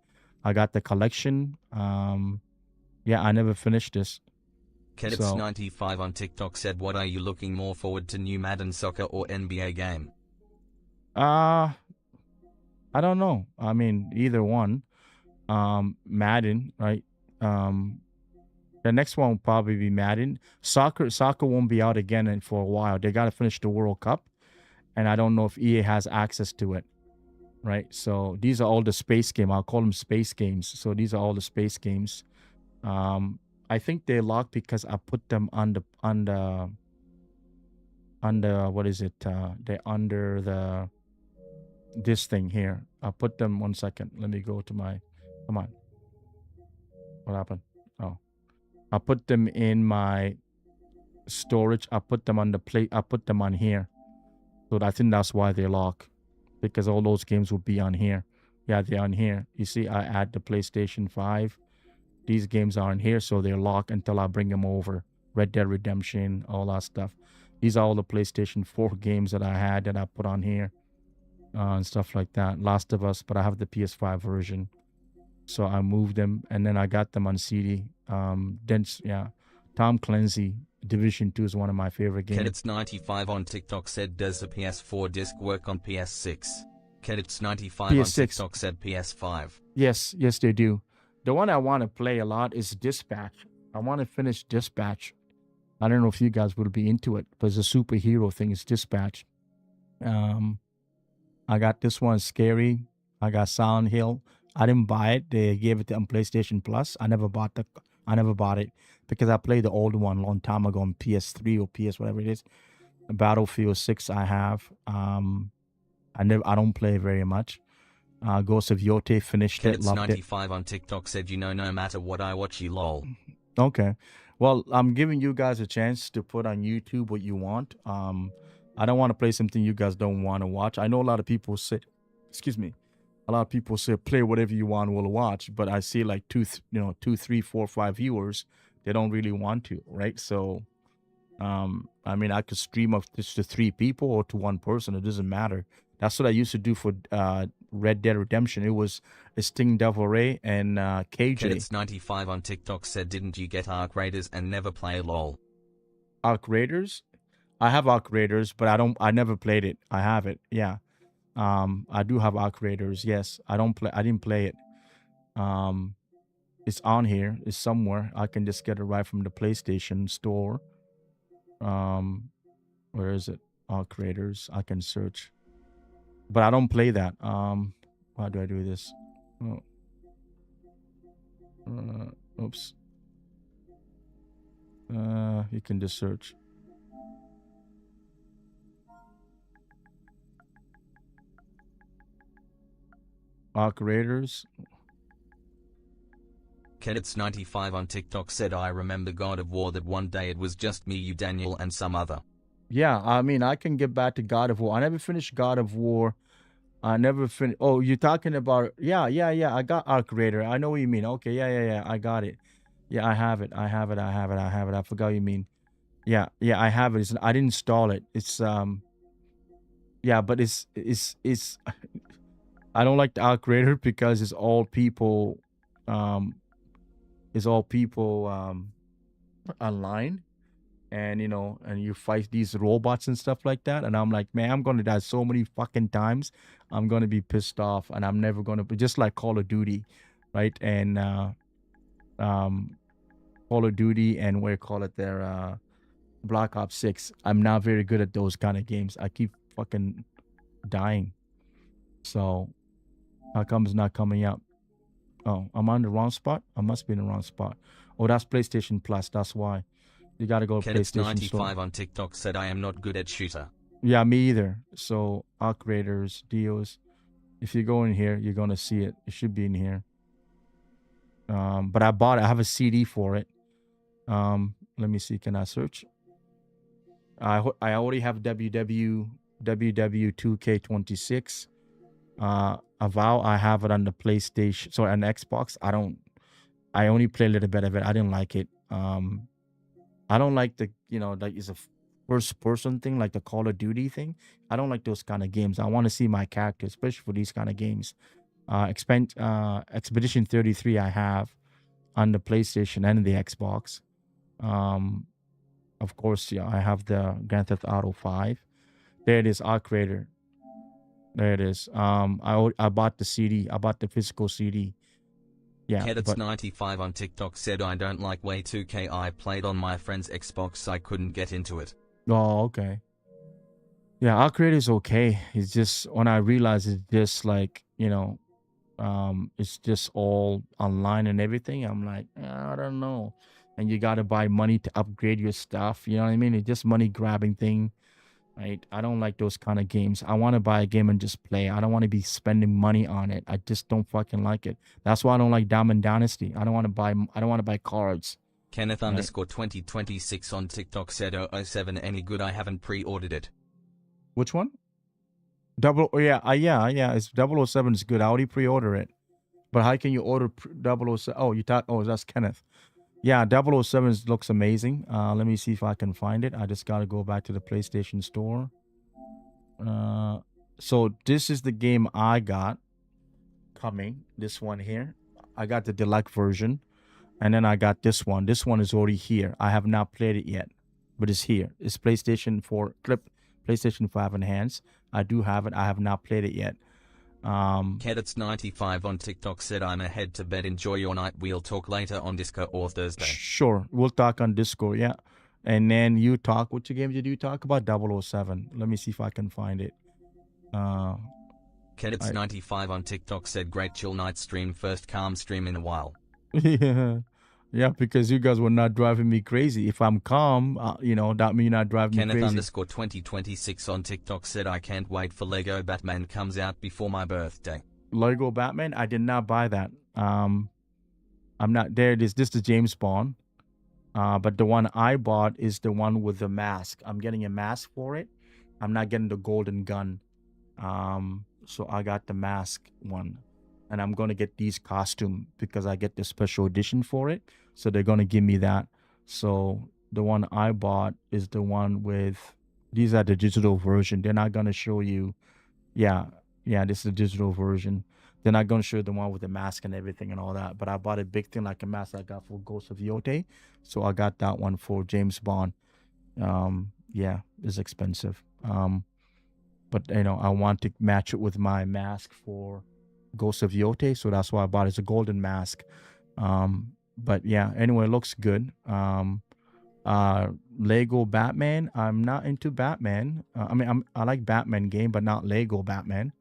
I got the collection. Yeah, I never finished this. Kedits95 on TikTok said, what are you looking more forward to, new Madden Soccer or NBA game? I don't know. I mean, either one. Madden, right? The next one will probably be Madden. Soccer won't be out again for a while. They got to finish the World Cup, and I don't know if EA has access to it, right? So these are all the space games. I'll call them space games. So these are all the space games. I think they locked because I put them under what is it? They're under this thing here. I'll put them 1 second. Let me go to my. Come on. What happened? Oh. I put them in my storage. I put them on the plate. I put them on here. So I think that's why they lock. Because all those games will be on here. Yeah, they're on here. You see, I add the PlayStation 5. These games are on here, so they're locked until I bring them over. Red Dead Redemption, all that stuff. These are all the PlayStation 4 games that I had that I put on here. And stuff like that. Last of Us, but I have the PS5 version. So I moved them, and then I got them on CD. Tom Clancy, Division 2 is one of my favorite games. Kedits95 on TikTok said, does the PS4 disc work on PS6? Kedits95 PS6. on TikTok said PS5. Yes, they do. The one I want to play a lot is Dispatch. I want to finish Dispatch. I don't know if you guys would be into it, but it's a superhero thing. It's Dispatch. I got this one, Scary. I got Silent Hill. I didn't buy it. They gave it on PlayStation Plus. I never bought it because I played the old one a long time ago on PS3 or PS whatever it is. Battlefield 6 I have. I don't play very much. Ghost of Yote finished it, loved it. Kedits95 on TikTok said, no matter what I watch, you lol. Okay. Well, I'm giving you guys a chance to put on YouTube what you want. I don't want to play something you guys don't want to watch. I know a lot of people say, a lot of people say play whatever you want, we'll watch. But I see like 2, 3, 4, 5 viewers. They don't really want to, right? So, I mean, I could stream of this to 3 people or to 1 person. It doesn't matter. That's what I used to do for Red Dead Redemption. It was Sting Devil Ray and KJ. Kedits95 on TikTok said, didn't you get Arc Raiders and never play lol? Arc Raiders? I have Arc Raiders, but I never played it. I have it, yeah. I do have Arc Raiders, yes. I didn't play it. It's on here. It's somewhere. I can just get it right from the PlayStation store. Where is it? Arc Raiders. I can search. But I don't play that. How do I do this? Oh. Oops. You can just search. Arc Raiders. Kedits95 on TikTok said, I remember God of War, that one day it was just me, you, Daniel, and some other. Yeah, I mean, I can get back to God of War. I never finished God of War. I never finished. Oh, you're talking about. Yeah. I got Arc Raider. I know what you mean. Okay, yeah. I got it. Yeah, I have it. I forgot what you mean. Yeah, I have it. I didn't install it. It's yeah, but it's I don't like the Arc Raider because it's all people online, and and you fight these robots and stuff like that, and I'm like, man, I'm gonna die so many fucking times. I'm gonna be pissed off, and I'm never gonna be just like Call of Duty, right? And Call of Duty and what do you call it there, Black Ops 6. I'm not very good at those kind of games. I keep fucking dying. So how come it's not coming up? Oh, I'm on the wrong spot? I must be in the wrong spot. Oh, that's PlayStation Plus. That's why. You got to go to PlayStation Store. Kedits95 on TikTok said, I am not good at shooter. Yeah, me either. So Arc Raiders, Dios. If you go in here, you're going to see it. It should be in here. But I bought it. I have a CD for it. Let me see. Can I search? I already have WW 2K26. Avow, I have it on the PlayStation, sorry, on the Xbox. I only play a little bit of it. I didn't like it. I don't like the, like it's a first person thing, like the Call of Duty thing. I don't like those kind of games. I want to see my character, especially for these kind of games. Expedition 33 I have on the PlayStation and the Xbox. Of course, yeah, I have the Grand Theft Auto 5. There it is, Art Creator. There it is. I bought the CD. I bought the physical CD. Yeah. Kedits 95 on TikTok said I don't like Way 2K. I played on my friend's Xbox. I couldn't get into it. Oh, okay. Yeah, Art Creator is okay. It's just when I realized it's just like, it's just all online and everything. I'm like, I don't know. And you got to buy money to upgrade your stuff. You know what I mean? It's just money grabbing thing. Right? I don't like those kind of games. I want to buy a game and just play. I don't want to be spending money on it. I just don't fucking like it. That's why I don't like Diamond Dynasty. I don't want to buy cards. Kenneth underscore 2026 on TikTok said 007 any good? I haven't pre-ordered it. Which one? Yeah. It's 007 is good. I already pre-order it. But how can you order 007? Oh, that's Kenneth. Yeah, 007 looks amazing. Let me see if I can find it. I just got to go back to the PlayStation Store. So this is the game I got coming. This one here. I got the deluxe version. And then I got this one. This one is already here. I have not played it yet. But it's here. It's PlayStation 4 clip. PlayStation 5 Enhanced. I do have it. I have not played it yet. Kedits 95 on TikTok said I'm ahead to bed. Enjoy your night. We'll talk later on Discord or Thursday. Sure. We'll talk on Discord, yeah. And then you talk. Which game did you talk about? 007. Let me see if I can find it. Kedits 95 on TikTok said great chill night stream. First calm stream in a while. Yeah. Yeah, because you guys were not driving me crazy. If I'm calm, that means you're not driving Kenneth me crazy. underscore 2026 on TikTok said I can't wait for Lego Batman comes out before my birthday. Lego Batman? I did not buy that. I'm not there. This is James Bond. But the one I bought is the one with the mask. I'm getting a mask for it. I'm not getting the golden gun. So I got the mask one. And I'm going to get these costume because I get the special edition for it. So they're going to give me that. So the one I bought is the one with, these are the digital version. They're not going to show you. Yeah, this is the digital version. They're not going to show you the one with the mask and everything and all that. But I bought a big thing like a mask I got for Ghost of Yote. So I got that one for James Bond. Yeah, it's expensive. But, I want to match it with my mask for Ghost of Yote, so that's why I bought it. It's a golden mask. But yeah, anyway, it looks good. Lego Batman. I'm not into Batman. I like Batman game, but not Lego Batman.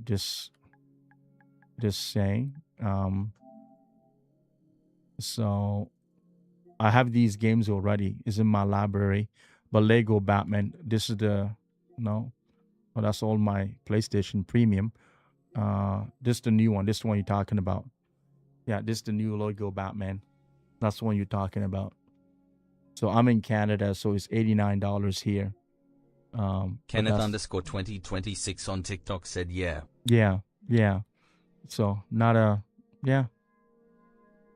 Just saying. So I have these games already. It's in my library. But Lego Batman, this is that's all my PlayStation Premium. This is the new one. This is the one you're talking about. Yeah, this is the new Lego Batman. That's the one you're talking about. So I'm in Canada, so it's $89 here. Kenneth underscore 2026 on TikTok said yeah. Yeah. So it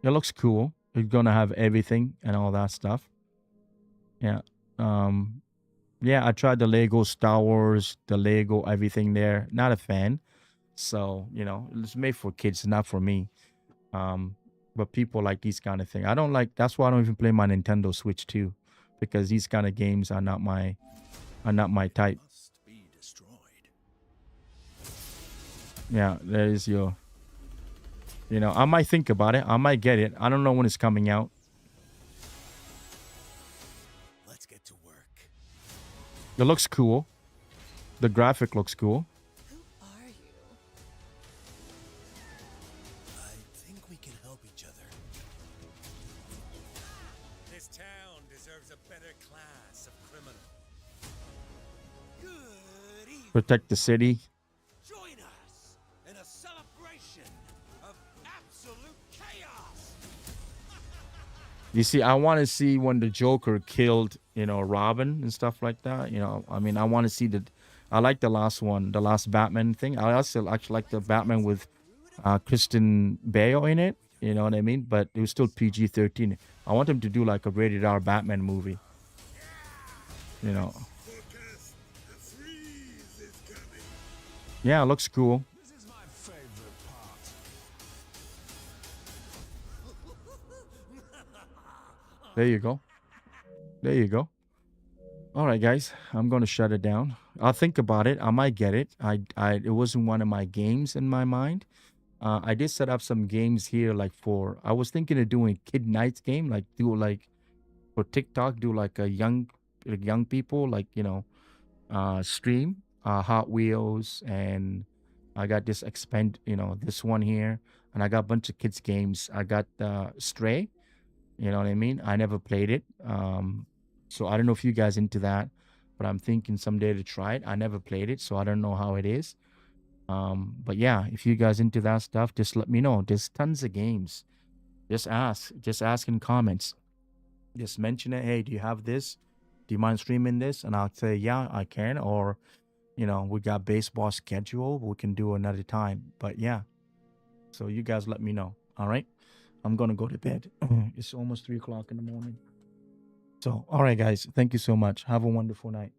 looks cool. It's gonna have everything and all that stuff. Yeah. I tried the Lego Star Wars, the Lego everything there. Not a fan. So, it's made for kids, not for me. But people like these kind of things. That's why I don't even play my Nintendo Switch too. Because these kind of games are not my type. Yeah, there is your, I might think about it. I might get it. I don't know when it's coming out. Let's get to work. It looks cool. The graphic looks cool. Protect the city. Join us in a celebration of absolute chaos. You see, I want to see when the Joker killed Robin and stuff like that. I mean, I want to see I like the last one, the last Batman thing. I also actually like the Batman with Kristen Bale in it. You know what I mean? But it was still PG-13. I want him to do like a rated R Batman movie. Forecast, the freeze is coming. Yeah, it looks cool. This is my favorite part. There you go. There you go. All right, guys, I'm gonna shut it down. I'll think about it. I might get it. It wasn't one of my games in my mind. I did set up some games here, like I was thinking of doing kid nights game, like do like for TikTok, do like a young people, like stream Hot Wheels, and I got this this one here, and I got a bunch of kids games. I got Stray. You know what I mean? I never played it. So I don't know if you guys into that, but I'm thinking someday to try it. I never played it, so I don't know how it is. But yeah, if you guys into that stuff, just let me know. There's tons of games. Just ask in comments. Just mention it. Hey, do you have this? Do you mind streaming this? And I'll say, yeah, I can. Or, we got baseball schedule. We can do another time. But yeah, so you guys let me know. All right. I'm going to go to bed. It's almost 3 o'clock in the morning. So, all right, guys. Thank you so much. Have a wonderful night.